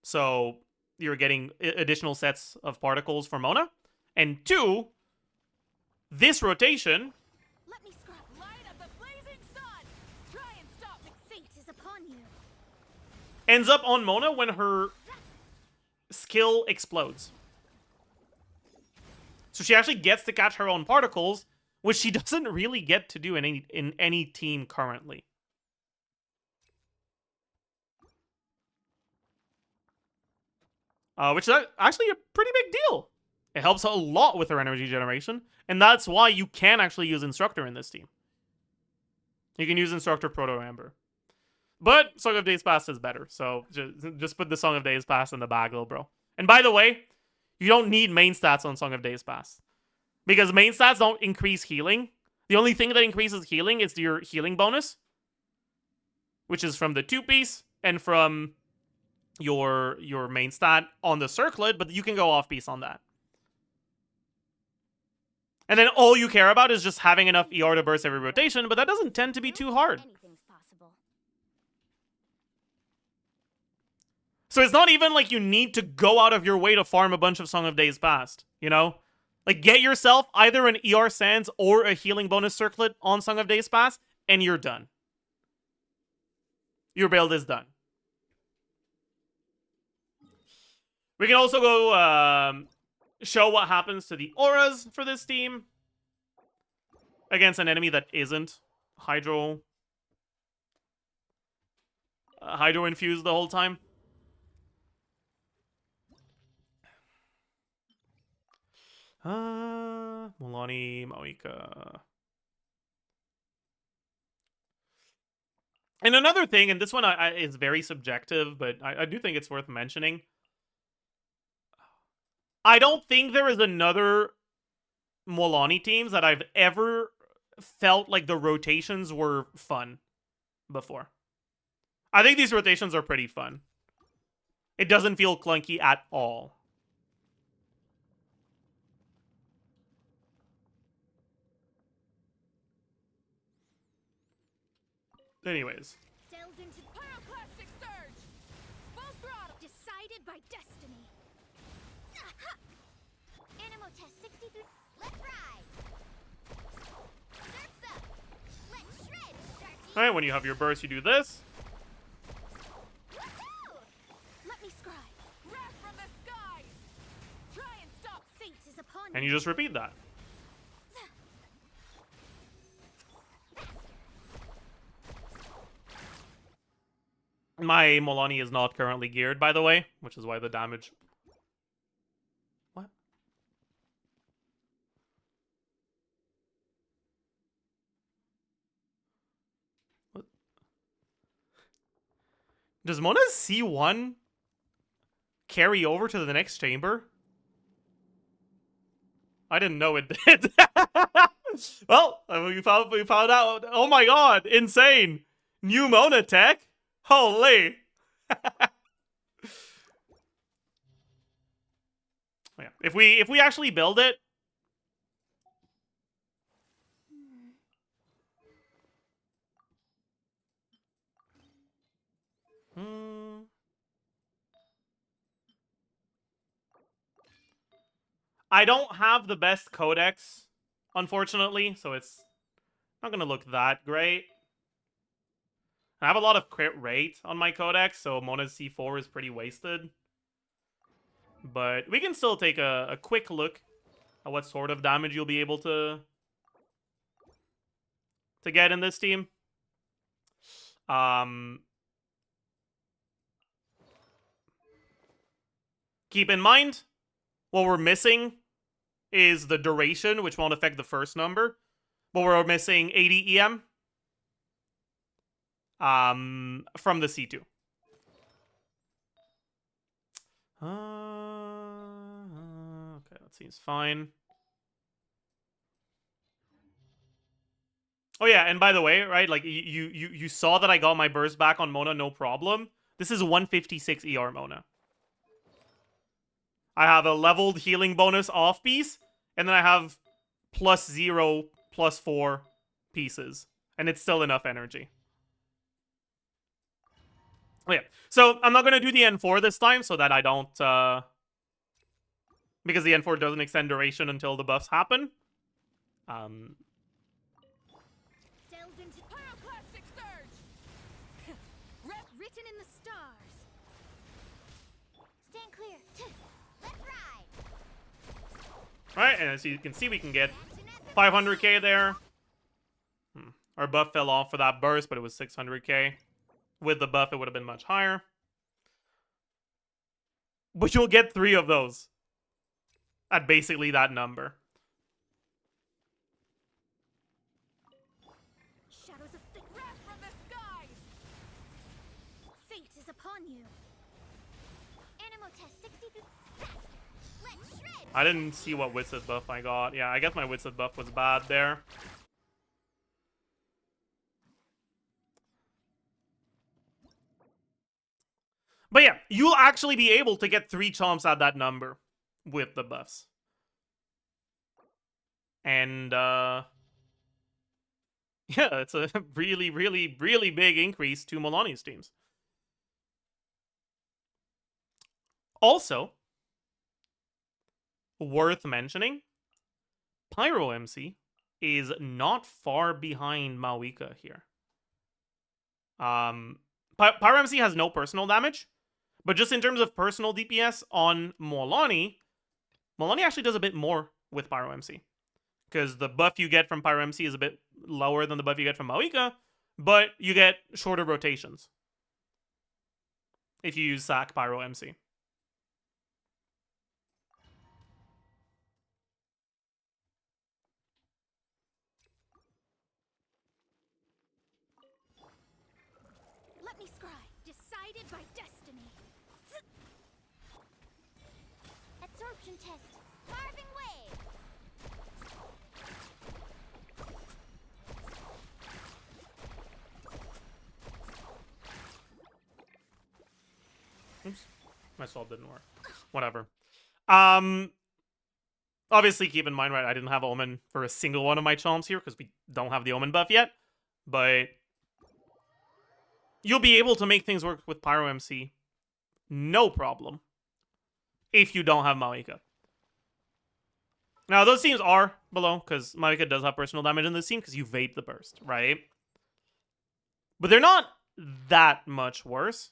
Speaker 1: So you're getting additional sets of particles for Mona. And two, this rotation...
Speaker 2: Let me scrap light of the blazing sun. Try and stop me. Fate is upon you.
Speaker 1: ends up on Mona when her skill explodes. So she actually gets to catch her own particles, which she doesn't really get to do in any team currently. Which is actually a pretty big deal. It helps a lot with her energy generation, and that's why you can actually use Instructor in this team. You can use Instructor Proto Amber. But Song of Days Past is better, so just put the Song of Days Past in the bag, little bro. And by the way, you don't need main stats on Song of Days Past, because main stats don't increase healing. The only thing that increases healing is your healing bonus, which is from the 2-piece and from your main stat on the circlet, but you can go off-piece on that. And then all you care about is just having enough ER to burst every rotation, but that doesn't tend to be too hard.
Speaker 2: Anything's possible.
Speaker 1: So it's not even like you need to go out of your way to farm a bunch of Song of Days Past, you know? Like, get yourself either an ER Sands or a healing bonus circlet on Song of Days Past, and you're done. Your build is done. We can also go show what happens to the auras for this team against an enemy that isn't Hydro infused the whole time. Mulani, Maoika. And another thing, and this one is very subjective, but I do think it's worth mentioning. I don't think there is another Molani teams that I've ever felt like the rotations were fun before. I think these rotations are pretty fun. It doesn't feel clunky at all. Anyways.
Speaker 2: Delves into pyroclastic surge. Full throttle. Decided by destiny. Animal test 63. Let's ride. Surf's up. Let's shred.
Speaker 1: Alright, when you have your burst, you do this.
Speaker 2: Woohoo! Let me scribe. Wrath from the skies. Try and stop. Fate is upon
Speaker 1: And you just repeat that. My Molani is not currently geared, by the way, which is why the damage... What? What? Does Mona's C1 carry over to the next chamber? I didn't know it did. Well, we found out. Oh my god, insane. New Mona tech. Holy! Yeah. If we actually build it, I don't have the best codex, unfortunately, so it's not gonna look that great. I have a lot of crit rate on my codex, so Mona's C4 is pretty wasted. But we can still take a quick look at what sort of damage you'll be able to get in this team. Keep in mind, what we're missing is the duration, which won't affect the first number. But we're missing 80 EM from the C2. Okay, that seems fine. Oh yeah, and by the way, right, like you saw that I got my burst back on Mona, no problem. This is 156 ER Mona. I have a leveled healing bonus off piece, and then I have +0, +4 pieces. And it's still enough energy. Oh yeah, so I'm not going to do the N4 this time so that I don't, because the N4 doesn't extend duration until the buffs happen.
Speaker 2: Delves into pyroclastic surge. Written in the stars. Stand clear. Let's ride.
Speaker 1: Alright, and as you can see, we can get 500k there. Our buff fell off for that burst, but it was 600k. With the buff, it would have been much higher. But you'll get 3 of those at basically that number.
Speaker 2: Shadows of thick wrath from the skies. Fate is upon you. Animal test 63 faster. Let's shred.
Speaker 1: I didn't see what Witsit buff I got. Yeah, I guess my Witsit buff was bad there. But yeah, you'll actually be able to get 3 chomps at that number with the buffs. And, yeah, it's a really, really, really big increase to Milani's teams. Also, worth mentioning, Pyro MC is not far behind Mawika here. Pyro MC has no personal damage, but just in terms of personal DPS on Milani, Milani actually does a bit more with Pyro MC. Because the buff you get from Pyro MC is a bit lower than the buff you get from Mawika, but you get shorter rotations if you use Sack Pyro MC.
Speaker 2: Let me scry. Decided by destiny. Absorption test. Carving waves.
Speaker 1: Oops. My swap didn't work. Whatever. Obviously, keep in mind, right, I didn't have Omen for a single one of my chomps here because we don't have the Omen buff yet. But you'll be able to make things work with Pyro MC. No problem. If you don't have Mawika. Now, those teams are below, because Mawika does have personal damage in this team, because you vape the burst, right? But they're not that much worse.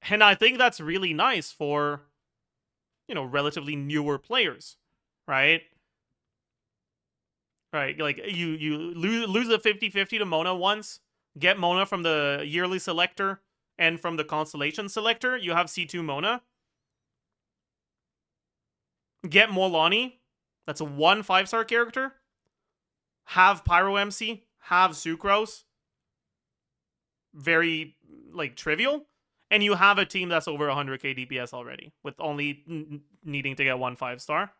Speaker 1: And I think that's really nice for, you know, relatively newer players, right? Right, like, you lose a 50-50 to Mona once, get Mona from the yearly selector, and from the constellation selector, you have C2 Mona. Get Molani, that's a 1 5-star character. Have Pyro MC, have Sucrose. Very, like, trivial. And you have a team that's over 100k DPS already, with only needing to get 1 5-star.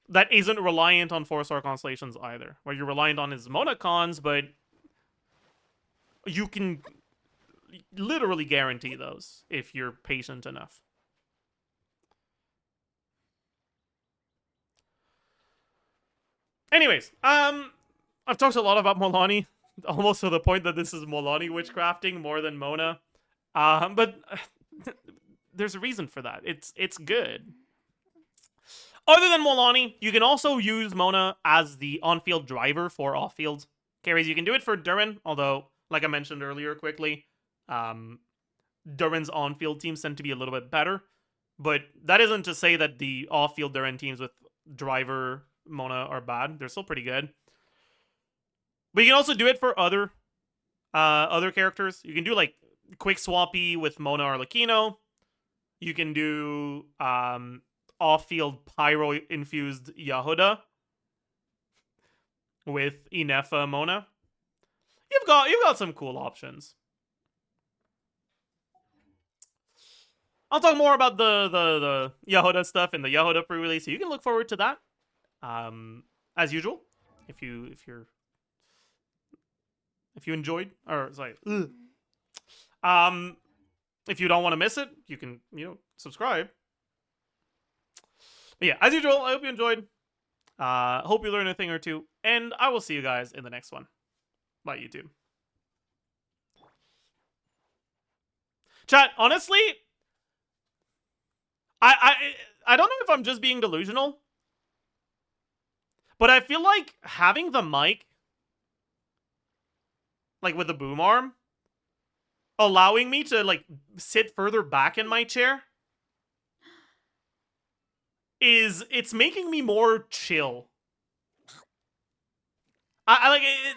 Speaker 1: That isn't reliant on 4-star constellations either. What you're reliant on is Monacons, but you can literally guarantee those if you're patient enough. Anyways, I've talked a lot about Molani, almost to the point that this is Molani witchcrafting more than Mona. But there's a reason for that. It's good. Other than Molani, you can also use Mona as the on-field driver for off-field carries. You can do it for Durin, although, like I mentioned earlier quickly, Durin's on-field teams tend to be a little bit better. But that isn't to say that the off-field Durin teams with driver Mona are bad. They're still pretty good. But you can also do it for other characters. You can do like quick swappy with Mona Arlecchino. You can do off-field pyro infused Yahuda with Inefa Mona. You've got some cool options. I'll talk more about the Yahuda stuff in the Yahuda pre-release, so you can look forward to that. As usual, if you enjoyed, or sorry, if you don't want to miss it, you can subscribe. But yeah, as usual, I hope you enjoyed. Hope you learned a thing or two, and I will see you guys in the next one. Bye, YouTube. Chat, honestly, I don't know if I'm just being delusional, but I feel like having the mic, like with the boom arm, allowing me to like sit further back in my chair, it's making me more chill. I like it.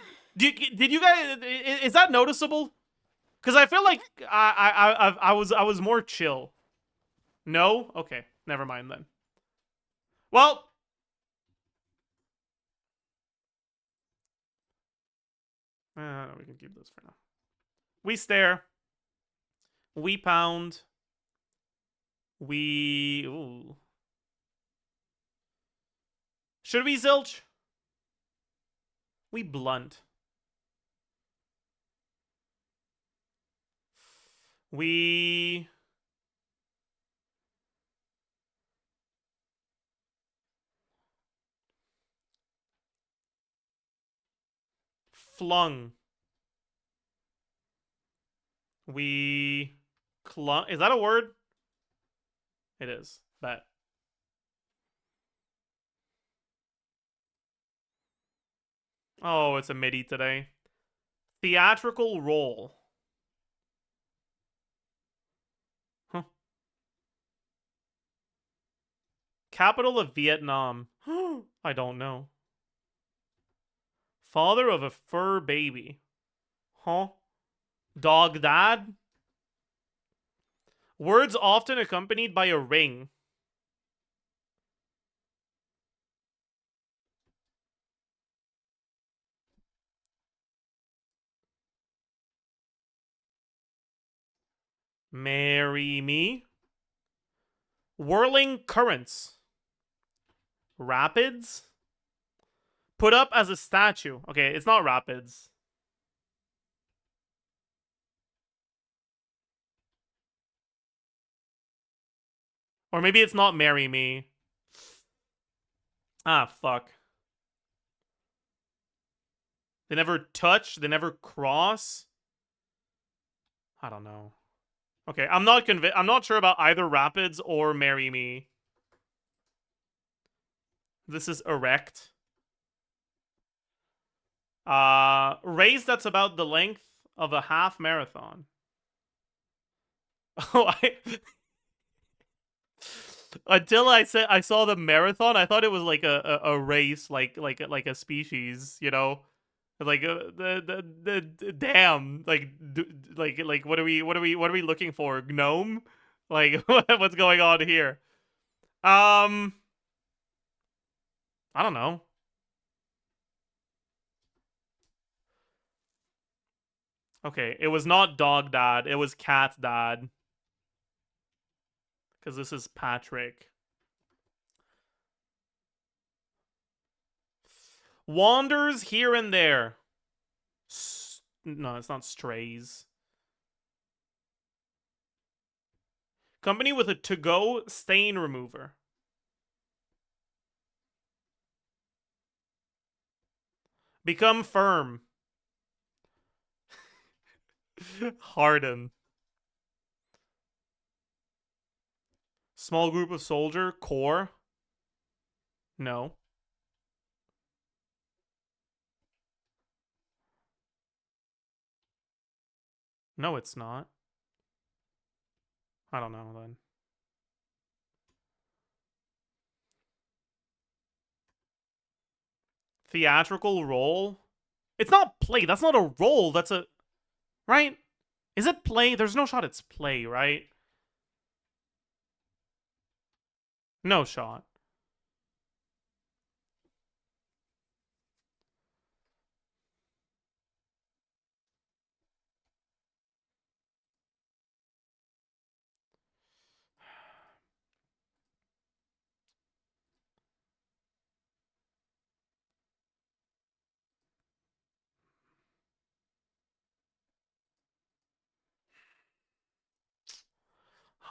Speaker 1: Did you guys? Is that noticeable? Because I feel like I was more chill. No? Okay, never mind then. Well, we can keep this for now. We stare. We pound. We... Ooh. Should we zilch? We blunt. We... Flung. We... Clung. Is that a word? It is. Bet. Oh, it's a MIDI today. Theatrical role. Huh. Capital of Vietnam. I don't know. Father of a fur baby. Huh? Dog dad? Words often accompanied by a ring. Marry me. Whirling currents. Rapids. Put up as a statue. Okay, it's not rapids. Or maybe it's not marry me. Ah, fuck. They never touch. They never cross. I don't know. Okay, I'm not convinced. I'm not sure about either rapids or marry me. This is erect. Race that's about the length of a half marathon. Oh, until I saw the marathon, I thought it was like a race, like a species, you know, like the damn, like what are we looking for? Gnome, like what's going on here? I don't know. Okay, it was not dog dad, it was cat dad. Because this is Patrick. Wanders here and there. No, it's not strays. Company with a to-go stain remover. Become firm. Harden. Small group of soldier. Core. No. No, it's not. I don't know then. Theatrical role? It's not play. That's not a role. That's a... Right? Is it play? There's no shot it's play, right? No shot.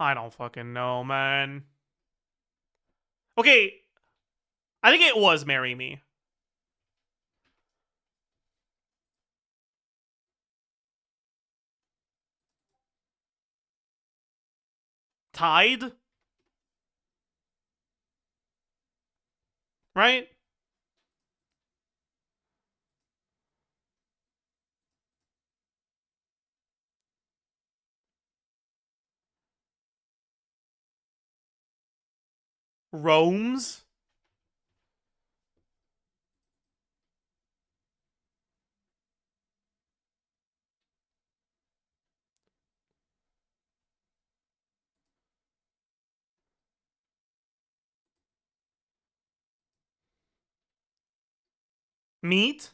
Speaker 1: I don't fucking know, man. Okay, I think it was Marry Me. Tied? Right? Roams? Meat?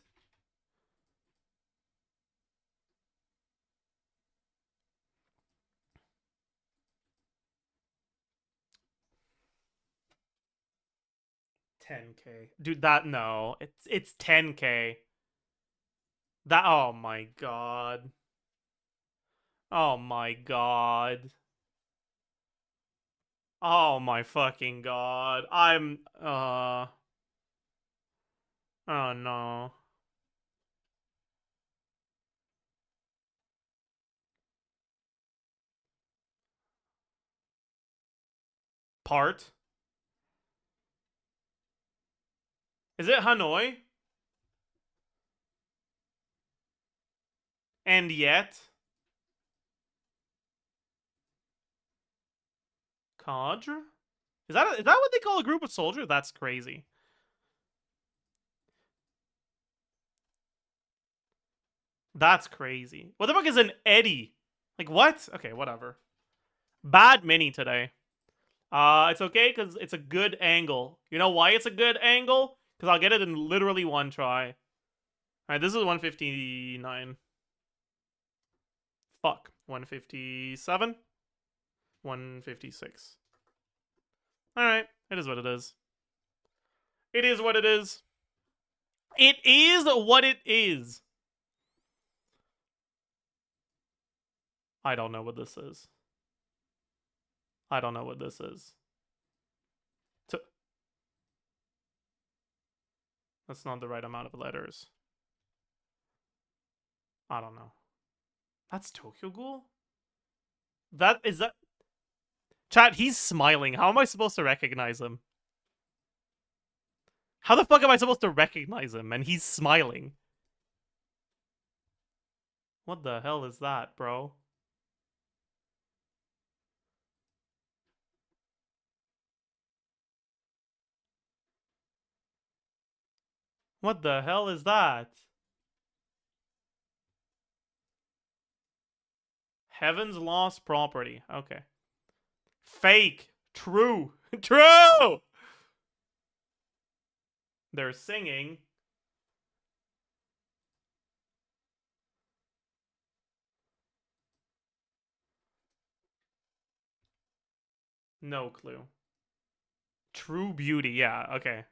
Speaker 1: 10K. Dude, that no. It's 10K. That oh my god. Oh my god. Oh my fucking god. I'm oh no. Part? Is it Hanoi? And yet Cadre? Is that what they call a group of soldiers? That's crazy. That's crazy. What the fuck is an Eddie? Like what? Okay, whatever. Bad mini today. It's okay because it's a good angle. You know why it's a good angle? Because I'll get it in literally one try. Alright, this is 159. Fuck. 157? 156. Alright, it is what it is. It is what it is. It is what it is. I don't know what this is. I don't know what this is. That's not the right amount of letters. I don't know. That's Tokyo Ghoul? That is that. Chat, he's smiling. How am I supposed to recognize him? How the fuck am I supposed to recognize him? And he's smiling. What the hell is that, bro? What the hell is that? Heaven's lost property. Okay. Fake. True. True! They're singing. No clue. True beauty. Yeah, okay.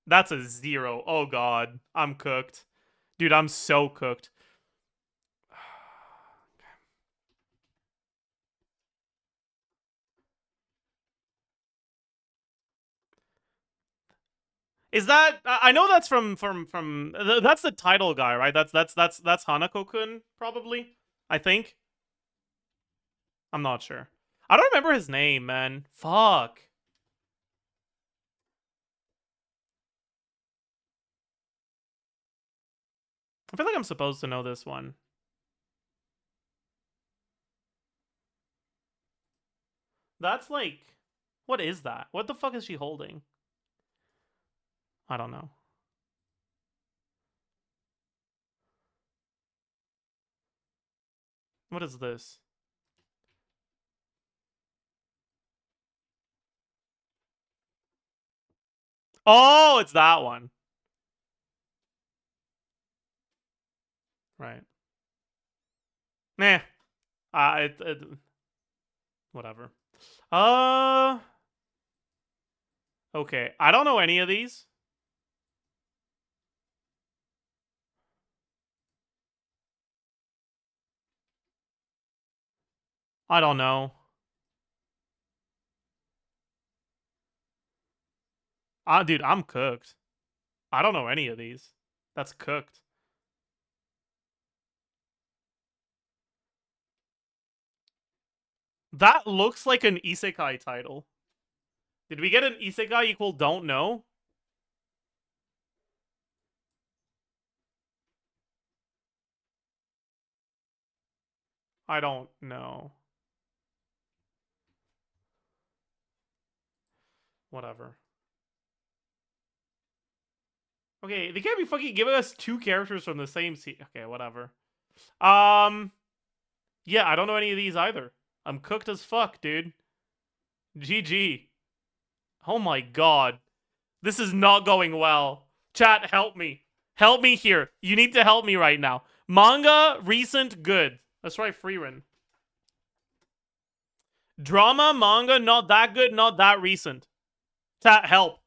Speaker 1: That's a 0. Oh god. I'm cooked. Dude, I'm so cooked. Is that I know that's from that's the title guy, right? That's Hanako-kun probably. I think. I'm not sure. I don't remember his name, man. Fuck. I feel like I'm supposed to know this one. That's like, what is that? What the fuck is she holding? I don't know. What is this? Oh, it's that one. Right. Nah. Whatever. Okay. I don't know any of these. I don't know. Dude, I'm cooked. I don't know any of these. That's cooked. That looks like an isekai title. Did we get an isekai equal don't know? I don't know. Whatever. Okay, they can't be fucking giving us two characters from the same scene. Okay, whatever. Yeah, I don't know any of these either. I'm cooked as fuck, dude. GG. Oh my god. This is not going well. Chat, help me. Help me here. You need to help me right now. Manga, recent, good. Let's try Freerun. Drama, manga, not that good, not that recent. Chat, help.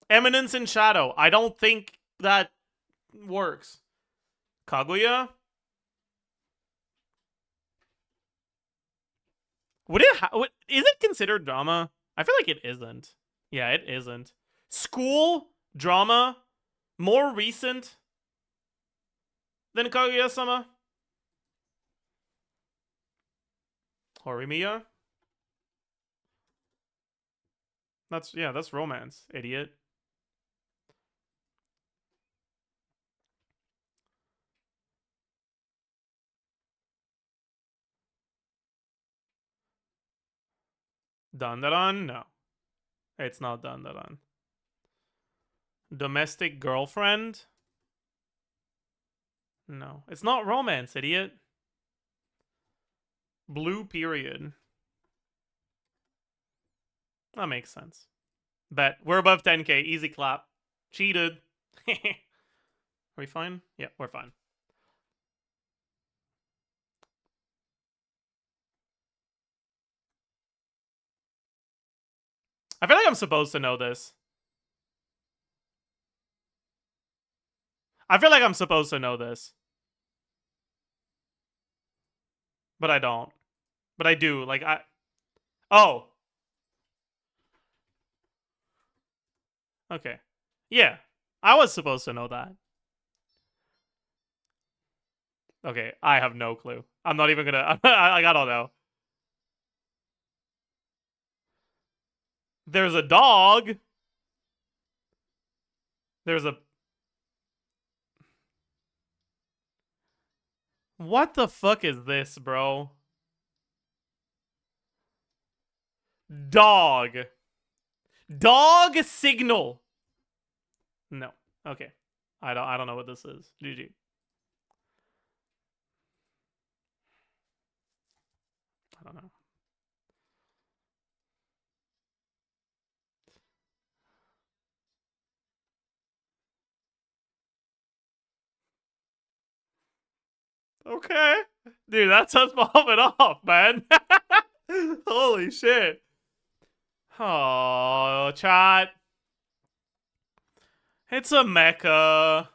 Speaker 1: Eminence in Shadow. I don't think that works. Kaguya? Is it considered drama? I feel like it isn't. Yeah, it isn't. School drama more recent than Kaguya-sama? Horimiya? That's romance, idiot. Dandaran? No. It's not Dandaran. Domestic girlfriend? No. It's not romance, idiot. Blue period. That makes sense. Bet. We're above 10k. Easy clap. Cheated. Are we fine? Yeah, we're fine. I feel like I'm supposed to know this. I feel like I'm supposed to know this. But I don't. But I do. Like, Oh. Okay. Yeah. I was supposed to know that. Okay. I have no clue. I'm not even gonna... I don't know. There's a dog. There's a... What the fuck is this, bro? Dog. Dog signal. No. Okay. I don't know what this is. GG. I don't know. Okay. Dude, that's us popping off, man. Holy shit. Oh, chat. It's a mecha.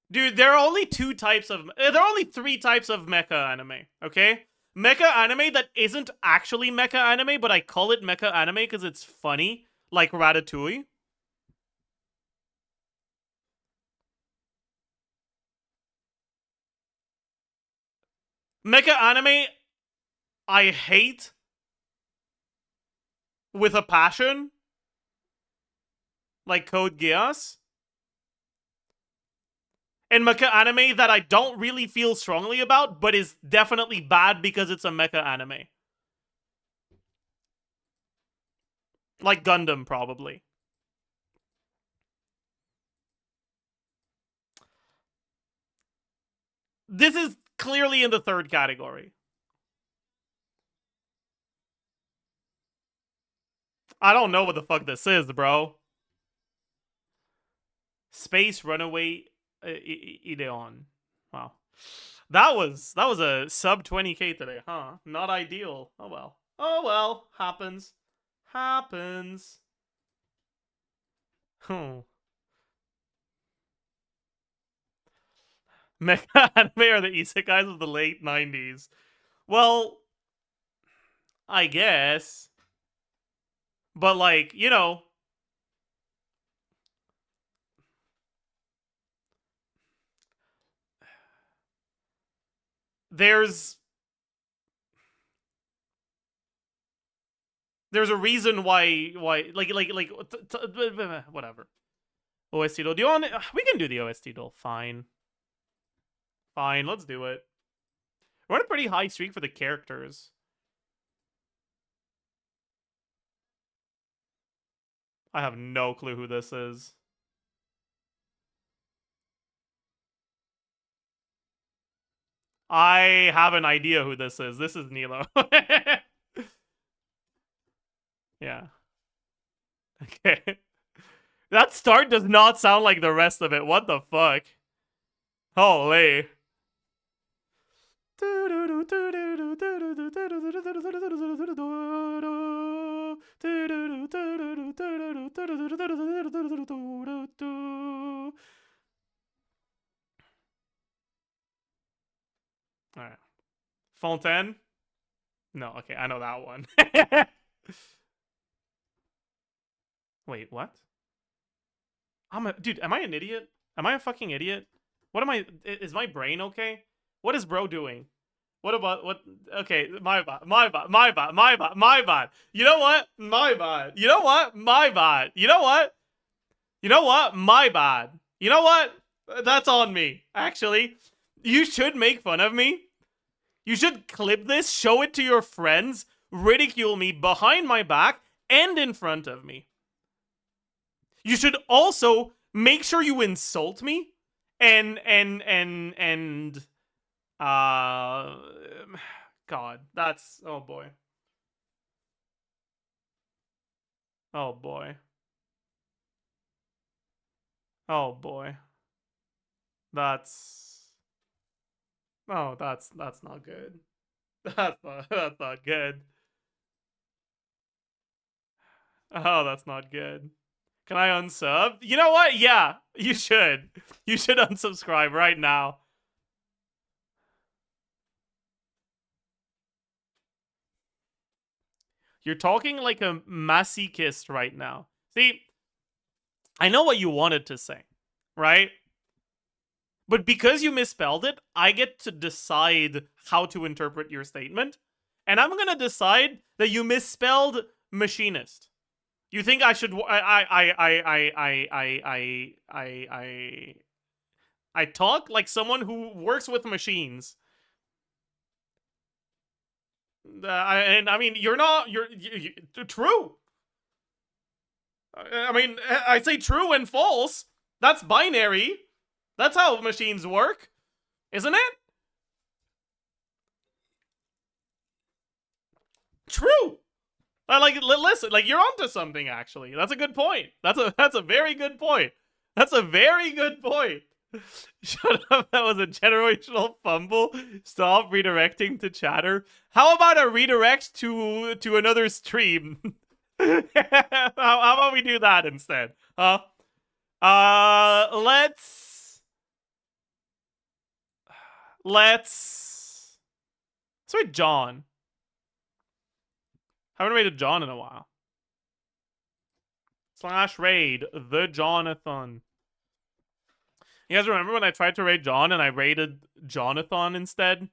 Speaker 1: Dude, there are only three types of mecha anime, okay? mecha anime that isn't actually mecha anime, but I call it mecha anime because it's funny, like Ratatouille. Mecha anime, I hate with a passion, like Code Geass. And mecha anime that I don't really feel strongly about, but is definitely bad because it's a mecha anime. Like Gundam, probably. This is clearly in the third category. I don't know what the fuck this is, bro. Space Runaway Ideon. Wow. That was a sub 20k today, huh? Not ideal. Oh well. Oh well. Happens. Happens. Hmm. Mecha anime are the isekais of the late 90s. Well, I guess. But like, you know, there's a reason why whatever. OST duel. Do you want we can do the OST duel. Fine. Fine, let's do it. We're on a pretty high streak for the characters. I have no clue who this is. I have an idea who this is. This is Nilo. Yeah. Okay. That start does not sound like the rest of it. What the fuck? Holy. Alright. Fontaine? No, okay, I know that one. Wait, what? Dude, am I an idiot? Am I a fucking idiot? What am I? Is my brain okay? What is bro doing? What about what? Okay, my bad, my bad, my bad, my bad, my bad. You know what? My bad. You know what? My bad. You know what? You know what? My bad. You know what? That's on me. Actually, you should make fun of me. You should clip this, show it to your friends, ridicule me behind my back and in front of me. You should also make sure you insult me and God, that's oh boy. Oh boy. Oh boy. That's that's not good. That's not good. Oh, that's not good. Can I unsub? You know what? Yeah, you should. You should unsubscribe right now. You're talking like a masochist right now. See, I know what you wanted to say, right? But because you misspelled it, I get to decide how to interpret your statement. And I'm gonna decide that you misspelled machinist. You think I should I talk like someone who works with machines. I mean, you're not. True. I mean, I say true and false. That's binary. That's how machines work, isn't it? True. Listen, like you're onto something. Actually, that's a good point. That's a very good point. That's a very good point. Shut up, that was a generational fumble. Stop redirecting to chatter. How about a redirect to another stream? how about we do that instead? Huh? Let's Let's raid John. Haven't raided John in a while. / raid the Jonathan. You guys remember when I tried to raid John and I raided Jonathan instead?